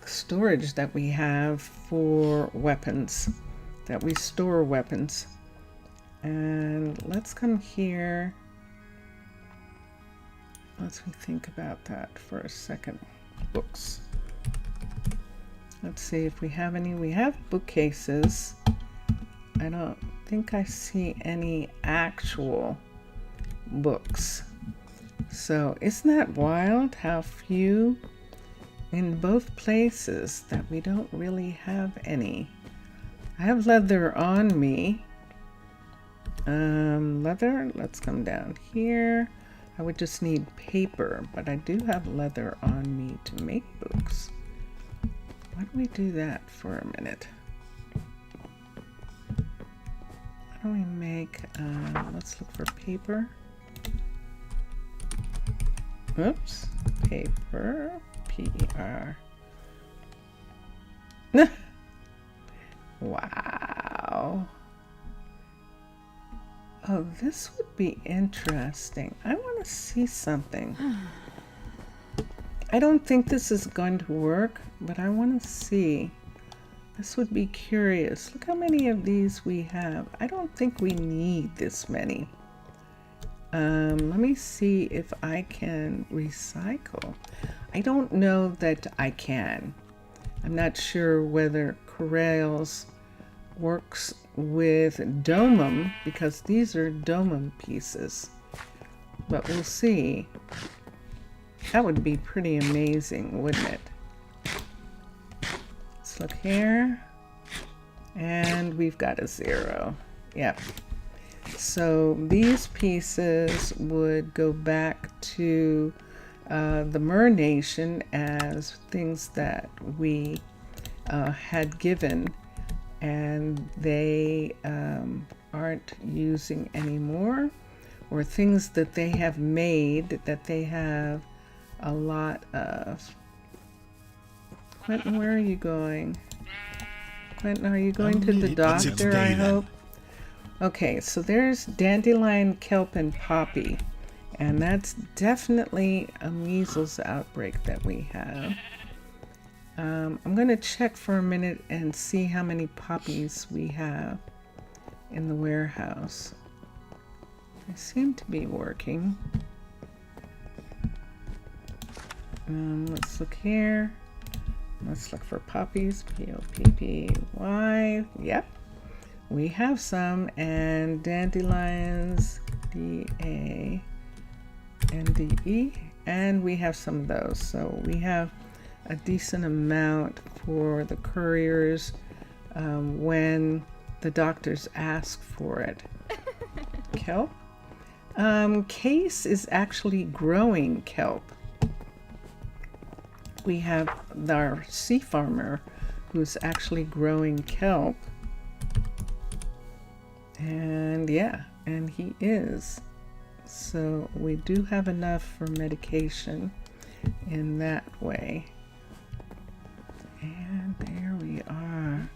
storage that we have for weapons, that we store weapons. And let's come here. Let's think about that for a second. Books. Let's see if we have any. We have bookcases. I don't think I see any actual books. So isn't that wild how few in both places that we don't really have any? I have leather on me. Leather, let's come down here. I would just need paper, but I do have leather on me to make books. Why don't we do that for a minute? How do we make, let's look for paper. Oops, paper, P-E-R. Wow. Oh, this would be interesting. I want to see something. I don't think this is going to work, but I want to see. This would be curious. Look how many of these we have. I don't think we need this many. Let me see if I can recycle. I don't know that I can. I'm not sure whether Corrales works with domum, because these are domum pieces, but we'll see. That would be pretty amazing, wouldn't it? Let's look here, and we've got a 0. Yep. So these pieces would go back to the Mer Nation as things that we had given, and they aren't using anymore, or things that they have made that they have a lot of. Quentin, where are you going? Quentin, are you going to the doctor, I hope? Okay, so there's dandelion, kelp, and poppy, and that's definitely a measles outbreak that we have. I'm going to check for a minute and see how many poppies we have in the warehouse. They seem to be working. Let's look here. Let's look for poppies. P-O-P-P-Y. Yep. We have some. And dandelions. D-A-N-D-E. And we have some of those. So we have a decent amount for the couriers when the doctors ask for it. Kelp. Case is actually growing kelp. We have our sea farmer who's actually growing kelp. And yeah, and he is. So we do have enough for medication in that way. And there we are.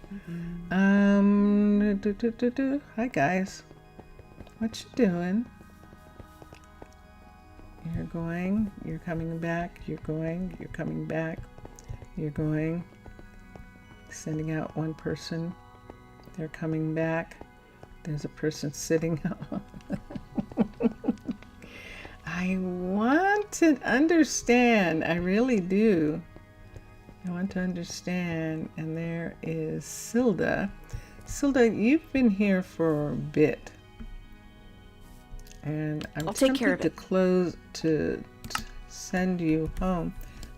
Hi guys. What you doing? You're going, you're coming back, you're going, you're coming back, you're going. Sending out one person. They're coming back. There's a person sitting on. I want to understand. I really do. I want to understand. And there is Silda. Silda, you've been here for a bit. And I'm I'll take care of tempted it. to close to send you home.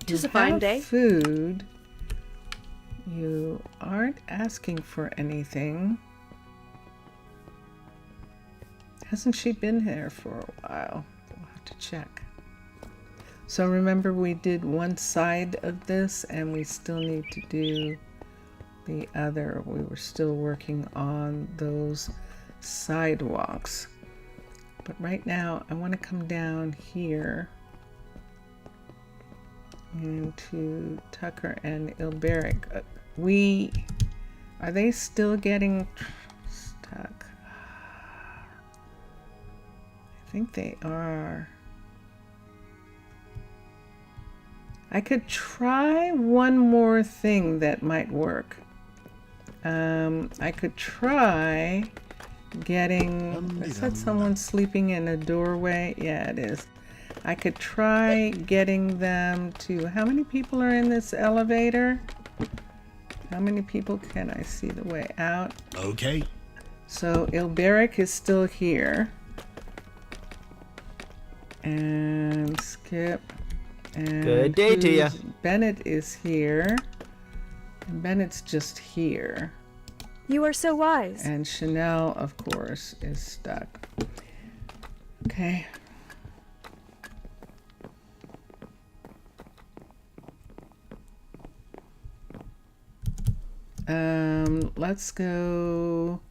Tis You a fine have day. food. You aren't asking for anything. Hasn't she been here for a while? We'll have to check. So remember, we did one side of this and we still need to do the other. We were still working on those sidewalks. But right now I want to come down here into Tucker and Ilberic. Are they still getting stuck? I think they are. I could try one more thing that might work. I could try getting, I said someone sleeping in a doorway. Yeah, it is. I could try getting them to, how many people are in this elevator? How many people can I see the way out? Okay. So Ilberic is still here. And Skip. And Good day to ya. Bennett is here. And Bennett's just here. You are so wise. And Chanel, of course, is stuck. Okay. Let's go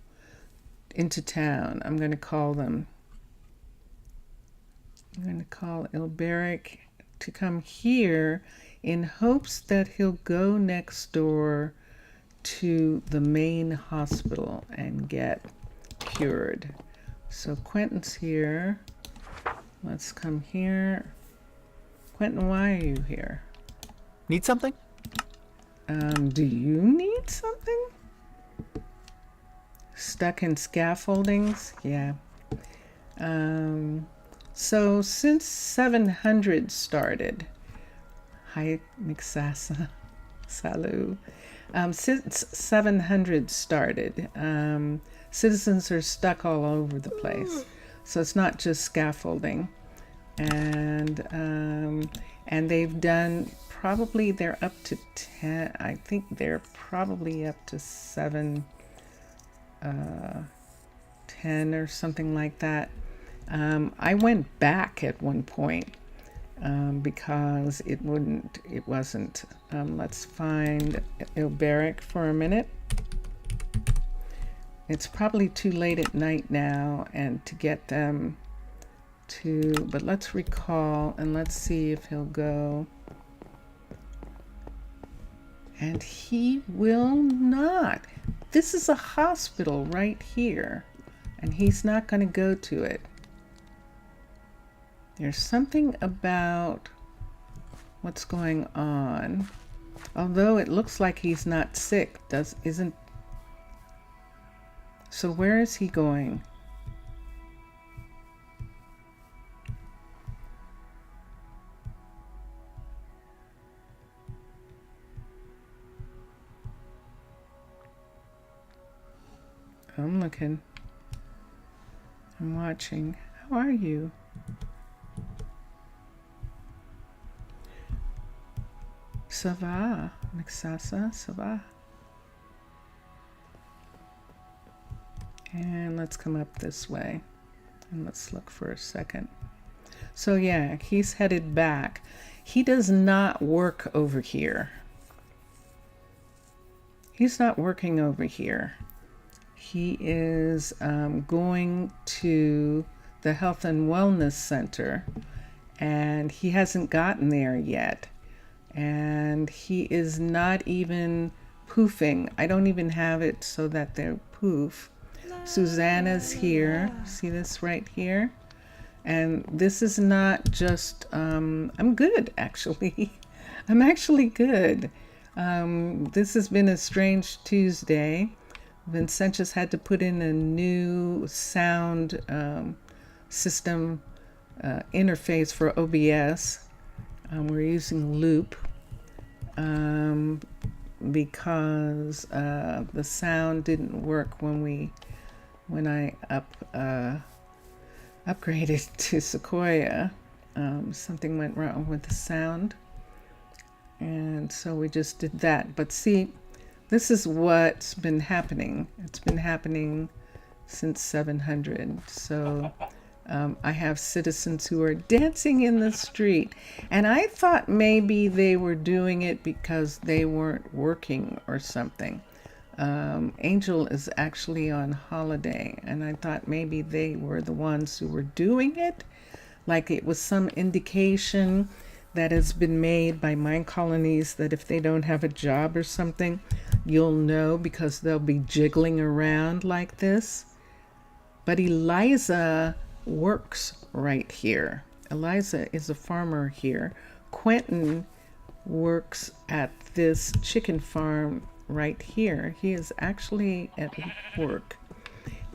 into town. I'm going to call them. I'm going to call Ilberic to come here in hopes that he'll go next door to the main hospital and get cured. So Quentin's here. Let's come here. Quentin, why are you here? Need something? Do you need something? Stuck in scaffoldings? Yeah. So since 700 started, hi Mixasa, salut. Since 700 started, citizens are stuck all over the place. So it's not just scaffolding. And they've done, probably they're up to 10, I think they're probably up to 10 or something like that. I went back at one point because it wasn't. Let's find Ilberic for a minute. It's probably too late at night now and to get them to, but let's recall and let's see if he'll go. And he will not. This is a hospital right here, and he's not going to go to it. There's something about what's going on. Although it looks like he's not sick, isn't. So where is he going? I'm looking. I'm watching. How are you? Ça va, Mixasa, ça va. And let's come up this way. And let's look for a second. So yeah, he's headed back. He does not work over here. He's not working over here. He is going to the Health and Wellness Center, and he hasn't gotten there yet. And he is not even poofing. I don't even have it so that they're poof. Susanna's here. See this right here? And this is not just, I'm good actually. I'm actually good. This has been a strange Tuesday. Vincentius had to put in a new sound system interface for OBS. We're using Loop because the sound didn't work when I upgraded to Sequoia. Something went wrong with the sound, and so we just did that. But see, this is what's been happening. It's been happening since 700. So I have citizens who are dancing in the street. And I thought maybe they were doing it because they weren't working or something. Angel is actually on holiday. And I thought maybe they were the ones who were doing it. Like it was some indication that has been made by Minecolonies that if they don't have a job or something, you'll know because they'll be jiggling around like this. But Eliza works right here. Eliza is a farmer here. Quentin works at this chicken farm right here. He is actually at work.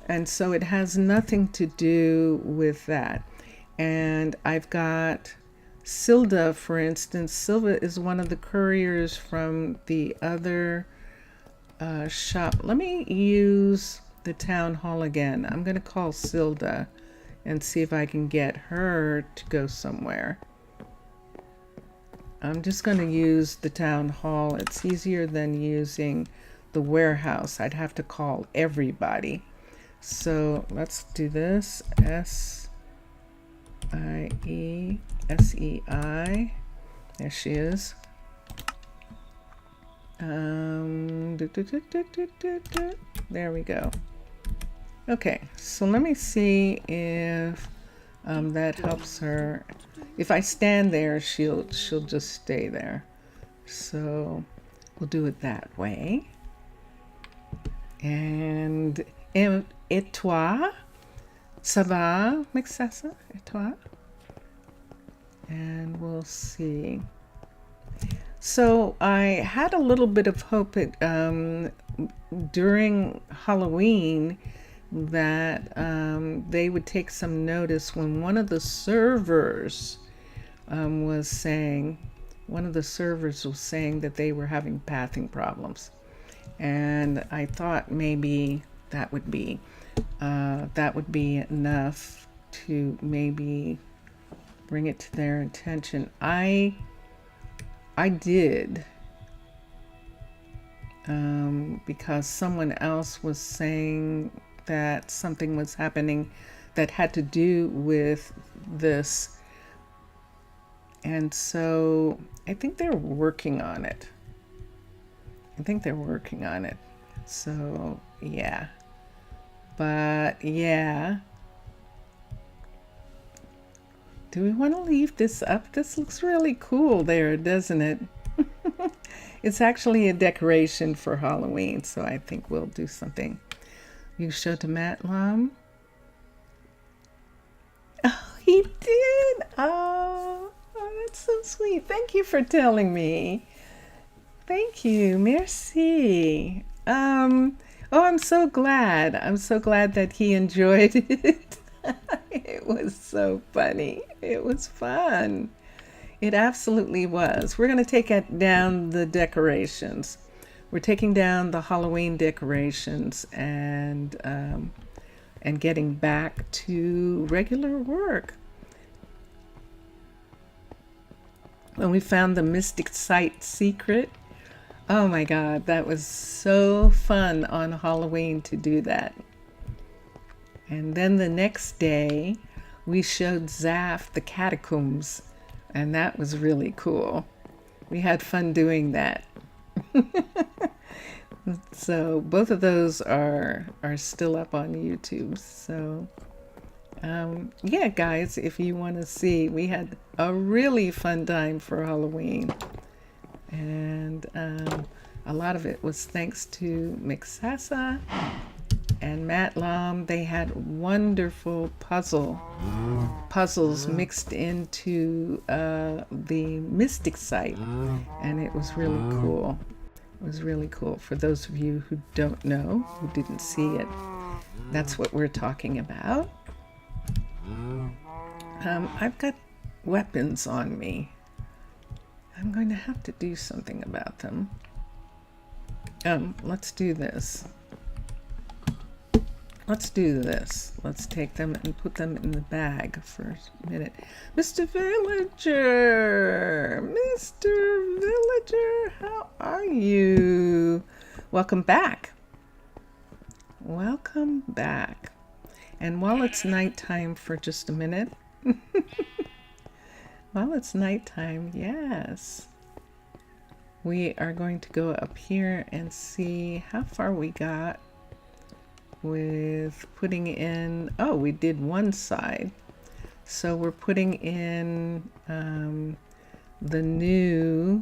And so it has nothing to do with that. And I've got Silda, for instance. Silva is one of the couriers from the other shop. Let me use the town hall again. I'm going to call Silda and see if I can get her to go somewhere. I'm just going to use the town hall. It's easier than using the warehouse. I'd have to call everybody. So let's do this. SIESEI. There she is. There we go. Okay, so let me see if that helps her. If I stand there, she'll just stay there. So we'll do it that way. Et toi? Ça va, Mixessa? Et toi? And we'll see. So I had a little bit of hope during Halloween that they would take some notice when one of the servers was saying that they were having pathing problems. And I thought maybe that would be enough to maybe bring it to their attention. I did, because someone else was saying that something was happening that had to do with this. And so I think they're working on it. So, yeah. But, yeah. Do we want to leave this up? This looks really cool there, doesn't it? It's actually a decoration for Halloween, so I think we'll do something. You showed to Matt Lum? Oh, he did! Oh, that's so sweet. Thank you for telling me. Thank you. Merci. Oh, I'm so glad. I'm so glad that he enjoyed it. It was so funny. It was fun. It absolutely was. We're going to take down the decorations. We're taking down the Halloween decorations and getting back to regular work. When we found the Mystic Site secret, oh my God, that was so fun on Halloween to do that. And then the next day, we showed Zaf the catacombs, and that was really cool. We had fun doing that. So both of those are still up on YouTube. So yeah, guys, if you want to see, we had a really fun time for Halloween. And a lot of it was thanks to Mixasa and Matt Lom. They had wonderful puzzles mixed into the Mystic Site, and it was really cool. It was really cool. For those of you who don't know, who didn't see it, that's what we're talking about. I've got weapons on me. I'm going to have to do something about them. Let's do this. Let's take them and put them in the bag for a minute. Mr. Villager! Mr. Villager, how are you? Welcome back. Welcome back. And while it's nighttime for just a minute, while it's nighttime, yes, we are going to go up here and see how far we got with putting in, oh, we did one side. So we're putting in the new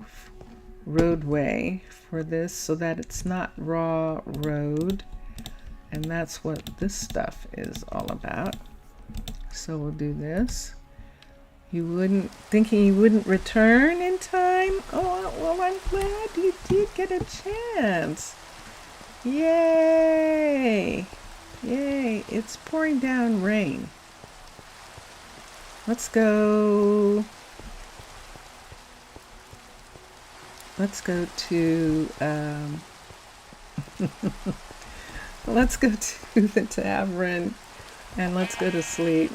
roadway for this so that it's not raw road. And that's what this stuff is all about. So we'll do this. Thinking you wouldn't return in time? Oh, well, I'm glad you did get a chance. Yay! Yay! It's pouring down rain. Let's go to Let's go to the tavern and let's go to sleep.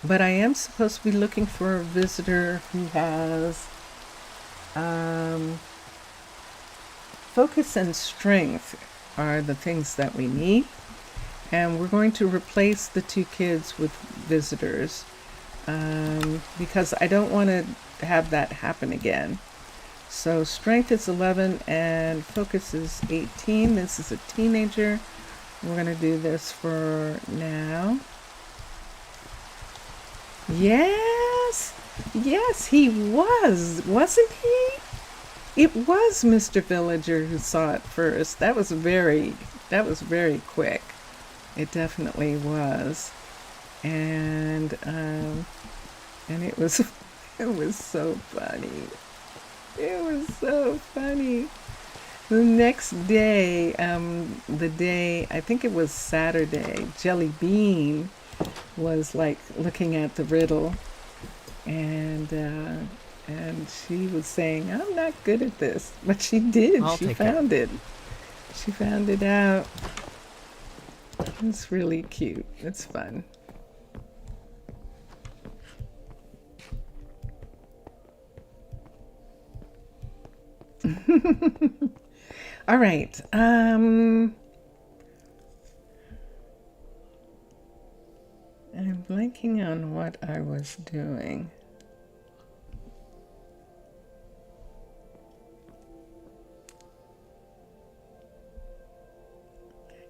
But I am supposed to be looking for a visitor who has focus and strength are the things that we need. And we're going to replace the 2 kids with visitors because I don't want to have that happen again. So strength is 11 and focus is 18. This is a teenager. We're going to do this for now. Yes, he was, wasn't he? It was Mr. Villager who saw it first. That was very quick. It definitely was. And it was so funny. It was so funny. The next day, I think it was Saturday, Jelly Bean was like looking at the riddle, and she was saying, "I'm not good at this," but she did. She found it. She found it out. It's really cute. It's fun. All right. I'm blanking on what I was doing.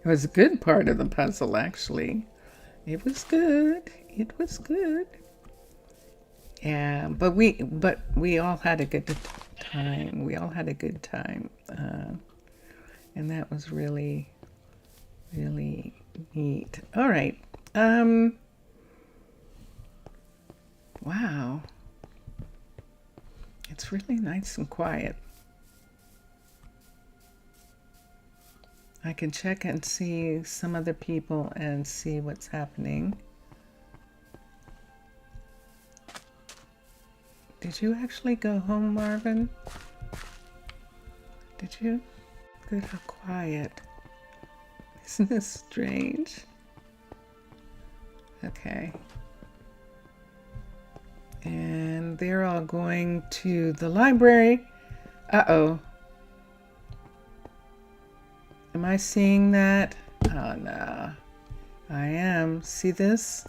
It was a good part of the puzzle, actually. It was good. It was good. Yeah, but we all had a good time. We all had a good time, and that was really, really neat. All right. Wow. It's really nice and quiet. I can check and see some other people and see what's happening. Did you actually go home, Marvin? Did you? Good, how quiet. Isn't this strange? Okay. And they're all going to the library. Uh-oh. Am I seeing that? Oh, no. I am. See this?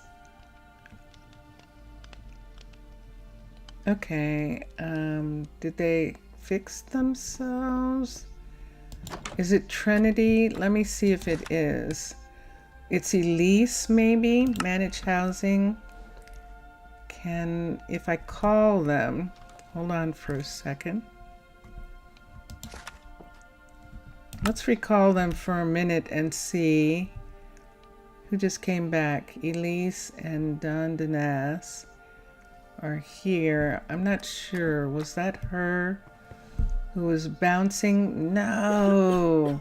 Okay. Did they fix themselves? Is it Trinity? Let me see if it is. It's Elise, maybe? Manage housing. If I call them, hold on for a second. Let's recall them for a minute and see who just came back. Elise and Don Danas are here. I'm not sure. Was that her who was bouncing? No.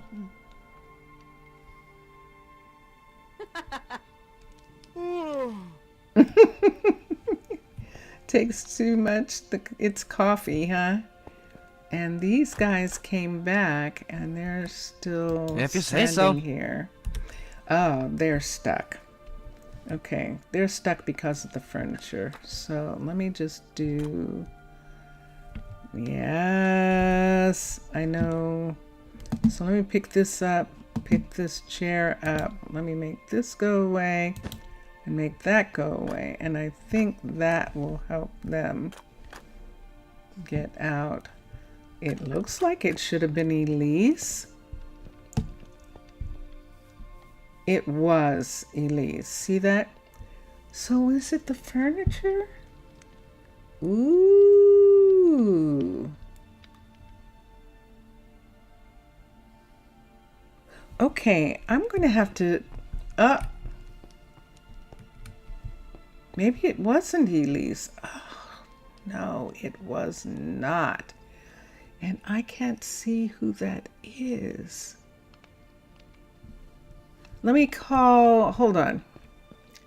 Takes too much. It's coffee, huh? And these guys came back and they're still If you say so. here. Oh, they're stuck. Okay, they're stuck because of the furniture. So let me just do... Yes, I know. So let me pick this up, pick this chair up. Let me make this go away and make that go away. And I think that will help them get out. It looks like it should have been Elise. It was Elise. See that? So is it the furniture? Ooh. Okay, I'm going to have to... Maybe it wasn't Elise. Oh, no, it was not. And I can't see who that is. Let me call... Hold on.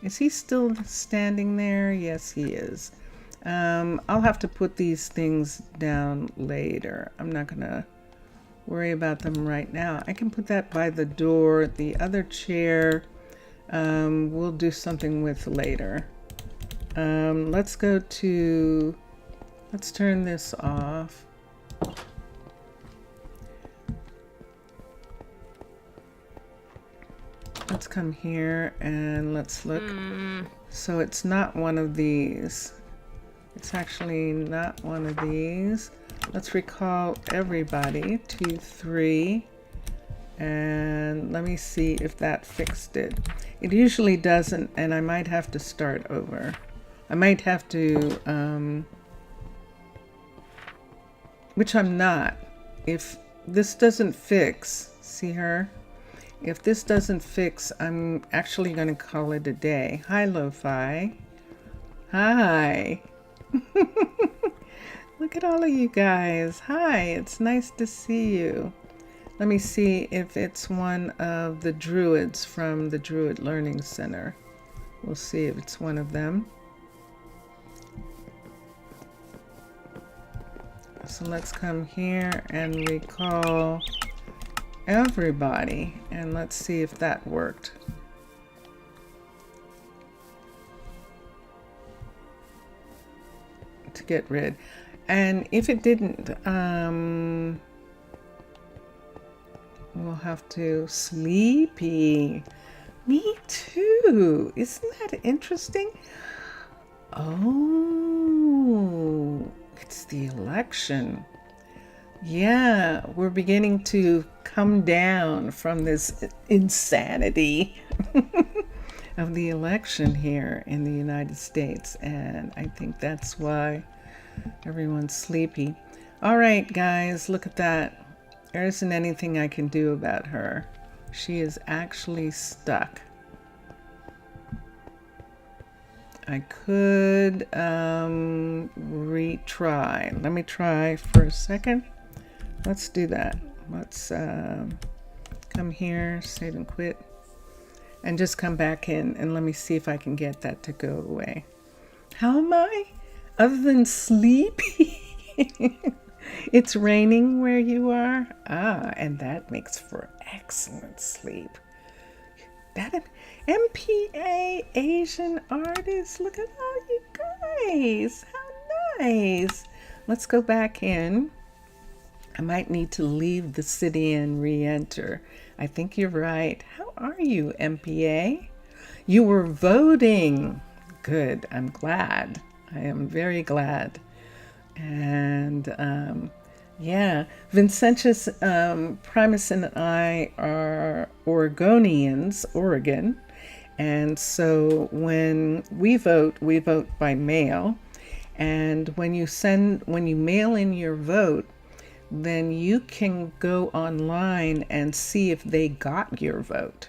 Is he still standing there? Yes, he is. I'll have to put these things down later. I'm not going to worry about them right now. I can put that by the door. The other chair, we'll do something with later. Let's turn this off. Let's come here and let's look. So it's not one of these. It's actually not one of these. Let's recall everybody. 2, 3. And let me see if that fixed it. It usually doesn't, and I might have to start over. I might have to, which I'm not. If this doesn't fix, see her? If this doesn't fix, I'm actually going to call it a day. Hi, Lo-Fi. Hi. Look at all of you guys. Hi, it's nice to see you. Let me see if it's one of the druids from the Druid Learning Center. We'll see if it's one of them. So let's come here and recall everybody, and let's see if that worked. To get rid. And if it didn't, we'll have to sleepy. Me too. Isn't that interesting? Oh, it's the election. Yeah, we're beginning to come down from this insanity of the election here in the United States. And I think that's why everyone's sleepy. All right, guys, look at that. There isn't anything I can do about her. She is actually stuck. I could retry. Let me try for a second. Let's do that. Let's come here, save and quit, and just come back in, and let me see if I can get that to go away. How am I? Other than sleepy? It's raining where you are? Ah, and that makes for excellent sleep. That an MPA Asian artist. Look at all you guys. How nice. Let's go back in. I might need to leave the city and re-enter. I think you're right. How are you, MPA? You were voting. Good. I'm glad. I am very glad. And yeah, Vincentius Primus and I are Oregonians, Oregon. And so when we vote by mail. And when you mail in your vote, then you can go online and see if they got your vote.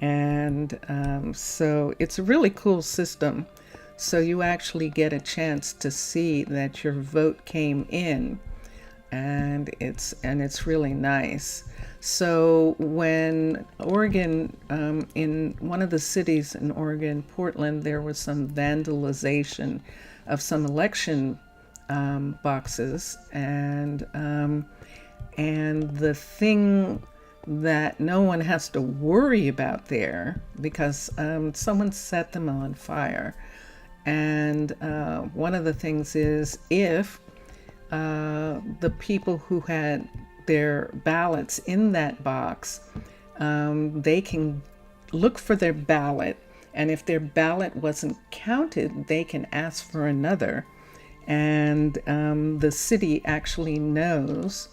And so it's a really cool system. So you actually get a chance to see that your vote came in, and it's really nice. So when Oregon, in one of the cities in Oregon, Portland, there was some vandalization of some election boxes, and the thing that no one has to worry about there, because someone set them on fire. And one of the things is, if the people who had their ballots in that box, they can look for their ballot, and if their ballot wasn't counted, they can ask for another. And the city actually knows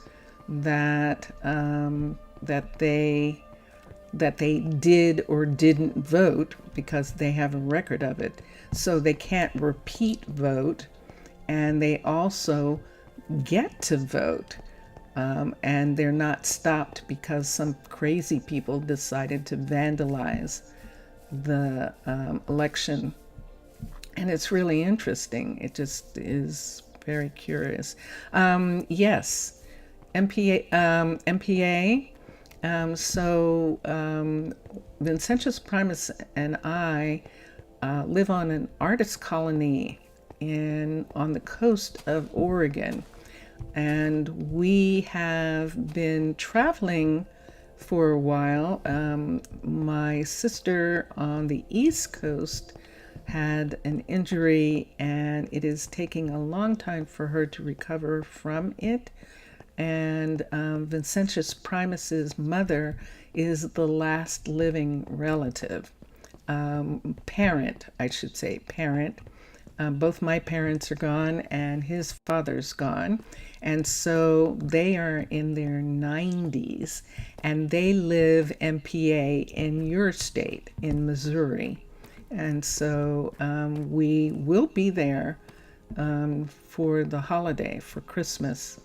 that they did or didn't vote, because they have a record of it. So they can't repeat vote, and they also get to vote. And they're not stopped because some crazy people decided to vandalize the election. And it's really interesting. It just is very curious. Yes, MPA. So Vincentius Primus and I live on an artist colony on the coast of Oregon. And we have been traveling for a while. My sister on the East Coast had an injury, and it is taking a long time for her to recover from it. And Vincentius Primus's mother is the last living relative, parent, I should say, parent. Both my parents are gone and his father's gone. And so they are in their 90s and they live MPA in your state, in Missouri. And so we will be there for the holiday, for Christmas.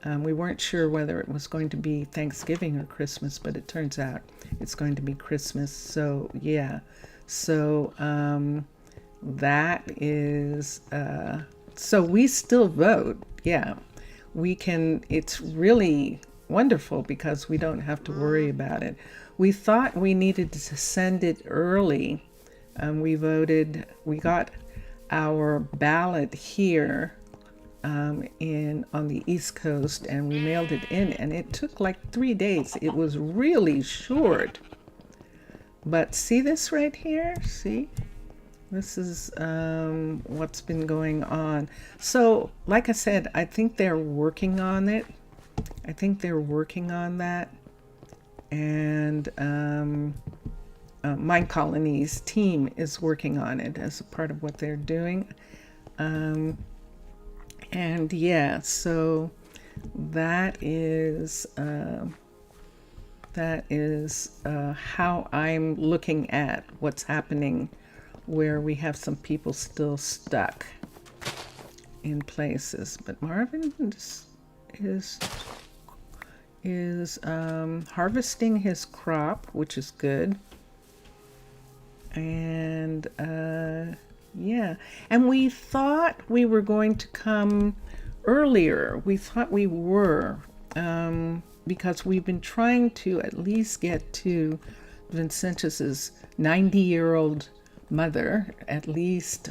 We weren't sure whether it was going to be Thanksgiving or Christmas, but it turns out it's going to be Christmas. So, yeah. So, that is, so we still vote. Yeah. We can, it's really wonderful because we don't have to worry about it. We thought we needed to send it early. We voted, we got our ballot here on the East Coast, and we mailed it in, and it took like 3 days. It was really short. But see this right here? See? This is what's been going on. So, like I said, I think they're working on it. I think they're working on that. And Minecolonies team is working on it as a part of what they're doing. And yeah, so that is how I'm looking at what's happening, where we have some people still stuck in places. But Marvin is harvesting his crop, which is good. And yeah, and we thought we were going to come earlier. We thought we were, because we've been trying to at least get to Vincentius's 90-year-old mother at least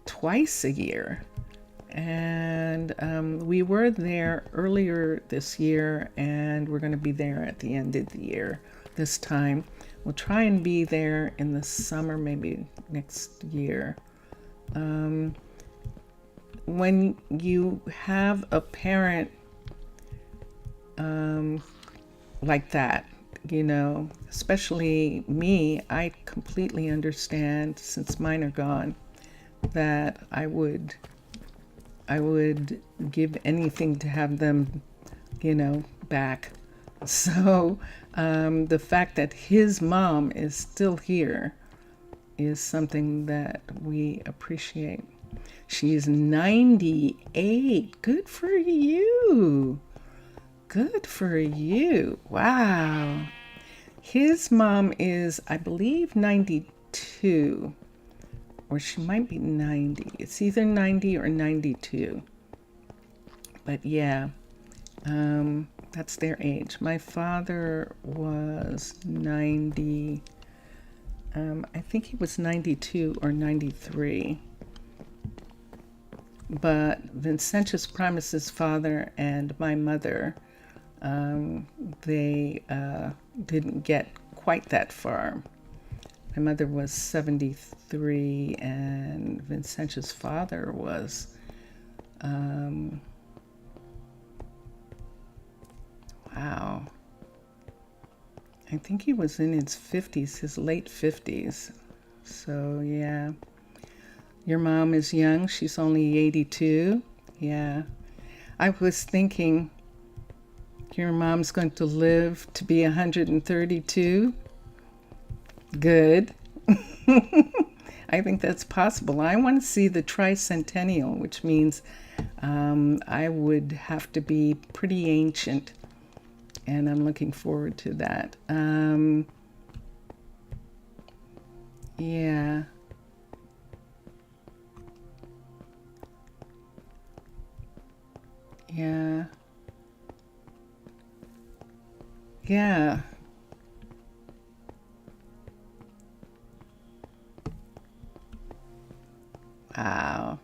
twice a year. And we were there earlier this year, and we're going to be there at the end of the year this time. We'll try and be there in the summer, maybe next year. When you have a parent like that, you know, especially me, I completely understand, since mine are gone, that I would give anything to have them, you know, back. So the fact that his mom is still here is something that we appreciate. She's 98. Good for you. Good for you. Wow. His mom is, I believe, 92. Or she might be 90. It's either 90 or 92. But yeah, that's their age. My father was 90. I think he was 92 or 93. But Vincentius Primus's father and my mother, they didn't get quite that far. My mother was 73, and Vincentius' father was, wow, I think he was in his 50s, his late 50s. So, yeah. Your mom is young. She's only 82. Yeah. I was thinking your mom's going to live to be 132. Good. I think that's possible. I want to see the tricentennial, which means I would have to be pretty ancient, and I'm looking forward to that. Yeah. Yeah. Yeah. Wow.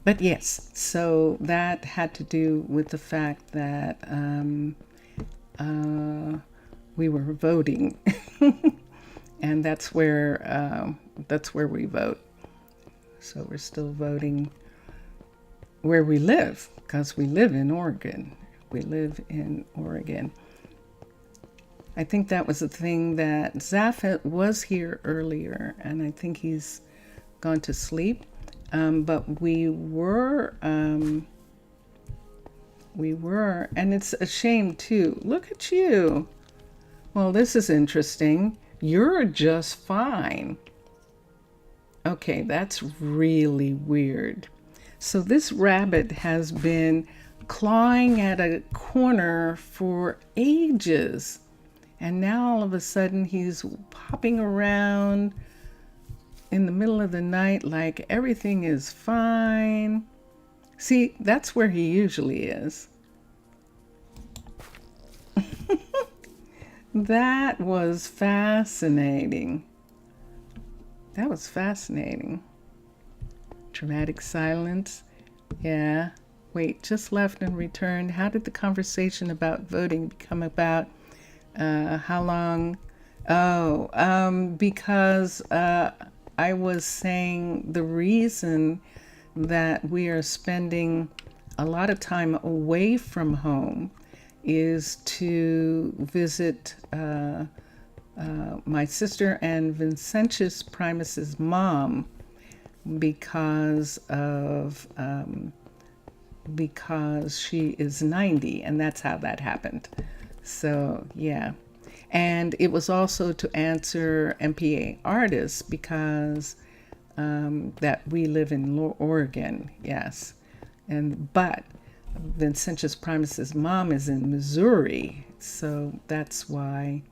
But yes, so that had to do with the fact that we were voting, and that's where we vote. So we're still voting where we live, because we live in Oregon. We live in Oregon. I think that was the thing that Zafet was here earlier, and I think he's gone to sleep. But we were, and it's a shame too. Look at you. Well, this is interesting. You're just fine. Okay, that's really weird. So this rabbit has been clawing at a corner for ages. And now all of a sudden he's popping around in the middle of the night like everything is fine. See, that's where he usually is. That was fascinating. That was fascinating. Dramatic silence. Yeah. Wait, just left and returned. How did the conversation about voting become about? How long? Oh, because I was saying the reason that we are spending a lot of time away from home is to visit my sister and Vincentius Primus's mom because she is 90, and that's how that happened. So yeah. And it was also to answer MPA artists because that we live in Oregon, yes. But Vincentius Primus's mom is in Missouri, so that's why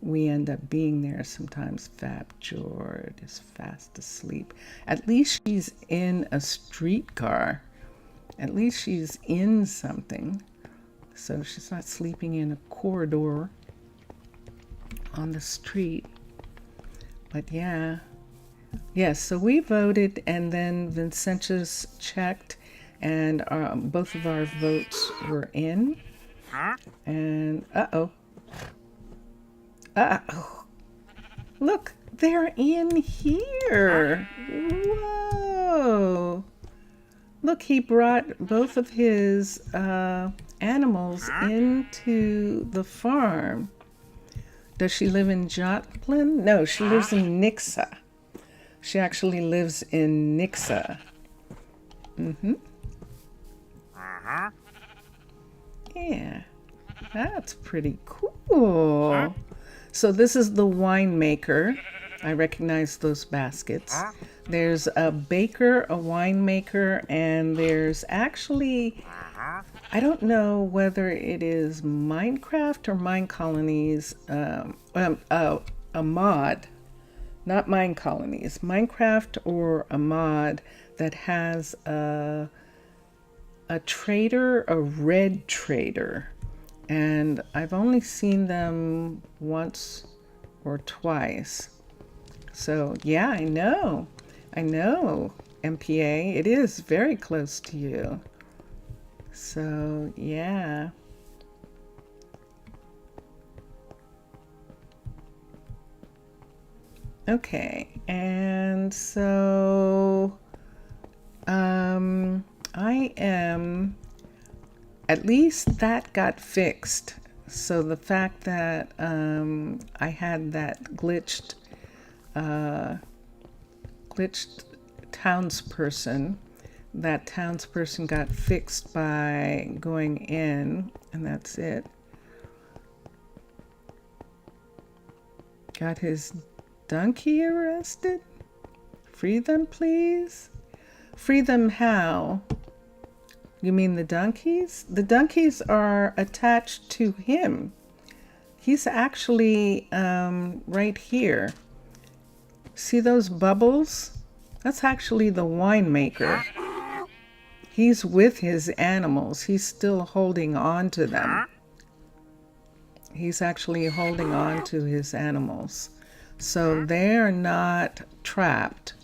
we end up being there sometimes. Fab Jord is fast asleep. At least she's in a streetcar. At least she's in something. So she's not sleeping in a corridor on the street. But yeah. Yes, so we voted, and then Vincentius checked, and both of our votes were in. And look, they're in here. Whoa. Look, he brought both of his animals into the farm. Does she live in Joplin? No, she lives in Nixa. She actually lives in Nixa. Yeah, that's pretty cool. So this is the winemaker. I recognize those baskets. There's a baker, a winemaker, and there's actually, I don't know whether it is Minecraft or Minecolonies, a mod, not Minecolonies, Minecraft or a mod that has a trader, a red trader. And I've only seen them once or twice. So yeah, I know, MPA, it is very close to you. So yeah. Okay, and so I am, at least that got fixed. So the fact that I had that glitched townsperson, that townsperson got fixed by going in, and that's it. Got his donkey arrested? Free them, please. Free them how? You mean the donkeys? The donkeys are attached to him. He's actually right here. See those bubbles? That's actually the winemaker. He's with his animals. He's still holding on to them. He's actually holding on to his animals. So they're not trapped.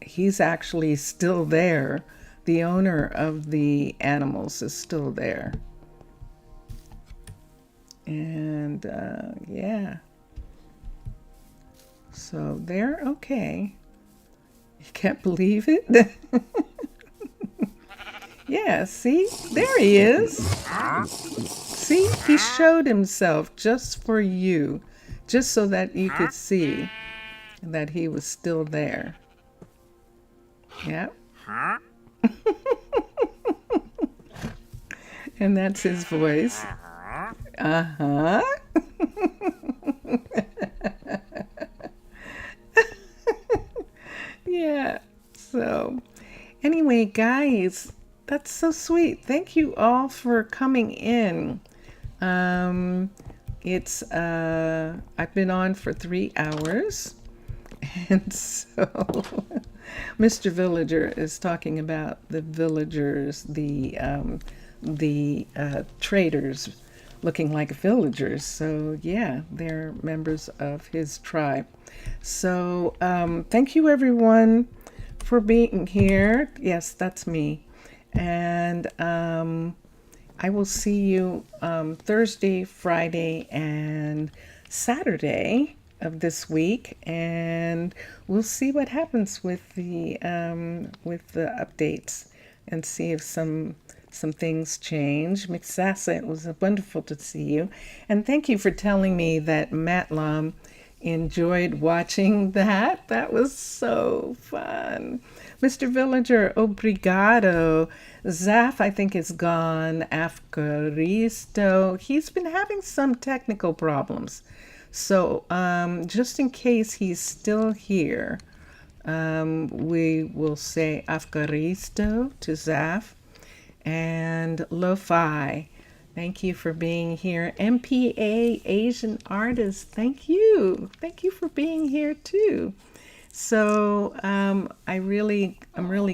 he's actually still there. The owner of the animals is still there. And yeah. So they're okay. You can't believe it? Yeah, see? There he is. See? He showed himself just for you. Just so that you could see that he was still there. Yep. And that's his voice. Uh-huh. Yeah. So, anyway, guys, that's so sweet. Thank you all for coming in. I've been on for 3 hours. And so Mr. Villager is talking about the villagers, the traders looking like villagers. So yeah, they're members of his tribe. So thank you everyone for being here. Yes, that's me. And I will see you Thursday, Friday, and Saturday of this week, and we'll see what happens with the updates and see if some things change. Mixasa, it was wonderful to see you, and thank you for telling me that Matlam enjoyed watching that. That was so fun. Mr. Villager, obrigado. Zaf, I think, is gone. Afgaristo, he's been having some technical problems. So just in case he's still here, we will say Afgaristo to Zaf. And Lo-Fi, thank you for being here. MPA Asian Artist, thank you. Thank you for being here too. So I'm really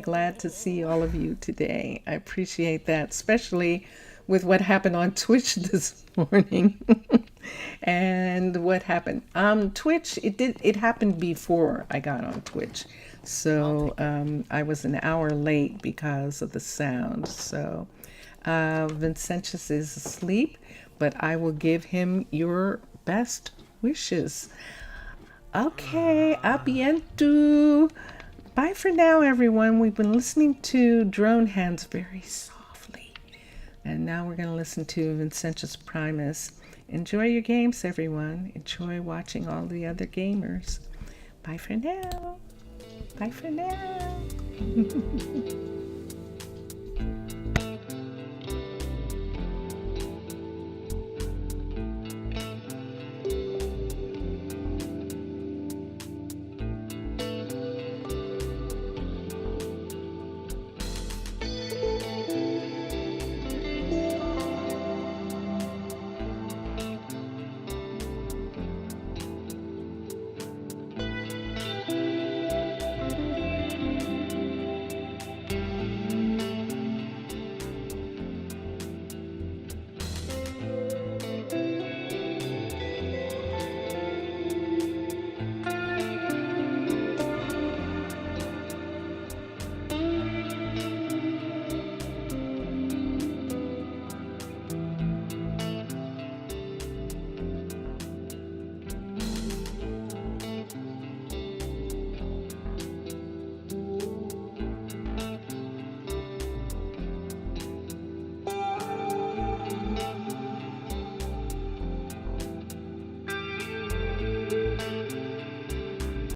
glad to see all of you today. I appreciate that, especially with what happened on Twitch this morning. And what happened? Twitch, it happened before I got on Twitch. So I was an hour late because of the sound. So Vincentius is asleep, but I will give him your best wishes. Okay, a bientôt. Bye for now, everyone. We've been listening to Drone Hands very softly. And now we're going to listen to Vincentius Primus. Enjoy your games, everyone. Enjoy watching all the other gamers. Bye for now. Bye for now.